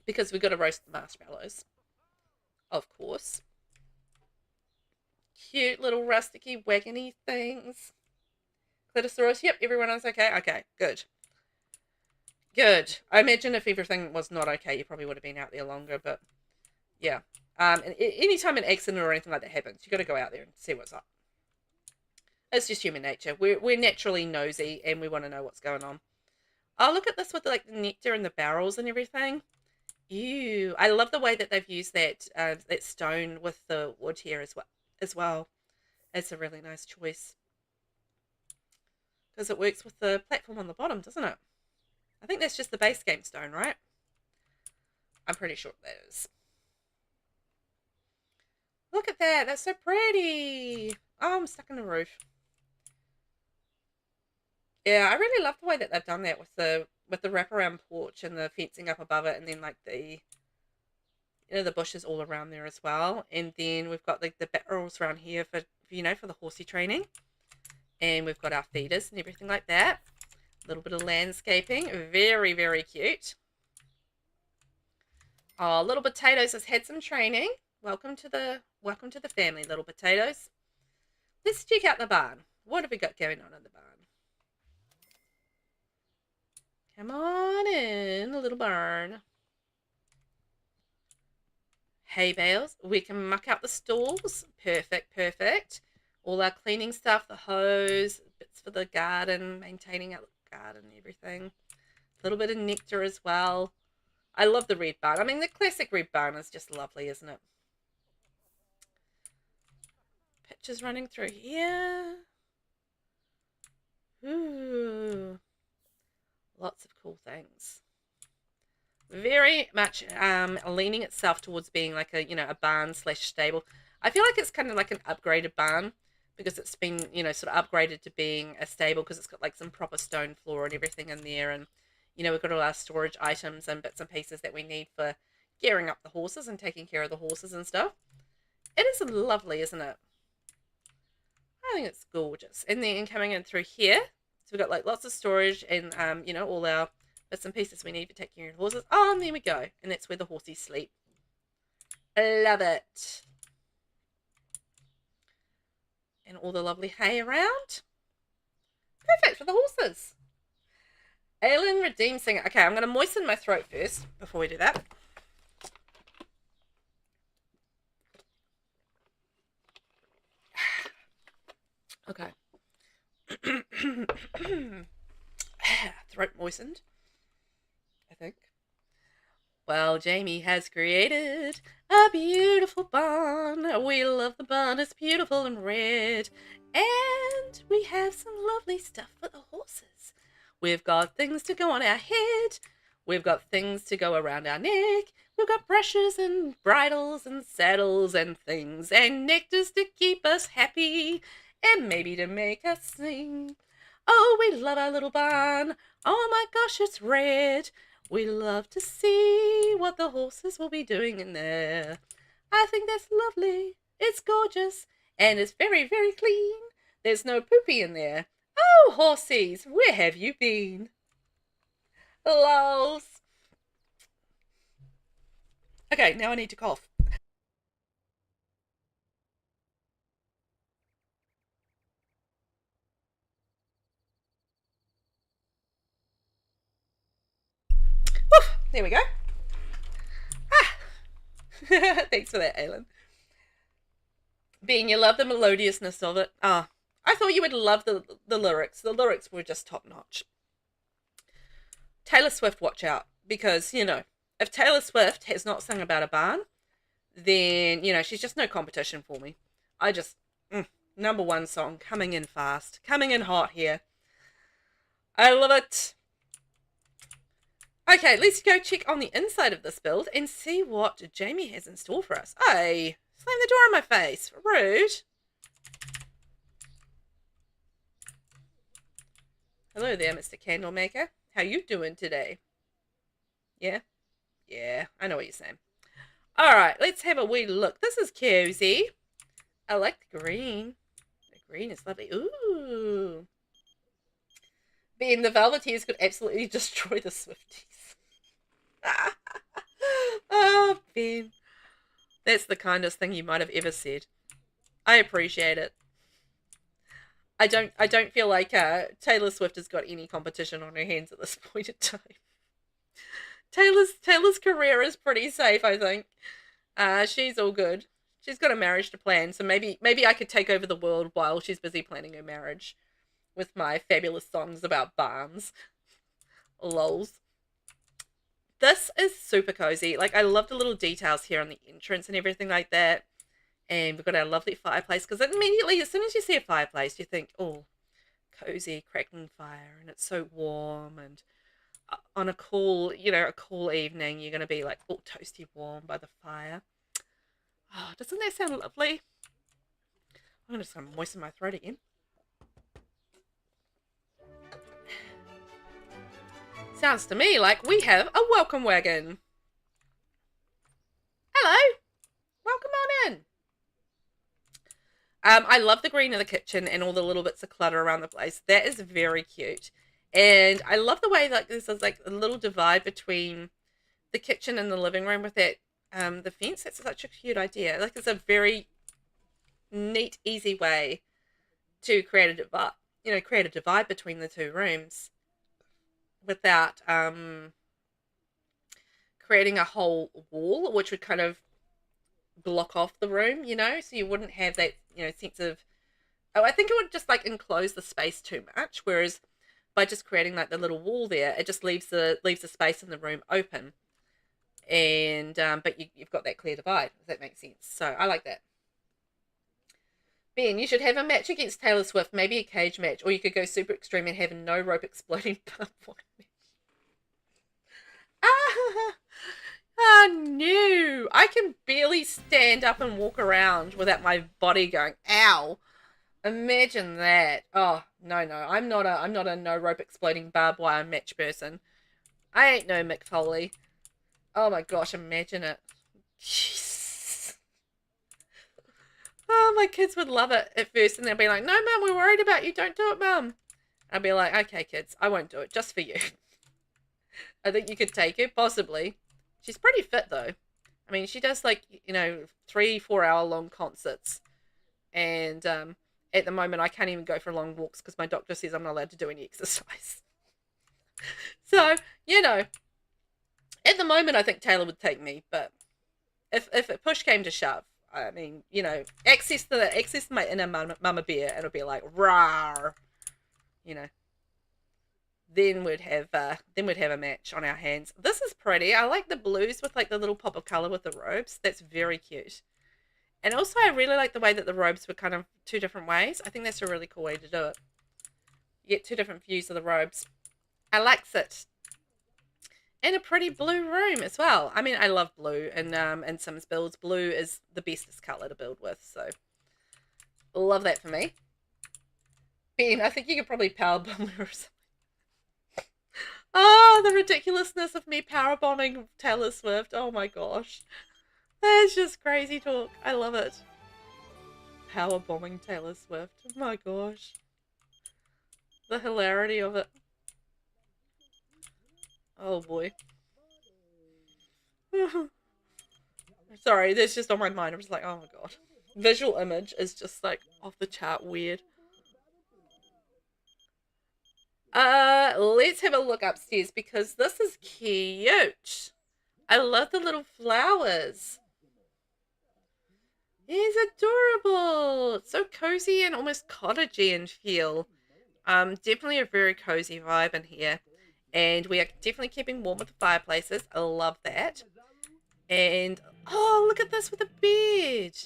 because we've got to roast the marshmallows, of course. Cute little rusticy, wagony things. Clitosaurus, yep, everyone is okay. Okay, good. Good. I imagine if everything was not okay, you probably would have been out there longer, but yeah. And anytime an accident or anything like that happens, you got to go out there and see what's up. It's just human nature. We're naturally nosy, and we want to know what's going on. Oh, look at this with like the nectar and the barrels and everything. Ew. I love the way that they've used that that stone with the wood here as well. It's a really nice choice, because it works with the platform on the bottom, doesn't it? I think that's just the base game stone, right? I'm pretty sure that is. Look at that. That's so pretty. Oh, I'm stuck in the roof. Yeah, I really love the way that they've done that with the wraparound porch and the fencing up above it, and then like the the bushes all around there as well. And then we've got like the barrels around here for for the horsey training. And we've got our feeders and everything like that. A little bit of landscaping. Very, very cute. Oh, Little Potatoes has had some training. Welcome to the family, Little Potatoes. Let's check out the barn. What have we got going on in the barn? Come on in, the little barn. Hay bales. We can muck out the stalls. Perfect, perfect. All our cleaning stuff, the hose, bits for the garden, maintaining our garden, everything. A little bit of nectar as well. I love the red barn. I mean, the classic red barn is just lovely, isn't it? Pictures running through here. Ooh. Lots of cool things. Very much leaning itself towards being like a, a barn slash stable. I feel like it's kind of like an upgraded barn, because it's been, sort of upgraded to being a stable, because it's got like some proper stone floor and everything in there. And, we've got all our storage items and bits and pieces that we need for gearing up the horses and taking care of the horses and stuff. It is lovely, isn't it? I think it's gorgeous. And then coming in through here, so we've got like lots of storage and, all our bits and pieces we need for taking care of the horses. Oh, and there we go. And that's where the horsies sleep. I love it. And all the lovely hay around. Perfect for the horses. Aylin Redeem Singer. Okay, I'm going to moisten my throat first before we do that. Okay. Throat moistened, I think. Well, Jamie has created a beautiful barn. We love the barn. It's beautiful and red. And we have some lovely stuff for the horses. We've got things to go on our head. We've got things to go around our neck. We've got brushes and bridles and saddles and things. And nectars to keep us happy. And maybe to make us sing. Oh, we love our little barn. Oh my gosh, it's red. We love to see what the horses will be doing in there. I think that's lovely. It's gorgeous. And it's very, very clean. There's no poopy in there. Oh, horsies, where have you been? Lols. Okay, now I need to cough. Woof, there we go. Ah. Thanks for that, Aylin. Bean, you love the melodiousness of it. Ah, I thought you would love the lyrics. The lyrics were just top notch. Taylor Swift, watch out. Because, you know, if Taylor Swift has not sung about a barn, then, you know, she's just no competition for me. I just, number one song, coming in fast, coming in hot here. I love it. Okay, let's go check on the inside of this build and see what Jamie has in store for us. Hey, slam the door in my face. Rude. Hello there, Mr. Candlemaker. How you doing today? Yeah? Yeah, I know what you're saying. Alright, let's have a wee look. This is cozy. I like the green. The green is lovely. Ooh. Ben, the Velveteers could absolutely destroy the Swifties. Oh, Ben. That's the kindest thing you might have ever said. I appreciate it. I don't feel like Taylor Swift has got any competition on her hands at this point in time. Taylor's career is pretty safe, I think. She's all good. She's got a marriage to plan, so maybe I could take over the world while she's busy planning her marriage with my fabulous songs about barns. Lols. This is super cozy. Like, I love the little details here on the entrance and everything like that. And we've got our lovely fireplace, because immediately, as soon as you see a fireplace, you think, oh, cozy, crackling fire, and it's so warm, and on a cool, you know, a cool evening, you're going to be like, oh, toasty warm by the fire. Oh, doesn't that sound lovely? I'm just going to moisten my throat again. Sounds to me like we have a welcome wagon. Hello. Welcome on in. I love the green in the kitchen and all the little bits of clutter around the place. That is very cute. And I love the way like this is like a little divide between the kitchen and the living room with that the fence. That's such a cute idea. Like, it's a very neat, easy way to create a divide between the two rooms without creating a whole wall, which would kind of block off the room, you know, so you wouldn't have that, you know, sense of, oh, I think it would just like enclose the space too much, whereas by just creating like the little wall there, it just leaves the space in the room open, and but you've got that clear divide, if that makes sense. So I like that. Ben, you should have a match against Taylor Swift, maybe a cage match, or you could go super extreme and have no rope exploding barbed wire match. No, I can barely stand up and walk around without my body going, ow. Imagine that. Oh, no, I'm not a no rope exploding barbed wire match person. I ain't no Mick Foley. Oh my gosh, imagine it. Jeez. Oh, my kids would love it at first, and they'll be like, no, Mum, we're worried about you. Don't do it, Mum. I'll be like, okay, kids, I won't do it, just for you. I think you could take it, possibly. She's pretty fit, though. I mean, she does, like, you know, 3-4 hour long concerts. And at the moment, I can't even go for long walks because my doctor says I'm not allowed to do any exercise. So, you know, at the moment, I think Taylor would take me. But if a push came to shove, I mean, you know, access my inner mama bear, and it'll be like, rawr, you know. Then we'd have a match on our hands. This is pretty. I like the blues with like the little pop of color with the robes. That's very cute. And also, I really like the way that the robes were kind of two different ways. I think that's a really cool way to do it. You get two different views of the robes. I likes it. And a pretty blue room as well. I mean, I love blue, and Sims builds. Blue is the bestest color to build with, so love that for me. Ben, I think you could probably power bomb her or something. Oh, the ridiculousness of me power bombing Taylor Swift. Oh my gosh. That's just crazy talk. I love it. Power bombing Taylor Swift. Oh my gosh. The hilarity of it. Oh boy. Sorry, that's just on my mind. I'm just like, oh my god. Visual image is just like off the chart weird. Let's have a look upstairs because this is cute. I love the little flowers. He's adorable. It's so cozy and almost cottagey in feel. Definitely a very cozy vibe in here. And we are definitely keeping warm with the fireplaces. I love that. And, oh, look at this with the bed.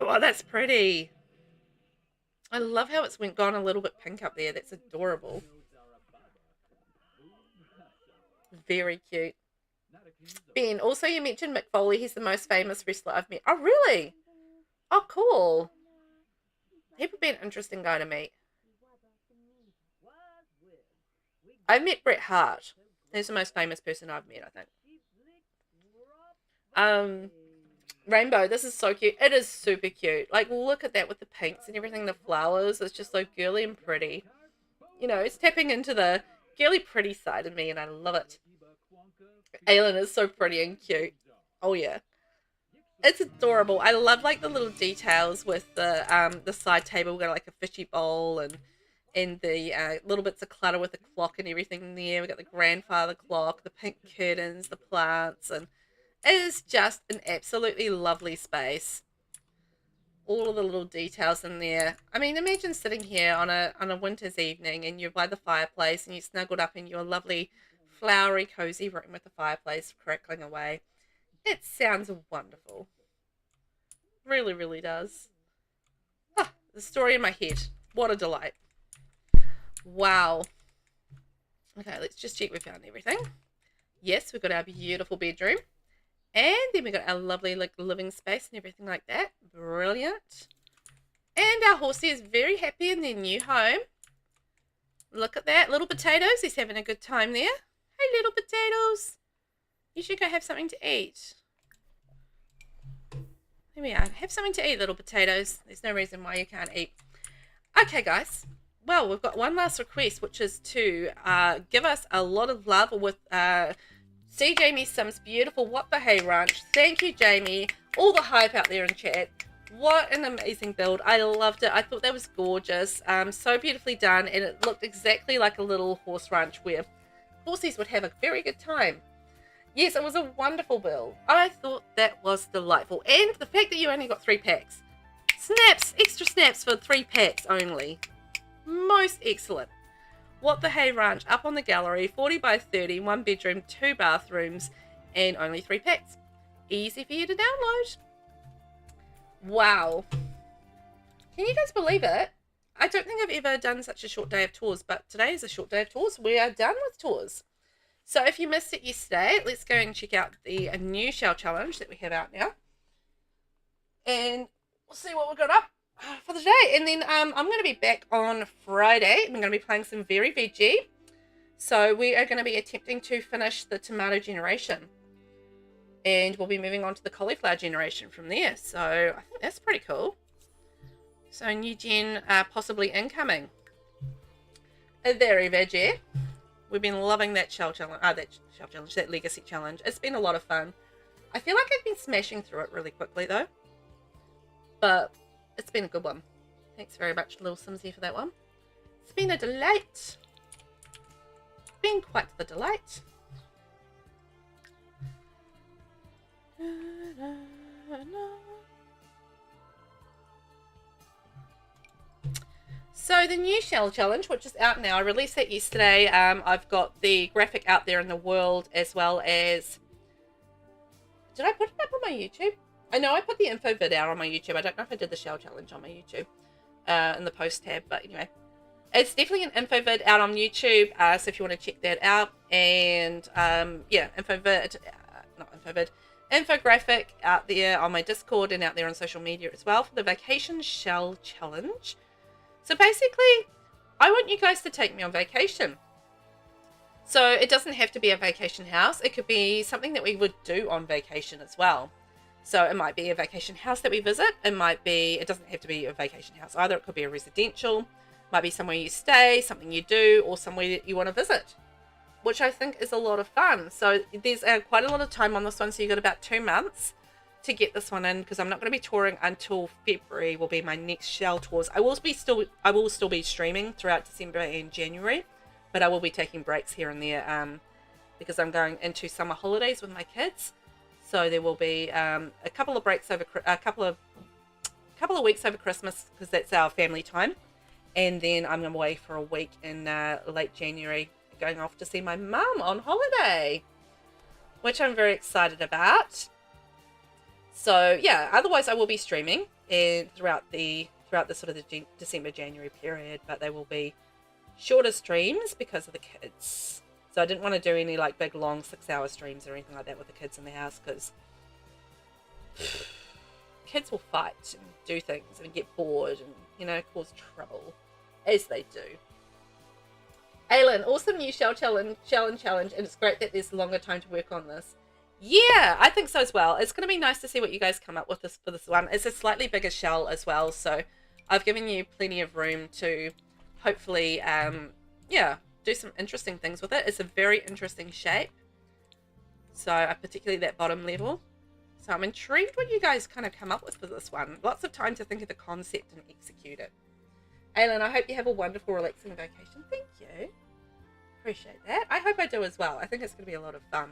Oh, that's pretty. I love how it's gone a little bit pink up there. That's adorable. Very cute. Ben, also you mentioned Mick Foley. He's the most famous wrestler I've met. Oh, really? Oh, cool. He would be an interesting guy to meet. I've met Bret Hart. He's the most famous person I've met, I think. Rainbow, this is so cute. It is super cute. Like, look at that with the pinks and everything, the flowers. It's just so girly and pretty. You know, it's tapping into the girly pretty side of me, and I love it. Aylin is so pretty and cute. Oh, yeah. It's adorable. I love, like, the little details with the side table. We've got, like, a fishy bowl and the little bits of clutter with the clock and everything in there. We've got the grandfather clock, the pink curtains, the plants, and it is just an absolutely lovely space. All of the little details in there. I mean, imagine sitting here on a winter's evening and you're by the fireplace and you're snuggled up in your lovely flowery, cozy room with the fireplace crackling away. It sounds wonderful. Really, really does. Ah, the story in my head. What a delight. Wow. Okay, let's just check we found everything. Yes, we've got our beautiful bedroom. And then we got our lovely like living space and everything like that. Brilliant. And our horsey is very happy in their new home. Look at that. Little Potatoes. He's having a good time there. Hey, Little Potatoes. You should go have something to eat. Here we are. Have something to eat, Little Potatoes. There's no reason why you can't eat. Okay, guys. Well, we've got one last request, which is to give us a lot of love with SEEJAMIESIM's beautiful What the Hey Ranch. Thank you, Jamie. All the hype out there in chat. What an amazing build. I loved it. I thought that was gorgeous. So beautifully done, and it looked exactly like a little horse ranch where horses would have a very good time. Yes, it was a wonderful build. I thought that was delightful. And the fact that you only got 3 packs. Snaps, extra snaps for 3 packs only. Most excellent. What the Hey Ranch up on the gallery, 40 by 30, 1 bedroom, 2 bathrooms, and only 3 packs. Easy for you to download. Wow. Can you guys believe it? I don't think I've ever done such a short day of tours, but today is a short day of tours. We are done with tours. So if you missed it yesterday, let's go and check out the new shell challenge that we have out now. And we'll see what we've got up for the day. And then I'm going to be back on Friday. I'm going to be playing some Very Veggie. So we are going to be attempting to finish the tomato generation. And we'll be moving on to the cauliflower generation from there. So I think that's pretty cool. So new gen possibly incoming. A Very Veggie. We've been loving that shell challenge, that legacy challenge. It's been a lot of fun. I feel like I've been smashing through it really quickly though. But it's been a good one. Thanks very much, Little Simsy, for that one. It's been a delight. It's been quite the delight. So the new shell challenge, which is out now, I released that yesterday. I've got the graphic out there in the world, as well as, did I put it up on my YouTube? I know I put the info vid out on my YouTube. I don't know if I did the shell challenge on my YouTube in the post tab, but anyway, it's definitely an info vid out on YouTube. So if you want to check that out, and yeah, infographic out there on my Discord and out there on social media as well for the vacation shell challenge. So basically, I want you guys to take me on vacation. So it doesn't have to be a vacation house. It could be something that we would do on vacation as well. So it might be a vacation house that we visit. It doesn't have to be a vacation house either. It could be a residential, might be somewhere you stay, something you do, or somewhere that you want to visit, which I think is a lot of fun. So there's quite a lot of time on this one. So you've got about 2 months to get this one in, because I'm not going to be touring until February will be my next shell tours. I will still be streaming throughout December and January, but I will be taking breaks here and there because I'm going into summer holidays with my kids. So there will be a couple of breaks over a couple of weeks over Christmas, because that's our family time, and then I'm away for a week in late January, going off to see my mum on holiday, which I'm very excited about. So yeah, otherwise I will be streaming throughout the sort of the December-January period, but they will be shorter streams because of the kids. So I didn't want to do any like big long 6-hour streams or anything like that with the kids in the house, because kids will fight and do things and get bored and, you know, cause trouble, as they do. Aylin, awesome new shell challenge, and it's great that there's longer time to work on this. Yeah, I think so as well. It's going to be nice to see what you guys come up with for this one. It's a slightly bigger shell as well, so I've given you plenty of room to hopefully, yeah, do some interesting things with it. It's a very interesting shape, so particularly that bottom level. So I'm intrigued what you guys kind of come up with for this one. Lots of time to think of the concept and execute it. Aylin, I hope you have a wonderful, relaxing vacation. Thank you. Appreciate that. I hope I do as well. I think it's going to be a lot of fun.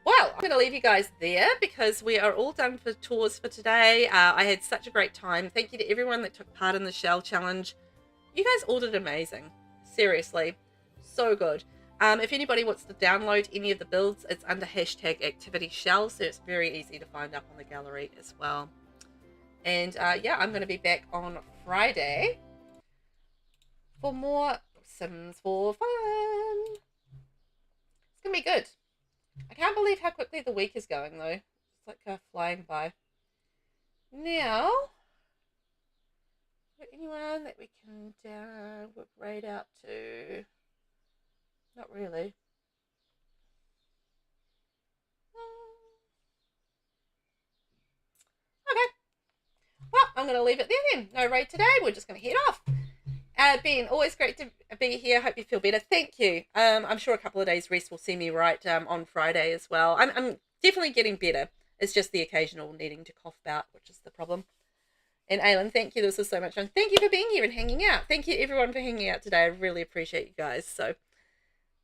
Well, I'm going to leave you guys there because we are all done for tours for today. I had such a great time. Thank you to everyone that took part in the shell challenge. You guys all did amazing. Seriously. So good. If anybody wants to download any of the builds, it's under #ActivityShell, so it's very easy to find up on the gallery as well. And yeah, I'm going to be back on Friday for more Sims for fun. It's going to be good. I can't believe how quickly the week is going, though. It's like flying by. Now, is there anyone that we can work raid out to? Not really. Okay. Well, I'm going to leave it there then. No raid today. We're just going to head off. Ben, always great to be here. Hope you feel better. Thank you. I'm sure a couple of days rest will see me right on Friday as well. I'm definitely getting better. It's just the occasional needing to cough out, which is the problem. And Aylin, thank you. This was so much fun. Thank you for being here and hanging out. Thank you everyone for hanging out today. I really appreciate you guys. So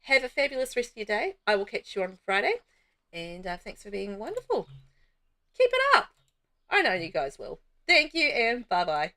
have a fabulous rest of your day. I will catch you on Friday. And thanks for being wonderful. Keep it up. I know you guys will. Thank you and bye-bye.